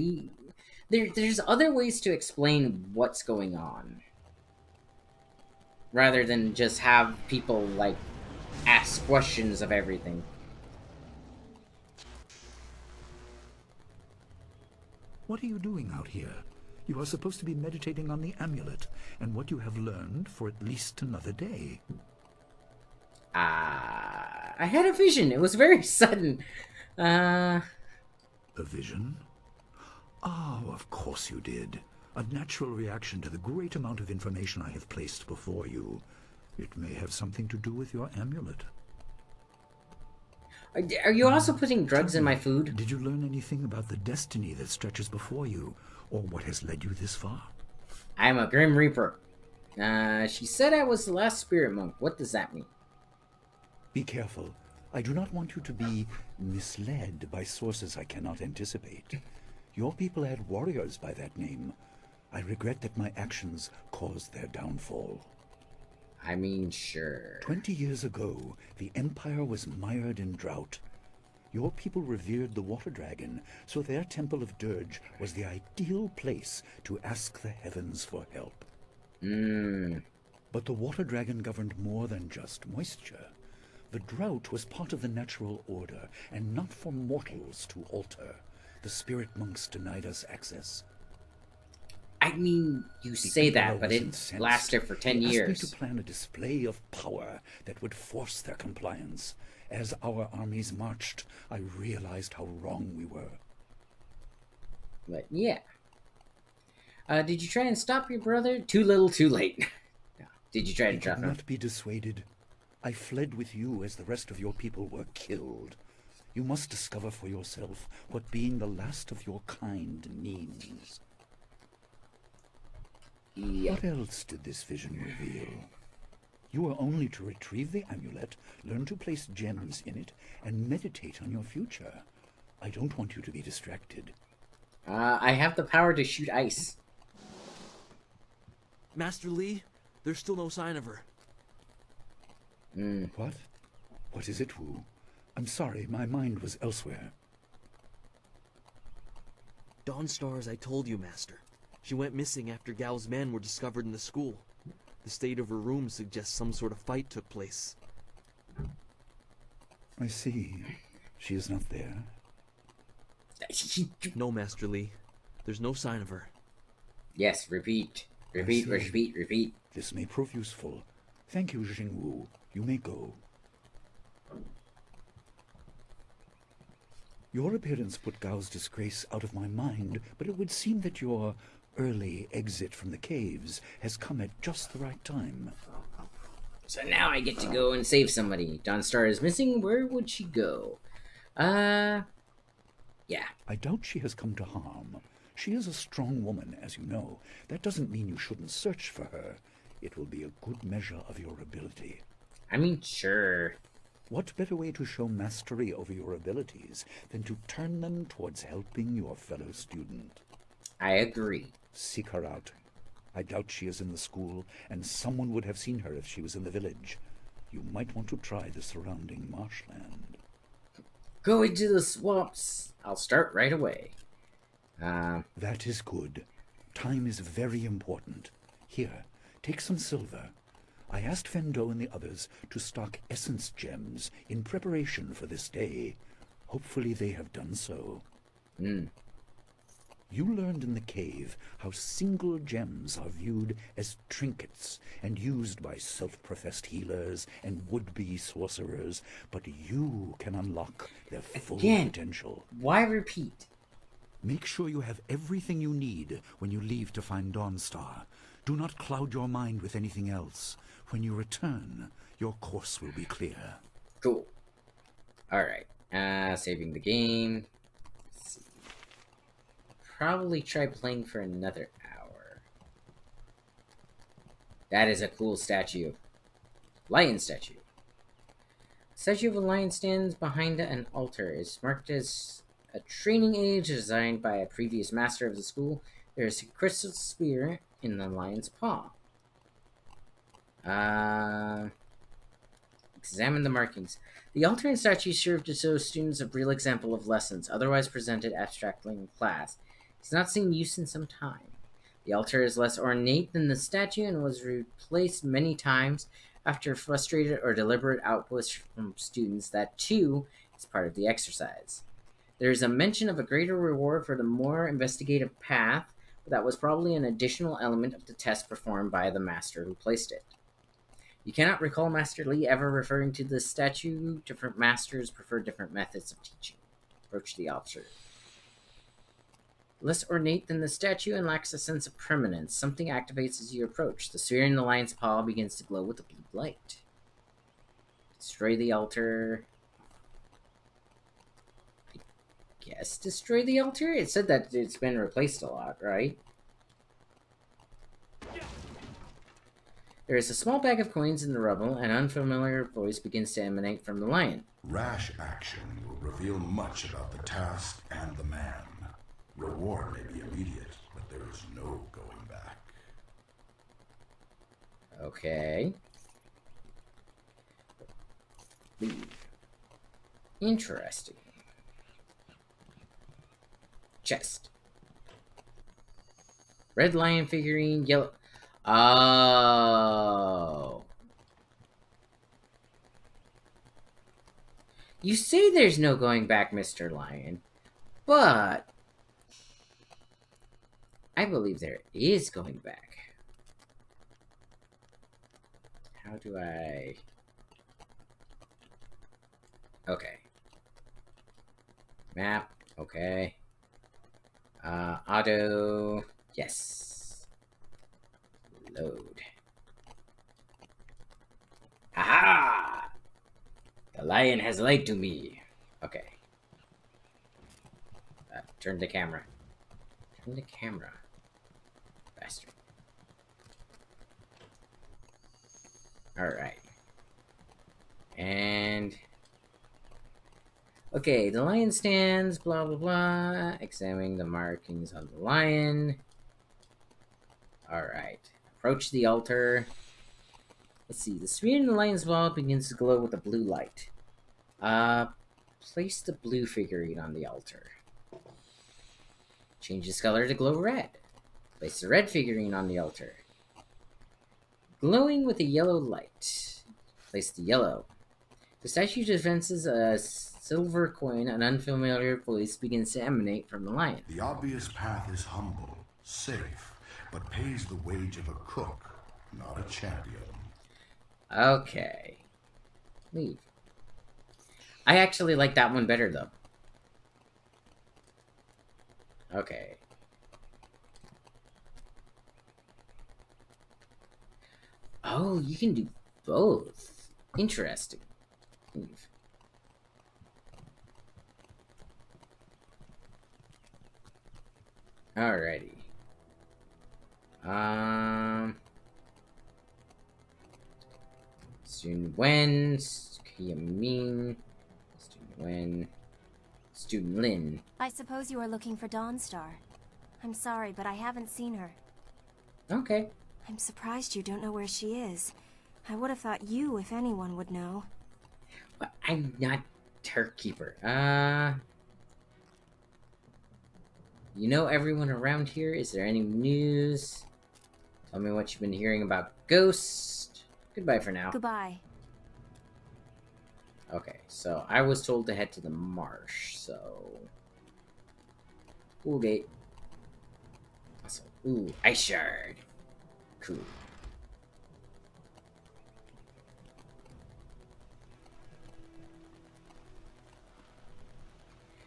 there's other ways to explain what's going on. Rather than just have people, like, ask questions of everything. What are you doing out here? You are supposed to be meditating on the amulet, and what you have learned for at least another day. I had a vision. It was very sudden. A vision? Oh, of course you did. A natural reaction to the great amount of information I have placed before you. It may have something to do with your amulet. Are you also putting drugs in my food? Did you learn anything about the destiny that stretches before you, or what has led you this far? I'm a Grim Reaper. She said I was the last spirit monk. What does that mean? Be careful. I do not want you to be misled by sources I cannot anticipate. Your people had warriors by that name. I regret that my actions caused their downfall. I mean, sure. 20 years ago, the Empire was mired in drought. Your people revered the water dragon, so their temple of Dirge was the ideal place to ask the heavens for help. But the water dragon governed more than just moisture. The drought was part of the natural order, and not for mortals to alter. The spirit monks denied us access. I mean, you say that, but it lasted for 10 years. They asked me to plan a display of power that would force their compliance. As our armies marched, I realized how wrong we were. But yeah. Did you try and stop your brother? Too little, too late. No. Did you try to drop him? I could not be dissuaded. I fled with you as the rest of your people were killed. You must discover for yourself what being the last of your kind means. Yeah. What else did this vision reveal? You are only to retrieve the amulet, learn to place gems in it, and meditate on your future. I don't want you to be distracted. I have the power to shoot ice. Master Li, there's still no sign of her. What? What is it, Wu? I'm sorry, my mind was elsewhere. Dawnstar, as I told you, Master. She went missing after Gao's men were discovered in the school. The state of her room suggests some sort of fight took place. I see. She is not there. No, Master Li. There's no sign of her. Yes, repeat. Repeat, repeat, repeat. This may prove useful. Thank you, Jingwu. You may go. Your appearance put Gao's disgrace out of my mind, but it would seem that your early exit from the caves has come at just the right time. So now I get to go and save somebody. Dawnstar is missing. Where would she go? Yeah. I doubt she has come to harm. She is a strong woman, as you know. That doesn't mean you shouldn't search for her. It will be a good measure of your ability. I mean, sure. What better way to show mastery over your abilities than to turn them towards helping your fellow student? I agree. Seek her out. I doubt she is in the school, and someone would have seen her if she was in the village. You might want to try the surrounding marshland. Go into the swamps. I'll start right away. That is good. Time is very important. Here, take some silver. I asked Fendo and the others to stock essence gems in preparation for this day. Hopefully they have done so. You learned in the cave how single gems are viewed as trinkets and used by self-professed healers and would-be sorcerers, but you can unlock their full potential. Why repeat? Make sure you have everything you need when you leave to find Dawnstar. Do not cloud your mind with anything else. When you return, your course will be clear. Cool. Alright. Saving the game. Let's see. Probably try playing for another hour. That is a cool statue. Lion statue. Statue of a lion stands behind an altar. Is marked as a training age designed by a previous master of the school. There is a crystal spear in the lion's paw. Examine the markings. The altar and statue serve to show students a real example of lessons, otherwise presented abstractly in class. It's not seen use in some time. The altar is less ornate than the statue and was replaced many times after frustrated or deliberate outbursts from students. That, too, is part of the exercise. There is a mention of a greater reward for the more investigative path, but that was probably an additional element of the test performed by the master who placed it. You cannot recall Master Li ever referring to this statue. Different masters prefer different methods of teaching. Approach the altar. Less ornate than the statue and lacks a sense of permanence. Something activates as you approach. The sphere in the lion's paw begins to glow with a blue light. Destroy the altar. I guess destroy the altar? It said that it's been replaced a lot, right? There is a small bag of coins in the rubble. An unfamiliar voice begins to emanate from the lion. Rash action will reveal much about the task and the man. Reward may be immediate, but there is no going back. Okay. Leave. Interesting. Chest. Red lion figurine, yellow... Oh. You say there's no going back, Mr. Lion, but I believe there is going back. How do I... Okay. Map, okay. Auto, yes. Load. Aha! The lion has lied to me. Okay. Turn the camera. Turn the camera. Bastard. Alright. And... okay, the lion stands, blah blah blah. Examining the markings on the lion. Alright. Approach the altar. Let's see. The spirit in the lion's ball begins to glow with a blue light. Place the blue figurine on the altar. Change its color to glow red. Place the red figurine on the altar. Glowing with a yellow light. Place the yellow. The statue dispenses a silver coin. An unfamiliar voice begins to emanate from the lion. The obvious path is humble, safe, but pays the wage of a cook, not a champion. Okay. Leave. I actually like that one better, though. Okay. Oh, you can do both. Interesting. Leave. Alrighty. Student Wen, Kiamin, Student Wen, Student Lin. I suppose you are looking for Dawnstar. I'm sorry, but I haven't seen her. Okay. I'm surprised you don't know where she is. I would have thought you, if anyone, would know. But I'm not her keeper. You know everyone around here? Is there any news? Tell me what you've been hearing about Ghost. Goodbye for now. Goodbye. Okay, so I was told to head to the marsh, so... Cool gate. Also, ooh, ice shard. Cool.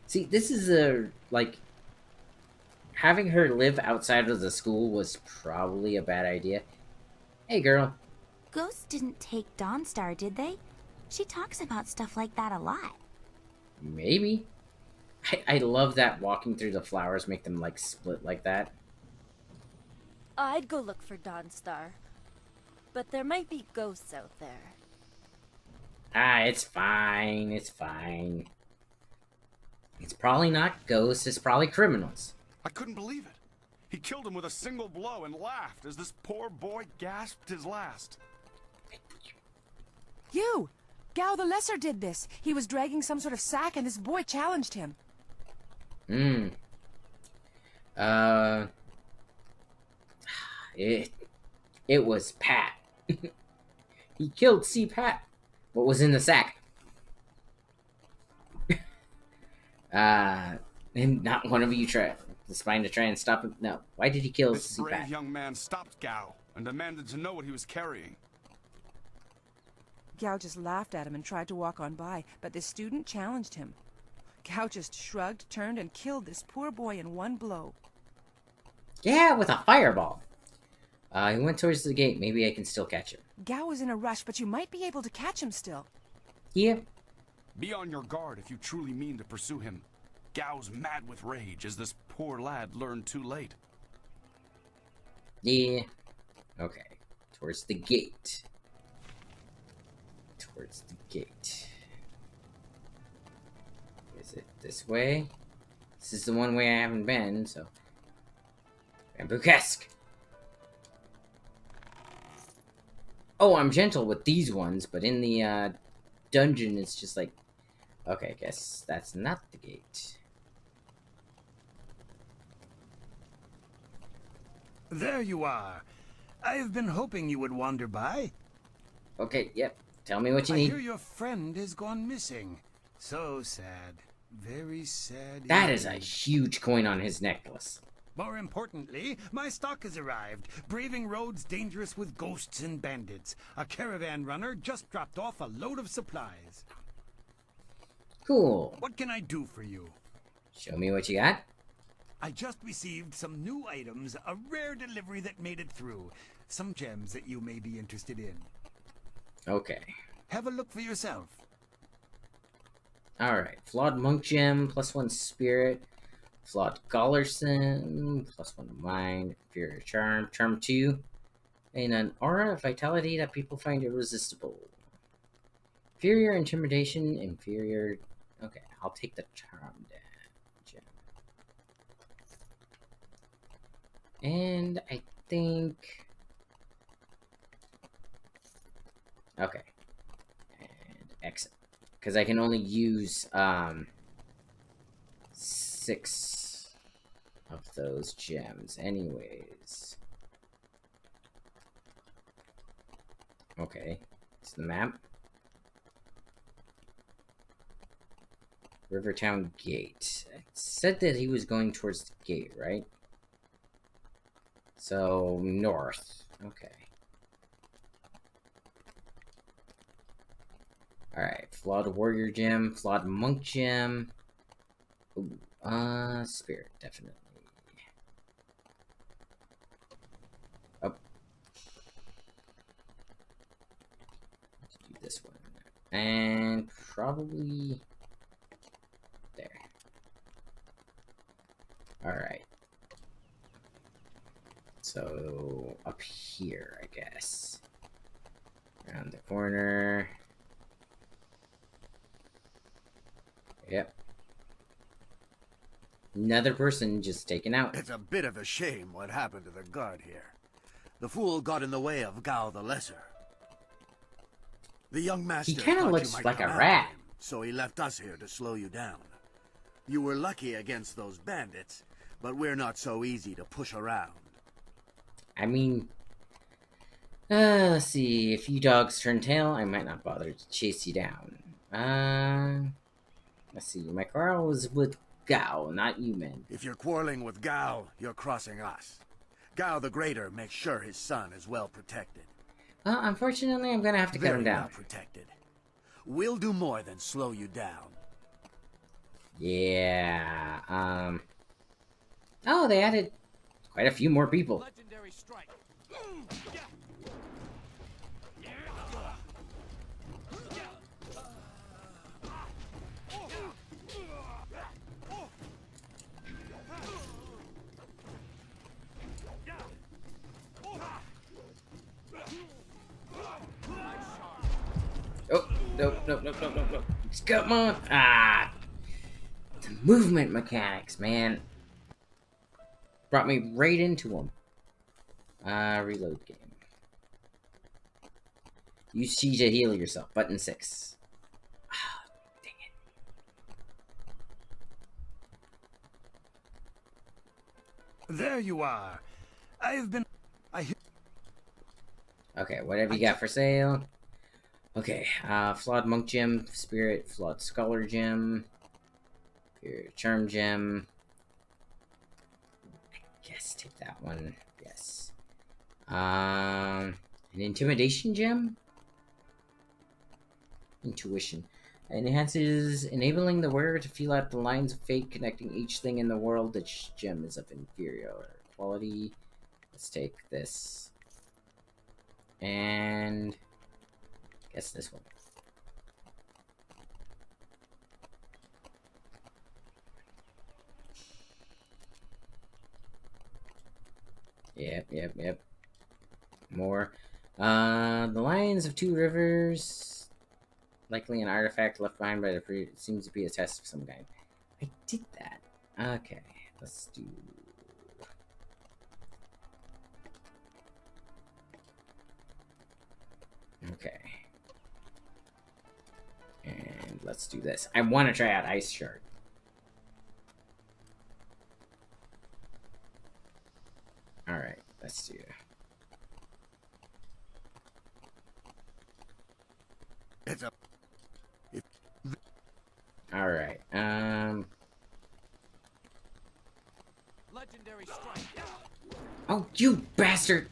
See, this is a, like... having her live outside of the school was probably a bad idea. Hey, girl. Ghosts didn't take Dawnstar, did they? She talks about stuff like that a lot. Maybe. I love that walking through the flowers make them, like, split like that. I'd go look for Dawnstar. But there might be ghosts out there. Ah, it's fine. It's fine. It's probably not ghosts. It's probably criminals. I couldn't believe it. He killed him with a single blow and laughed as this poor boy gasped his last. You! Gao the Lesser did this. He was dragging some sort of sack and this boy challenged him. It was Pat. He killed C. Pat. What was in the sack? And not one of you tried to try and stop him. No. Why did he kill This C. brave Pat? young man stopped Gao and demanded to know what he was carrying. Gao just laughed at him and tried to walk on by, but the student challenged him. Gao just shrugged, turned, and killed this poor boy in one blow. Yeah, with a fireball. He went towards the gate. Maybe I can still catch him. Gao was in a rush, but you might be able to catch him still. Yeah. Be on your guard if you truly mean to pursue him. Gao's mad with rage as this poor lad learned too late. Yeah. Okay. Towards the gate. Towards the gate. Is it this way? This is the one way I haven't been, so... Bamboo cask! Oh, I'm gentle with these ones, but in the, dungeon, it's just like... Okay, I guess that's not the gate. There you are. I've been hoping you would wander by. Okay, yep. Tell me what you I need. hear your friend has gone missing. So sad. Very sad. That is a indeed. huge coin on his necklace. More importantly, my stock has arrived. Braving roads dangerous with ghosts and bandits. A caravan runner just dropped off a load of supplies. Cool. What can I do for you? Show me what you got. I just received some new items, a rare delivery that made it through. Some gems that you may be interested in. Okay. Have a look for yourself. Alright. Flawed Monk Gem, +1 Spirit. Flawed Gollerson, +1 Mind. Inferior Charm. Charm 2. And an aura of vitality that people find irresistible. Inferior intimidation, inferior... Okay, I'll take the charm gem. And I think... Okay. And exit. Because I can only use 6 of those gems anyways. Okay. It's the map. Rivertown Gate. It said that he was going towards the gate, right? So, north. Okay. Alright, Flawed Warrior Gem, Flawed Monk Gem. Ooh, Spirit, definitely. Oh. Let's do this one. And probably... there. Alright. So, up here, I guess. Around the corner. Yep. Another person just taken out. It's a bit of a shame what happened to the guard here. The fool got in the way of Gao the Lesser. The young master He kind of thought looks you might like come a after rat. him, so he left us here to slow you down. You were lucky against those bandits, but we're not so easy to push around. I mean, let's see. If you dogs turn tail, I might not bother to chase you down. Let's see. My quarrel was with Gao, not you men. If you're quarreling with Gao, you're crossing us. Gao the Greater makes sure his son is well protected. Well, unfortunately, I'm gonna have to cut him down. Well protected. We'll do more than slow you down. Yeah. Oh, they added quite a few more people. Legendary strike. Oh, no. Come on. Ah. The movement mechanics, man. Brought me right into them. Reload game. Use Chi to heal yourself. Button 6. Ah, dang it. There you are. Okay, what have you got for sale? Okay, Flawed Monk Gem, Spirit, Flawed Scholar Gem, Charm Gem. I guess take that one. Yes. An Intimidation Gem? Intuition. Enhances, enabling the wearer to feel out the lines of fate connecting each thing in the world. This gem is of inferior quality. Let's take this. And... guess this one. Yep. More. The Lions of Two Rivers. Likely an artifact left behind by the it seems to be a test of some kind. I did that. Okay, let's do... okay. And let's do this. I want to try out Ice Shard. Alright, let's do it. It's a... Alright, Legendary strike. oh, you bastard!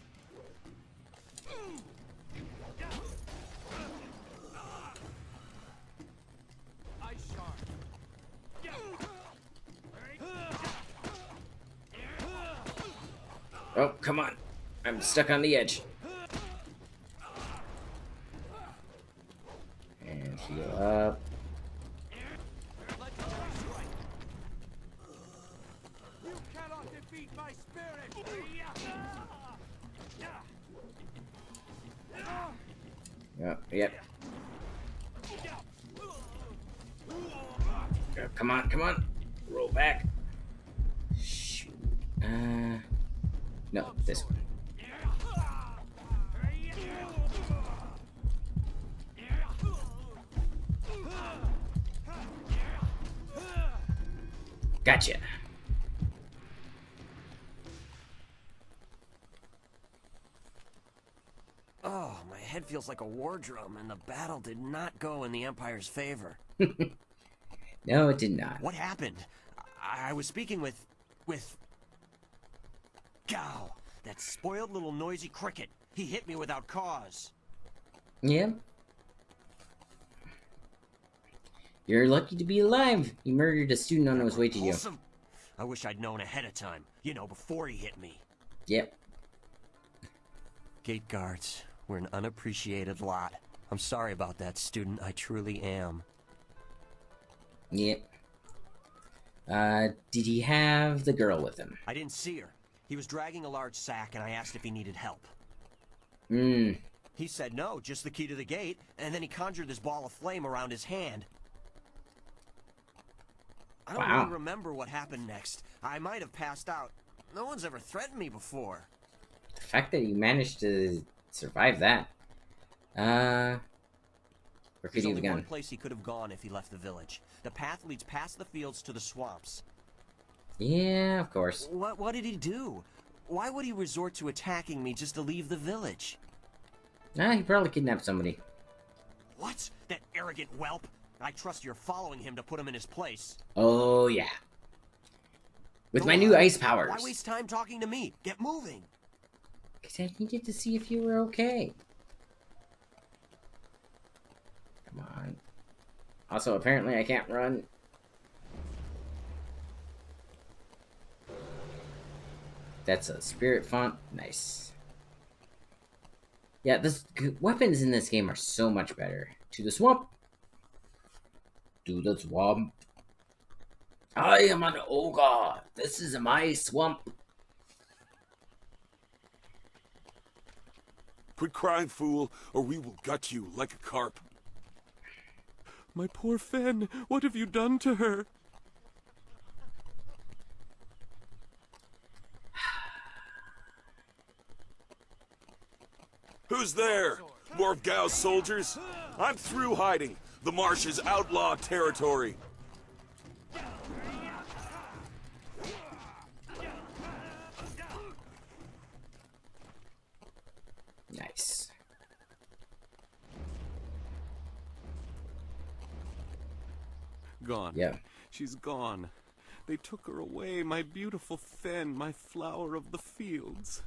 Oh, come on. I'm stuck on the edge. And heal up. You cannot defeat my spirit. Oh, yep. Oh, come on, come on. Roll back. Shoot. No, this one. Gotcha. Oh, my head feels like a war drum, and the battle did not go in the Empire's favor. No, it did not. What happened? I was speaking with Gao, that spoiled little noisy cricket. He hit me without cause. Yeah. You're lucky to be alive. He murdered a student on his way to you. I wish I'd known ahead of time. You know, before he hit me. Yep. Gate guards, we're an unappreciated lot. I'm sorry about that, student. I truly am. Yep. Did he have the girl with him? I didn't see her. He was dragging a large sack, and I asked if he needed help. He said no, just the key to the gate, and then he conjured this ball of flame around his hand. I don't really remember what happened next. I might have passed out. No one's ever threatened me before. The fact that you managed to survive that. Where could There's he have only gone? one place he could have gone if he left the village. The path leads past the fields to the swamps. Yeah, of course. What did he do? Why would he resort to attacking me just to leave the village? He probably kidnapped somebody. What? That arrogant whelp? I trust you're following him to put him in his place. Oh, yeah. With Go my on. new ice powers. Why waste time talking to me? Get moving. Because I needed to see if you were okay. Come on. Also, apparently I can't run. That's a spirit font. Nice. Yeah, the weapons in this game are so much better. To the swamp. To the swamp. I am an ogre. This is my swamp. Quit crying, fool, or we will gut you like a carp. My poor Fen, what have you done to her? Who's there? More of Gao's soldiers? I'm through hiding. The marsh is outlaw territory. Nice. Gone. Yeah. She's gone. They took her away, my beautiful Fen, my flower of the fields.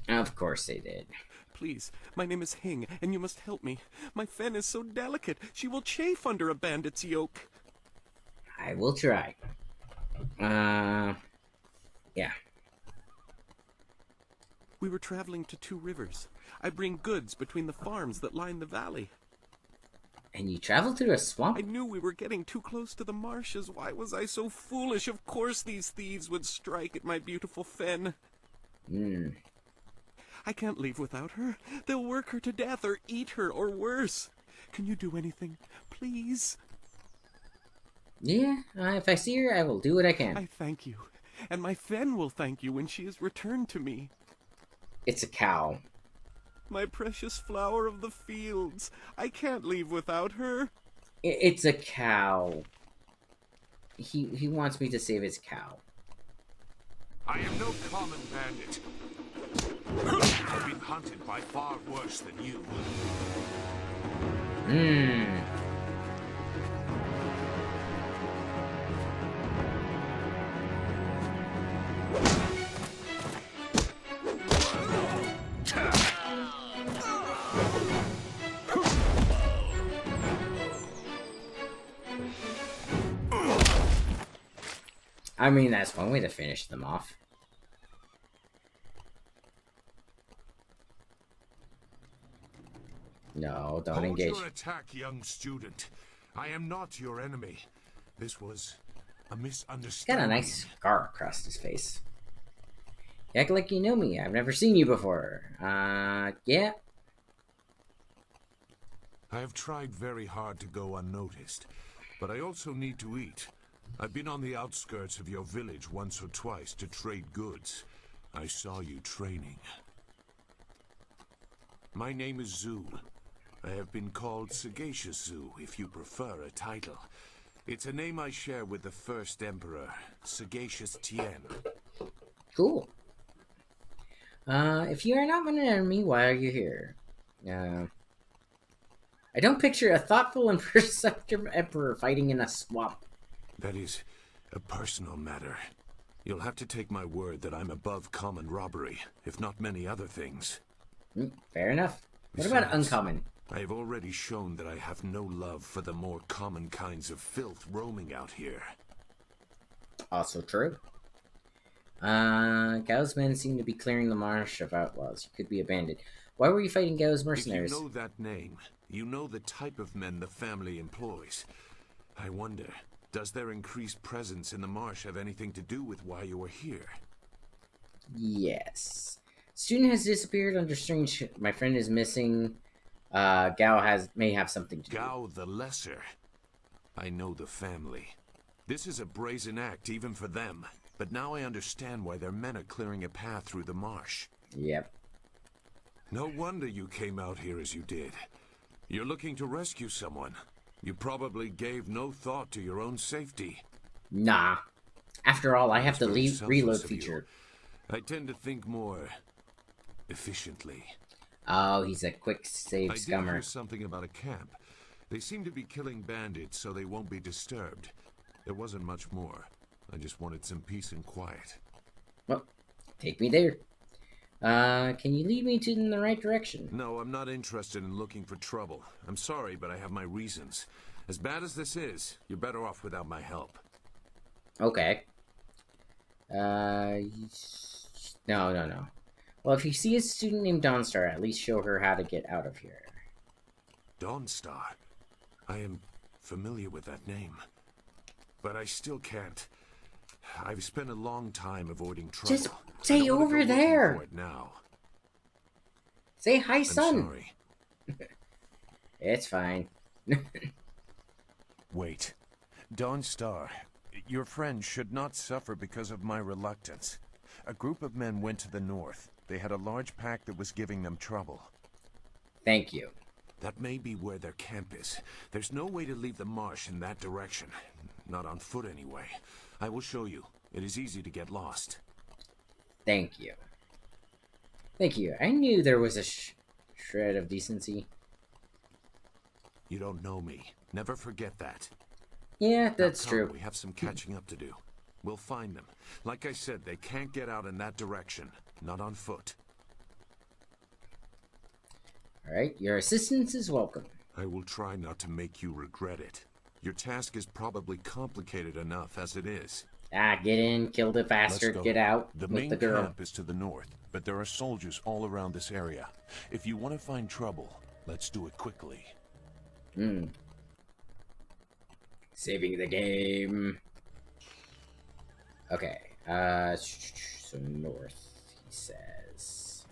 Of course they did. Please, my name is Hing, and you must help me. My Fen is so delicate, she will chafe under a bandit's yoke. I will try. Yeah. We were traveling to 2 rivers. I bring goods between the farms that line the valley. And you traveled through a swamp? I knew we were getting too close to the marshes. Why was I so foolish? Of course these thieves would strike at my beautiful Fen. I can't leave without her. They'll work her to death or eat her or worse. Can you do anything? Please? Yeah, if I see her, I will do what I can. I thank you. And my Fen will thank you when she is returned to me. It's a cow. My precious flower of the fields. I can't leave without her. It's a cow. He wants me to save his cow. I am no common bandit. I've been hunted by far worse than you. I mean, that's one way to finish them off. No, don't engage. Hold your attack, young student. I am not your enemy. This was a He's got misunderstanding. a nice scar across his face. You act like you know me. I've never seen you before. Yeah. I have tried very hard to go unnoticed, but I also need to eat. I've been on the outskirts of your village once or twice to trade goods. I saw you training. My name is Zhu. I have been called Sagacious Zhu, if you prefer a title. It's a name I share with the first emperor, Sagacious Tien. Cool. If you are not an enemy, why are you here? I don't picture a thoughtful and perceptive emperor fighting in a swamp. That is a personal matter. You'll have to take my word that I'm above common robbery, if not many other things. Fair enough. What Besides, about uncommon? I have already shown that I have no love for the more common kinds of filth roaming out here. Also true. Gao's men seem to be clearing the marsh of outlaws. You could be abandoned. Why were you fighting Gao's mercenaries? If you know that name, you know the type of men the family employs. I wonder, does their increased presence in the marsh have anything to do with why you are here? Yes. Student has disappeared under strange... My friend is missing. Gao may have something to do. Gao the Lesser. I know the family. This is a brazen act even for them. But now I understand why their men are clearing a path through the marsh. Yep. No wonder you came out here as you did. You're looking to rescue someone. You probably gave no thought to your own safety. Nah. After all, I have the reload feature. I tend to think more efficiently. Oh, he's a quick save scummer. I did hear something about a camp. They seem to be killing bandits so they won't be disturbed. There wasn't much more. I just wanted some peace and quiet. Well, take me there. Can you lead me in the right direction? No, I'm not interested in looking for trouble. I'm sorry, but I have my reasons. As bad as this is, you're better off without my help. Okay. No. Well, if you see a student named Dawnstar, at least show her how to get out of here. Dawnstar? I am familiar with that name. But I still can't. I've spent a long time avoiding trouble. Just say over there. Now. Say hi, son. I'm sorry. It's fine. Wait. Dawnstar, your friend should not suffer because of my reluctance. A group of men went to the north. They had a large pack that was giving them trouble. Thank you. That may be where their camp is. There's no way to leave the marsh in that direction. Not on foot, anyway. I will show you. It is easy to get lost. Thank you. Thank you. I knew there was a shred of decency. You don't know me. Never forget that. Yeah, that's true. We have some catching up to do. We'll find them. Like I said, they can't get out in that direction. Not on foot. Alright, your assistance is welcome. I will try not to make you regret it. Your task is probably complicated enough as it is. Get in, kill the bastard, get out The with main the girl. camp is to the north, but there are soldiers all around this area. If you want to find trouble, let's do it quickly. Saving the game. Okay, so north, he says.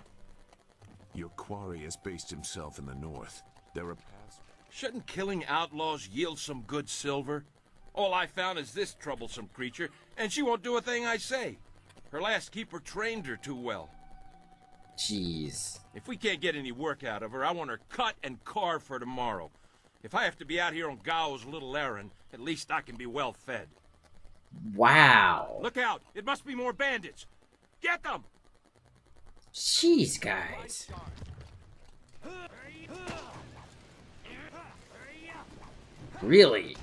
Your quarry has based himself in the north. There are paths. Shouldn't killing outlaws yield some good silver? All I found is this troublesome creature, and she won't do a thing I say. Her last keeper trained her too well. Jeez. If we can't get any work out of her, I want her cut and carved for tomorrow. If I have to be out here on Gao's little errand, at least I can be well fed. Wow. Look out! It must be more bandits! Get them! Jeez, guys. Really?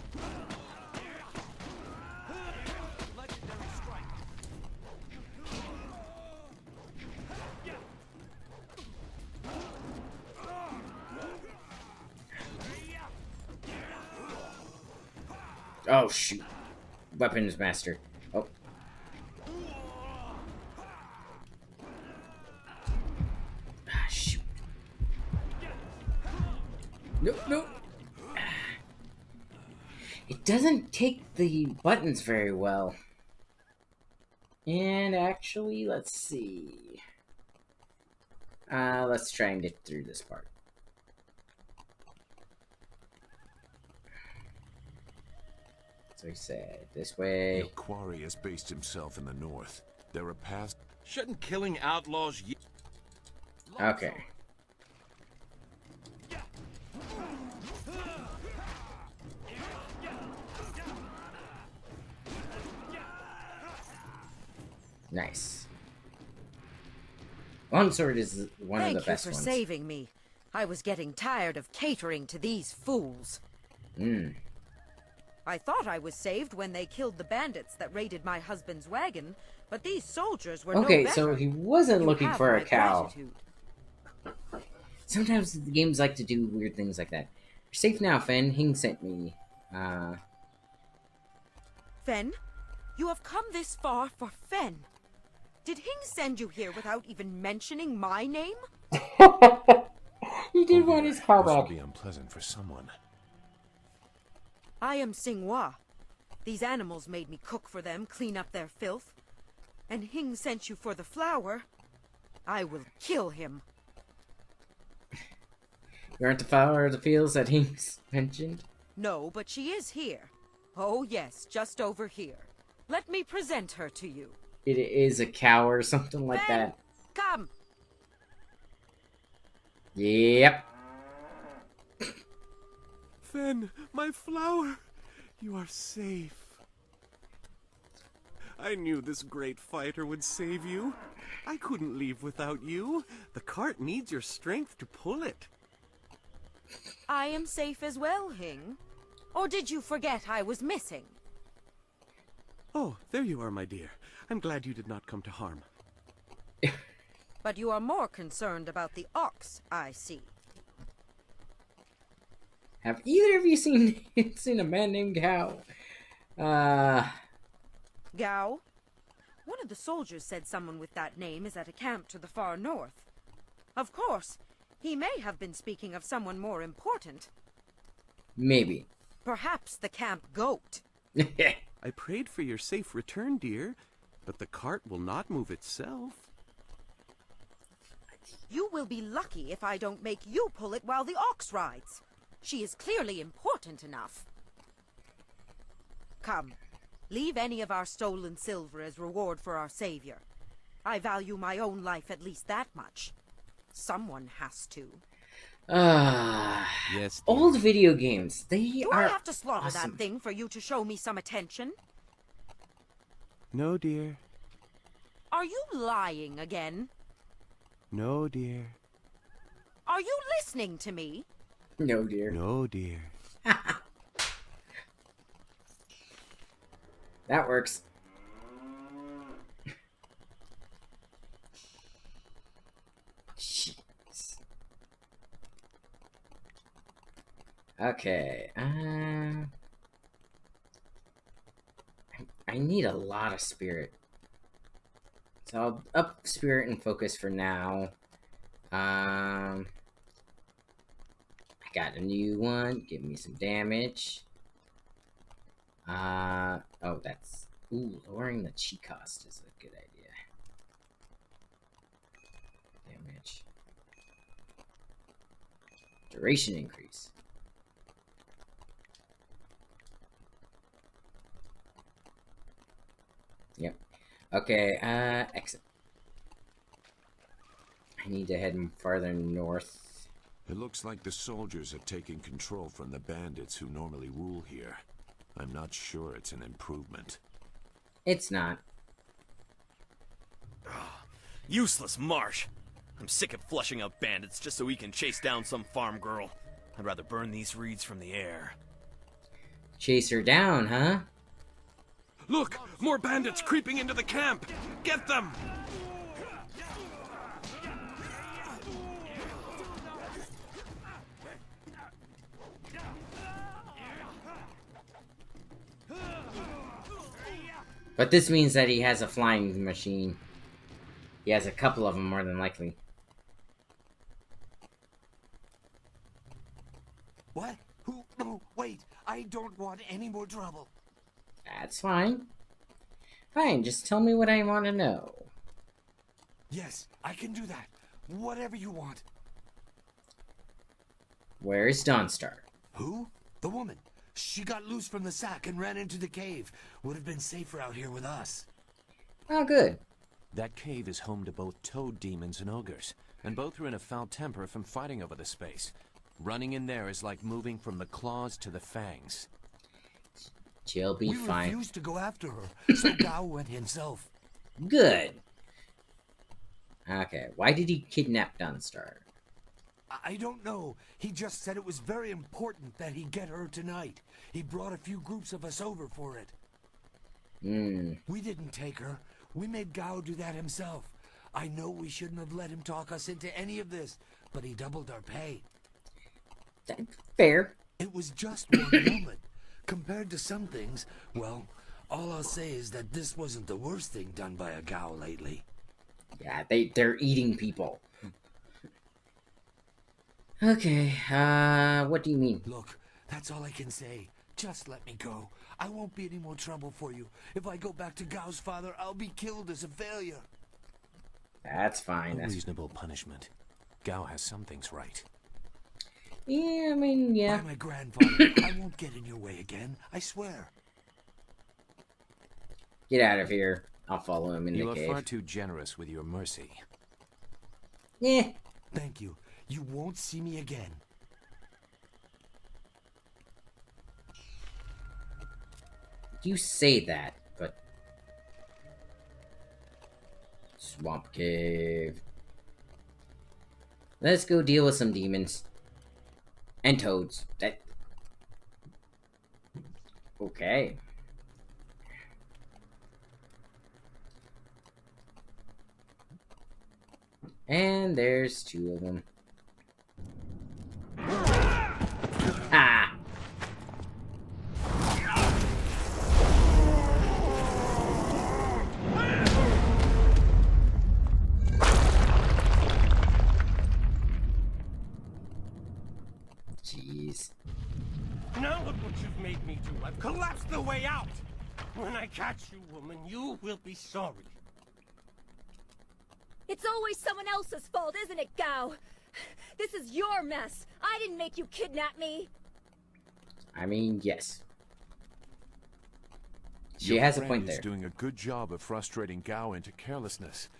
Oh, shoot. Weapons master. Oh. Ah, shoot. No. It doesn't take the buttons very well. And actually, let's see. Let's try and get through this part. So he said, this way. Your quarry has based himself in the north. There are paths. Shouldn't killing outlaws... Okay. Nice. Longsword is one of the best Thank you for ones. saving me. I was getting tired of catering to these fools. I thought I was saved when they killed the bandits that raided my husband's wagon, but these soldiers were Okay, no better. so he wasn't You looking have for my a cow. gratitude. Sometimes the games like to do weird things like that. You're safe now, Fen. Hing sent me. Fen, you have come this far for Fen. Did Hing send you here without even mentioning my name? He did want his car This will back. be unpleasant for someone. I am Singhua. These animals made me cook for them, clean up their filth. And Hing sent you for the flower. I will kill him. You aren't the flower of the fields that Hing mentioned? No, but she is here. Oh yes, just over here. Let me present her to you. It is a cow or something like Fen, that. come! Yep. Fen, my flower! You are safe. I knew this great fighter would save you. I couldn't leave without you. The cart needs your strength to pull it. I am safe as well, Hing. Or did you forget I was missing? Oh, there you are, my dear. I'm glad you did not come to harm. But you are more concerned about the ox, I see. Have either of you seen a man named Cow? Gao? One of the soldiers said someone with that name is at a camp to the far north. Of course, he may have been speaking of someone more important. Maybe. Perhaps the camp goat. I prayed for your safe return, dear, but the cart will not move itself. You will be lucky if I don't make you pull it while the ox rides. She is clearly important enough. Come, leave any of our stolen silver as reward for our savior. I value my own life at least that much. Someone has to. Yes. Dear. Old video games. They Do are I have to slaughter awesome. that thing for you to show me some attention? No, dear. Are you lying again? No, dear. Are you listening to me? No, dear. No, dear. That works. Jeez. Okay. I need a lot of spirit. So I'll up spirit and focus for now. I got a new one. Give me some damage. Oh, that's... Ooh, lowering the chi cost is a good idea. Damage. Duration increase. Yep. Okay, exit. I need to head farther north. It looks like the soldiers have taken control from the bandits who normally rule here. I'm not sure it's an improvement. It's not. Useless marsh. I'm sick of flushing out bandits just so we can chase down some farm girl. I'd rather burn these reeds from the air. Chase her down, huh? Look! More bandits creeping into the camp! Get them! But this means that he has a flying machine. He has a couple of them, more than likely. What? Who? No, wait. I don't want any more trouble. That's fine. Fine, just tell me what I want to know. Yes, I can do that. Whatever you want. Where is Dawnstar? Who? The woman. She got loose from the sack and ran into the cave. Would have been safer out here with us. Oh, good. That cave is home to both toad demons and ogres, and both are in a foul temper from fighting over the space. Running in there is like moving from the claws to the fangs. She'll be fine. We refused to go after her, so Gao went himself. Good. Okay, why did he kidnap Dunstar? I don't know. He just said it was very important that he get her tonight. He brought a few groups of us over for it. We didn't take her. We made Gao do that himself. I know we shouldn't have let him talk us into any of this, but he doubled our pay. Fair. It was just one moment. Compared to some things, well, all I'll say is that this wasn't the worst thing done by a Gao lately. Yeah, they're eating people. Okay, what do you mean? Look, that's all I can say. Just let me go. I won't be any more trouble for you. If I go back to Gao's father, I'll be killed as a failure. That's fine. A reasonable punishment. Gao has some things right. Yeah, I mean, yeah. By my grandfather, I won't get in your way again. I swear. Get out of here. I'll follow him in the cave. You are far too generous with your mercy. Yeah. Thank you. You won't see me again. You say that, but... Swamp cave. Let's go deal with some demons. And toads. That... Okay. And there's two of them. Ah! Jeez. Now look what you've made me do. I've collapsed the way out. When I catch you, woman, you will be sorry. It's always someone else's fault, isn't it, Gao? This is your mess. I didn't make you kidnap me. I mean, yes. She has a point there. Your friend is doing a good job of frustrating Gao into carelessness.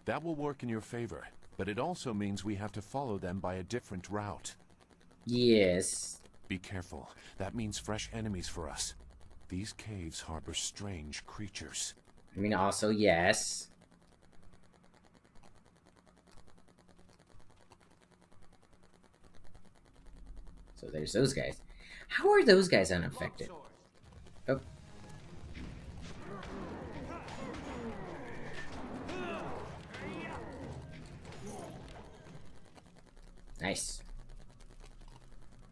That will work in your favor, but it also means we have to follow them by a different route. Yes. Be careful. That means fresh enemies for us. These caves harbor strange creatures. I mean, also, yes. So there's those guys. How are those guys unaffected? Oh. Nice.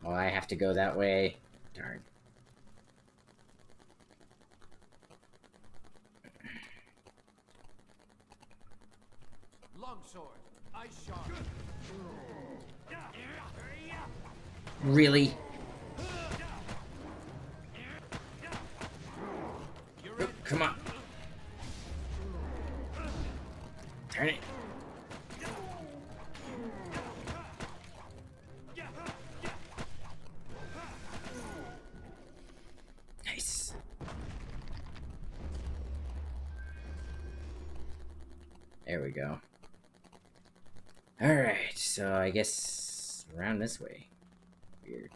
Oh, I have to go that way. Darn. Longsword, ice shard. Really? Oh, come on. Turn it. Nice. There we go. Alright, so I guess around this way. Weird.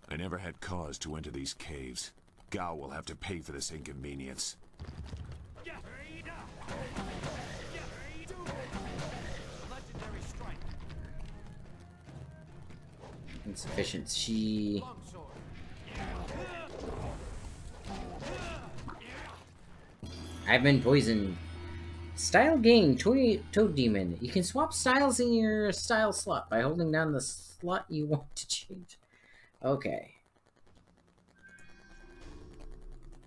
I never had cause to enter these caves. Gao will have to pay for this inconvenience. Insufficient chi. I've been poisoned. Style gain, Toad Demon. You can swap styles in your style slot by holding down the slot you want to change. Okay.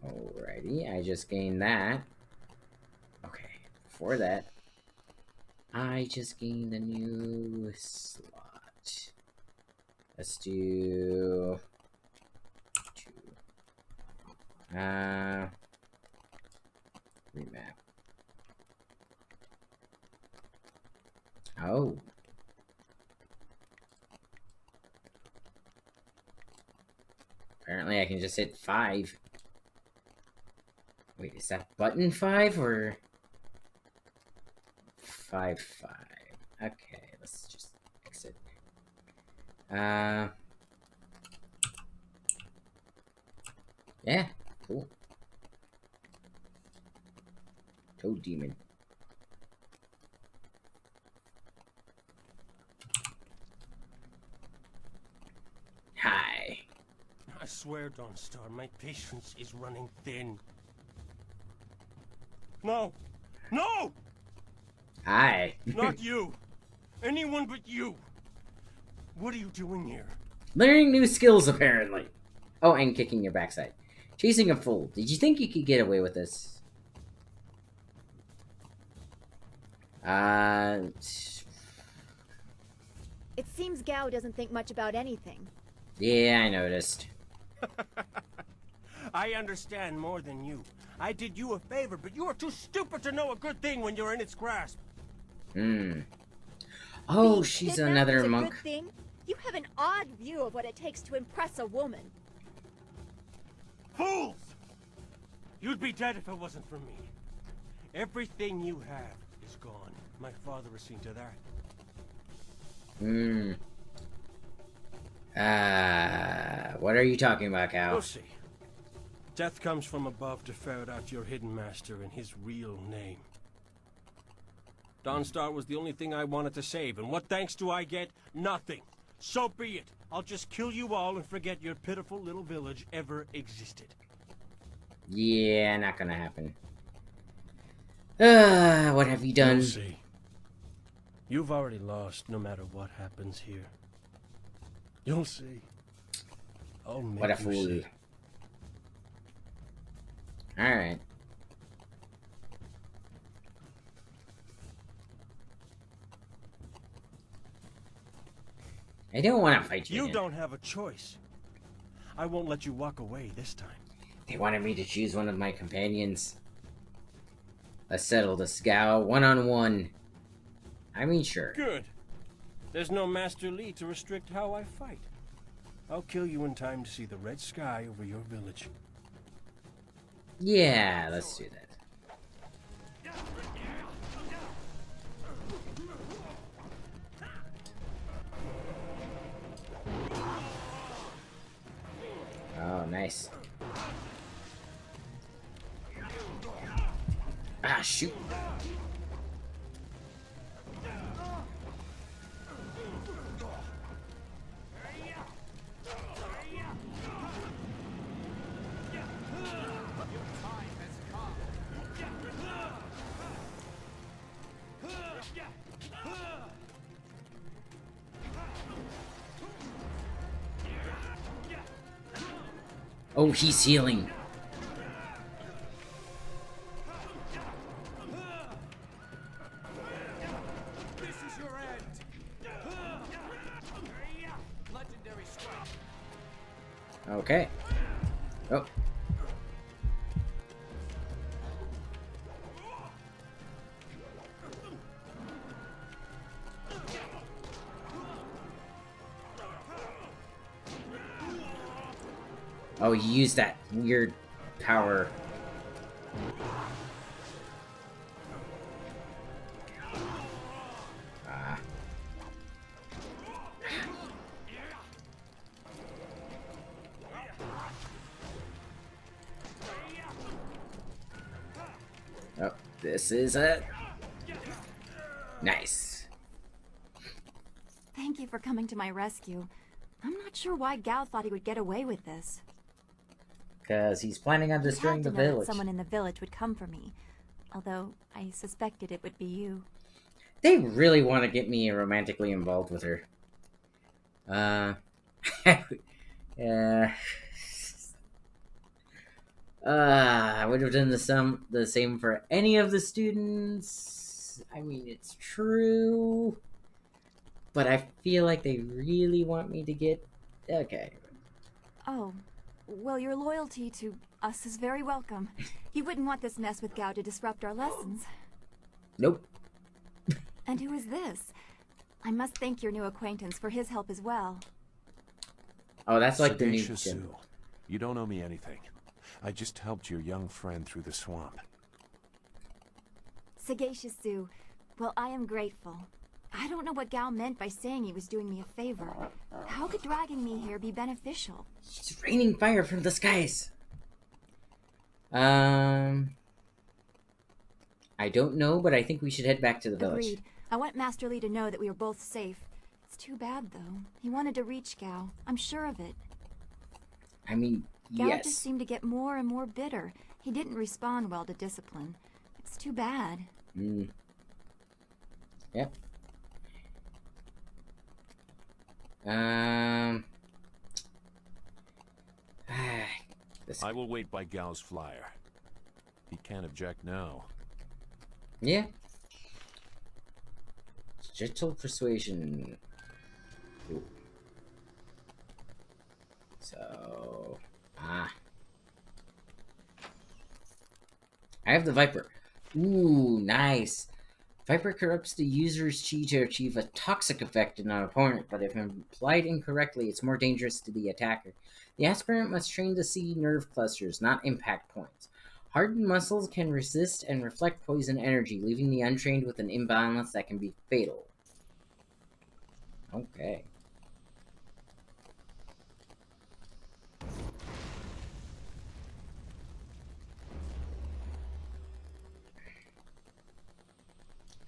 Alrighty, I just gained that. Okay, before that, I just gained a new slot. Let's do... remap. Oh. Apparently I can just hit 5. Wait, is that button 5 or 5, 5? Okay, let's just exit. Yeah, cool. Toad Demon. Hi. I swear, Dawnstar, my patience is running thin. No! No! Hi. Not you! Anyone but you! What are you doing here? Learning new skills, apparently. Oh, and kicking your backside. Chasing a fool. Did you think you could get away with this? It seems Gao doesn't think much about anything. Yeah, I noticed. I understand more than you. I did you a favor, but you are too stupid to know a good thing when you're in its grasp. Oh, she's another a monk. Good thing? You have an odd view of what it takes to impress a woman. Fools! You'd be dead if it wasn't for me. Everything you have is gone. My father has seen to that. What are you talking about, Cal? We'll see. Death comes from above to ferret out your hidden master and his real name. Dawnstar was the only thing I wanted to save, and what thanks do I get? Nothing. So be it. I'll just kill you all and forget your pitiful little village ever existed. Yeah, not gonna happen. What have you done? You'll see. You've already lost no matter what happens here. You'll see. I'll make What a you fool. see. Alright. I don't want to fight you. You again. don't have a choice. I won't let you walk away this time. They wanted me to choose one of my companions. Let's settle this, Gao. One-on-one. I mean, sure. Good. There's no Master Li to restrict how I fight. I'll kill you in time to see the red sky over your village. Yeah, let's do that. Oh, nice. Ah, shoot. Oh, he's healing. This is your end. Legendary strike. Okay. Oh. Oh, you used that weird power. Ah. Oh, this is it. Nice. Thank you for coming to my rescue. I'm not sure why Gao thought he would get away with this. Because he's planning on destroying the I had to know that village. someone in the village would come for me. Although, I suspected it would be you. They really want to get me romantically involved with her. Yeah. I would have done the same for any of the students. I mean, it's true. But I feel like they really want me to get... Okay. Oh, well, your loyalty to us is very welcome. You wouldn't want this mess with Gao to disrupt our lessons. Nope. And who is this? I must thank your new acquaintance for his help as well. Oh, that's like the new Sadacia general. You don't owe me anything. I just helped your young friend through the swamp. Sagacious Zoo. Well, I am grateful. I don't know what Gao meant by saying he was doing me a favor. How could dragging me here be beneficial? It's raining fire from the skies. I don't know, but I think we should head back to the village. Agreed. I want Master Li to know that we are both safe. It's too bad, though. He wanted to reach Gao. I'm sure of it. I mean, Gao yes. just seemed to get more and more bitter. He didn't respond well to discipline. It's too bad. Yep. I will wait by Gao's flyer. He can't object now. Yeah. Gentle persuasion. Ooh. So, I have the Viper. Ooh, nice. Viper corrupts the user's chi to achieve a toxic effect in an opponent, but if applied incorrectly, it's more dangerous to the attacker. The aspirant must train to see nerve clusters, not impact points. Hardened muscles can resist and reflect poison energy, leaving the untrained with an imbalance that can be fatal. Okay.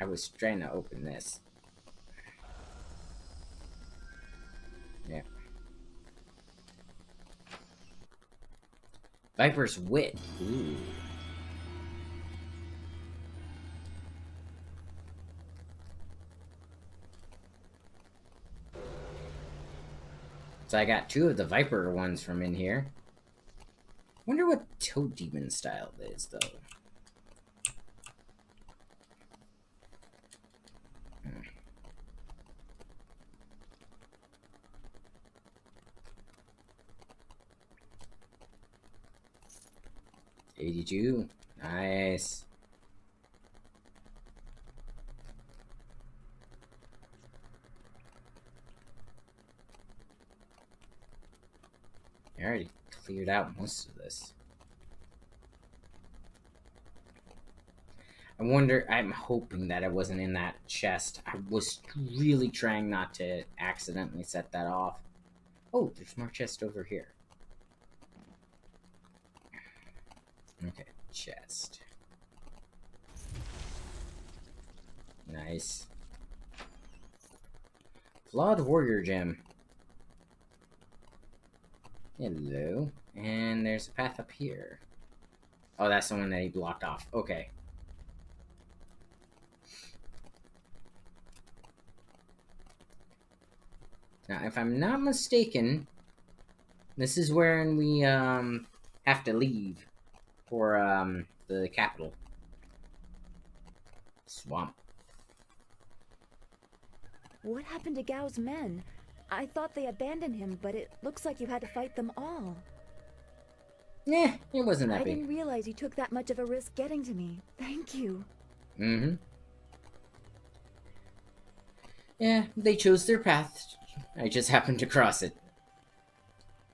I was trying to open this. Yeah. Viper's Wit. Ooh. So I got 2 of the Viper ones from in here. Wonder what Toad Demon style is, though. 82. Nice. I already cleared out most of this. I wonder, I'm hoping that it wasn't in that chest. I was really trying not to accidentally set that off. Oh, there's more chest over here. Okay, chest. Nice. Flawed Warrior Gem. Hello. And there's a path up here. Oh, that's the one that he blocked off. Okay. Now, if I'm not mistaken, this is where we have to leave for the capital. Swamp. What happened to Gao's men? I thought they abandoned him, but it looks like you had to fight them all. Nah, it wasn't that I big. didn't realize you took that much of a risk getting to me. Thank you. Mm-hmm. Yeah, they chose their path. I just happened to cross it.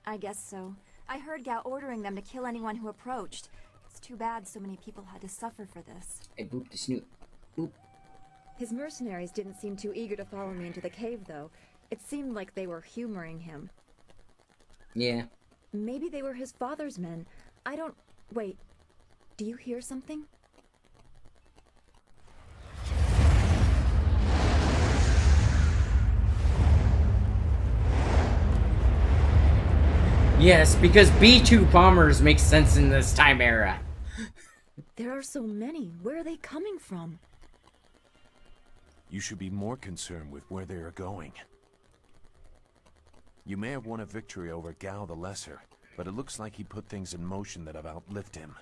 I guess so. I heard Gao ordering them to kill anyone who approached. It's too bad so many people had to suffer for this. I booped the snoot. Boop. His mercenaries didn't seem too eager to follow me into the cave, though. It seemed like they were humoring him. Yeah. Maybe they were his father's men. I don't... Wait. Do you hear something? Yes, because B-2 bombers make sense in this time era. There are so many. Where are they coming from? You should be more concerned with where they are going. You may have won a victory over Gao the Lesser, but it looks like he put things in motion that have outlived him.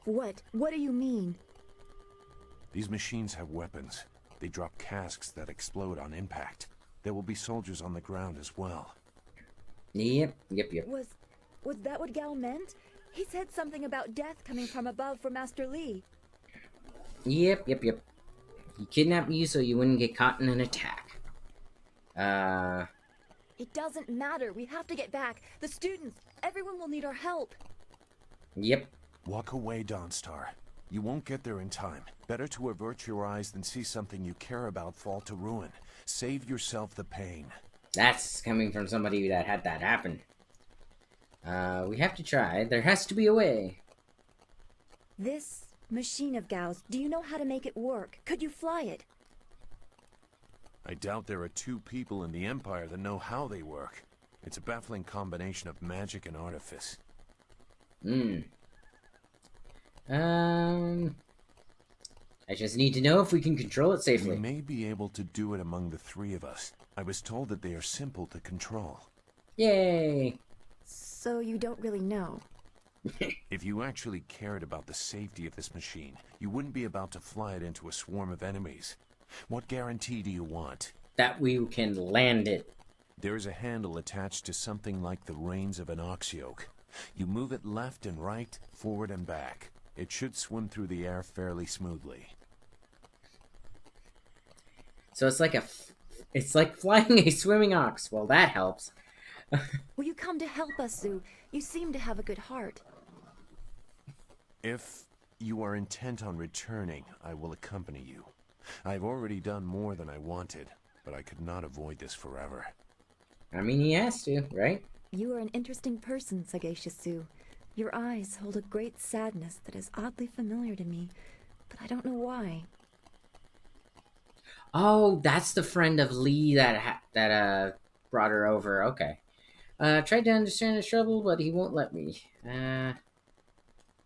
What? What do you mean? These machines have weapons. They drop casks that explode on impact. There will be soldiers on the ground as well. Yep. Was that what Gao meant? He said something about death coming from above for Master Li. Yep. He kidnapped you so you wouldn't get caught in an attack. It doesn't matter. We have to get back. The students, everyone will need our help. Yep. Walk away, Dawnstar. You won't get there in time. Better to avert your eyes than see something you care about fall to ruin. Save yourself the pain. That's coming from somebody that had that happen. We have to try. There has to be a way. This machine of Gao's, do you know how to make it work? Could you fly it? I doubt there are two people in the Empire that know how they work. It's a baffling combination of magic and artifice. I just need to know if we can control it safely. We may be able to do it among the three of us. I was told that they are simple to control. Yay! So you don't really know. If you actually cared about the safety of this machine, you wouldn't be about to fly it into a swarm of enemies. What guarantee do you want? That we can land it. There is a handle attached to something like the reins of an ox yoke. You move it left and right, forward and back. It should swim through the air fairly smoothly. So it's like flying a swimming ox. Well, that helps. Will you come to help us, Zoo? You seem to have a good heart. If you are intent on returning, I will accompany you. I've already done more than I wanted, but I could not avoid this forever. I mean, he has to, right? You are an interesting person, Sagacious Zoo. Your eyes hold a great sadness that is oddly familiar to me, but I don't know why. Oh, that's the friend of Lee that brought her over. Okay. Tried to understand his trouble, but he won't let me.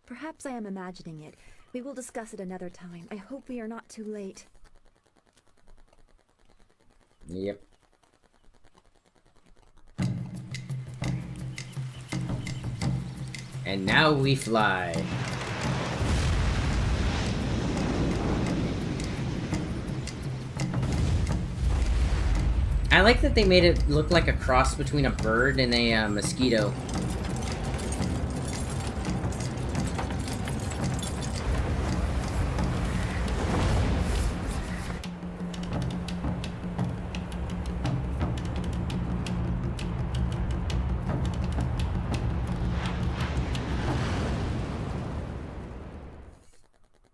Perhaps I am imagining it. We will discuss it another time. I hope we are not too late. Yep. And now we fly. I like that they made it look like a cross between a bird and a mosquito.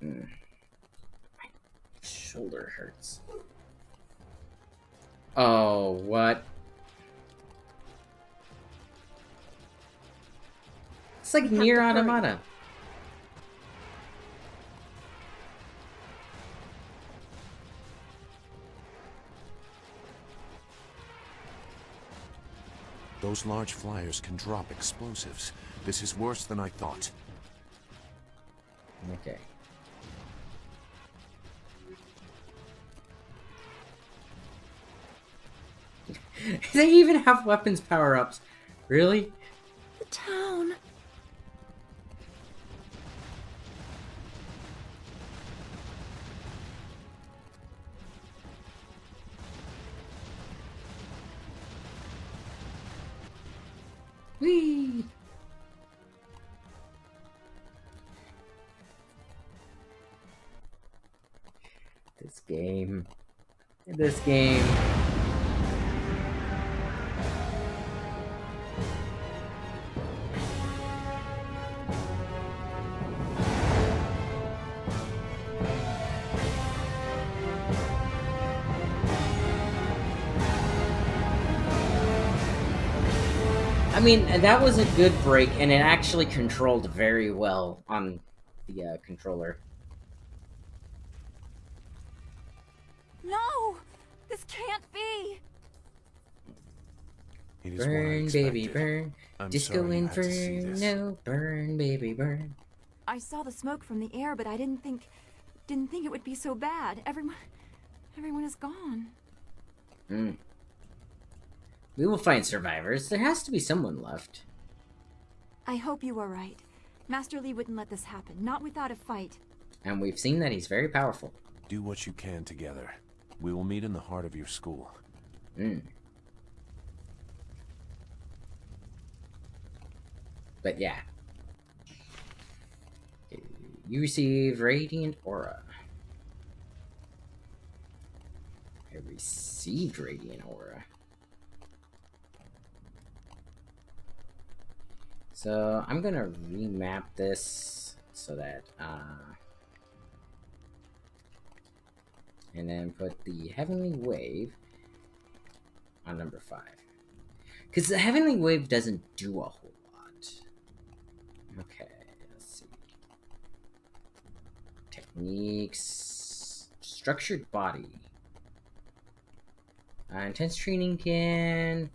My shoulder hurts. Oh, what? It's like Nier Automata. Those large flyers can drop explosives. This is worse than I thought. Okay. They even have weapons power-ups. Really? The town. Whee! This game. This game. I mean, that was a good break, and it actually controlled very well on the controller. No! This can't be! It is what I Burn, baby, expected. burn. I'm Disco sorry you had to see this. Inferno. Burn, baby, burn. I saw the smoke from the air, but I didn't think it would be so bad. Everyone is gone. We will find survivors. There has to be someone left. I hope you are right. Master Lee wouldn't let this happen, not without a fight. And we've seen that he's very powerful. Do what you can together. We will meet in the heart of your school. But yeah. You receive Radiant Aura. I received Radiant Aura. So I'm gonna remap this so that and then put the Heavenly Wave on number 5. Because the Heavenly Wave doesn't do a whole lot. Okay, let's see. Techniques. Structured Body. Intense Training can...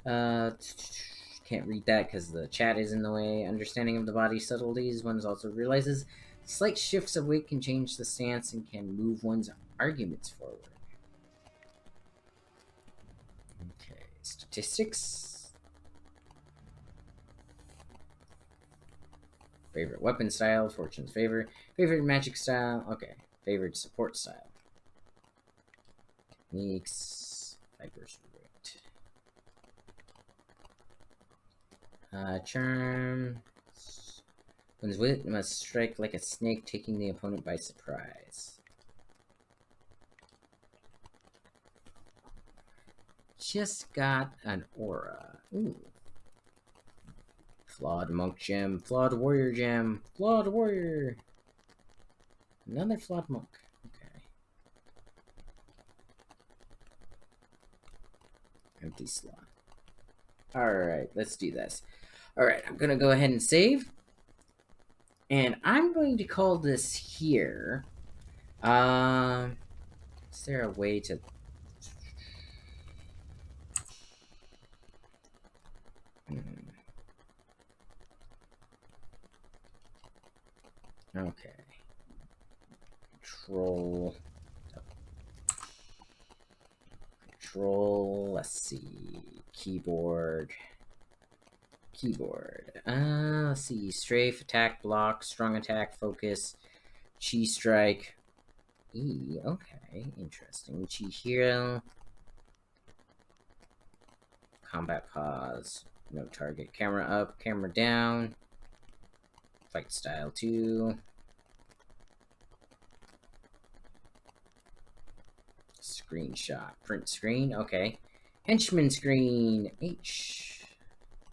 can't read that because the chat is in the way. Understanding of the body's subtleties. One also realizes slight shifts of weight can change the stance and can move one's arguments forward. Okay, statistics. Favorite weapon style, Fortune's favor. Favorite magic style, okay. Favorite support style. Techniques, Viper's Root. Charm. One's wit must strike like a snake, taking the opponent by surprise. Just got an aura. Ooh. Flawed monk gem, flawed warrior gem, flawed warrior. Another flawed monk. Okay. Empty slot. Alright, let's do this. Alright, I'm gonna go ahead and save. And I'm going to call this here. Is there a way to... Okay. Control, let's see. Keyboard. Let's see. Strafe, attack, block, strong attack, focus, chi strike. Okay, interesting. Chi hero. Combat pause. No target. Camera up, camera down. Fight style 2. Screenshot. Print screen. Okay. Henchman screen. H.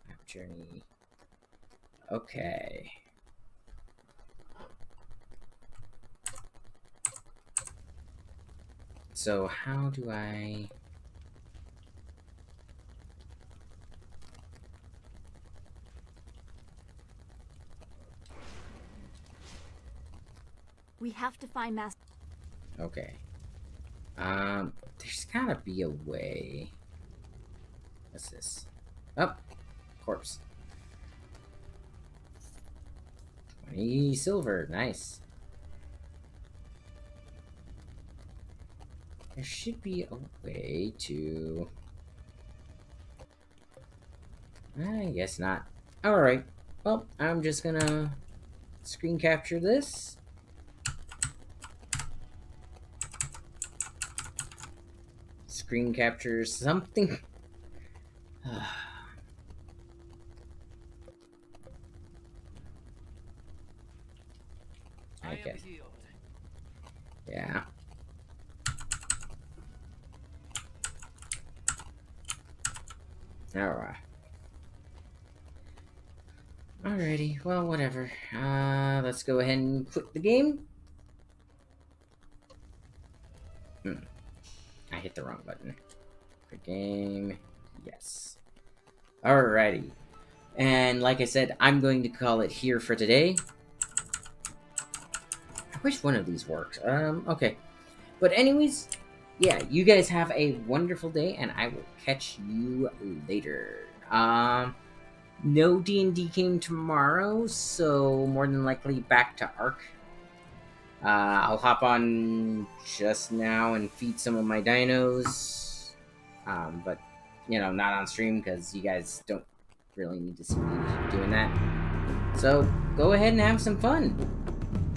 Map journey. Okay. So how do I... We have to find Master. Okay. There's gotta be a way. What's this? Oh, corpse. 20 silver, nice. There should be a way to... I guess not. Alright, well, I'm just gonna screen capture this. Screen capture something. Okay. Yeah. Alright. Alrighty, well, whatever. Let's go ahead and quit the game. I hit the wrong button. Quit game. Yes. Alrighty. And like I said, I'm going to call it here for today. I wish one of these works. Okay. But anyways, yeah, you guys have a wonderful day, and I will catch you later. No D&D game tomorrow, so more than likely back to Ark. I'll hop on just now and feed some of my dinos. But, you know, not on stream, because you guys don't really need to see me doing that. So, go ahead and have some fun.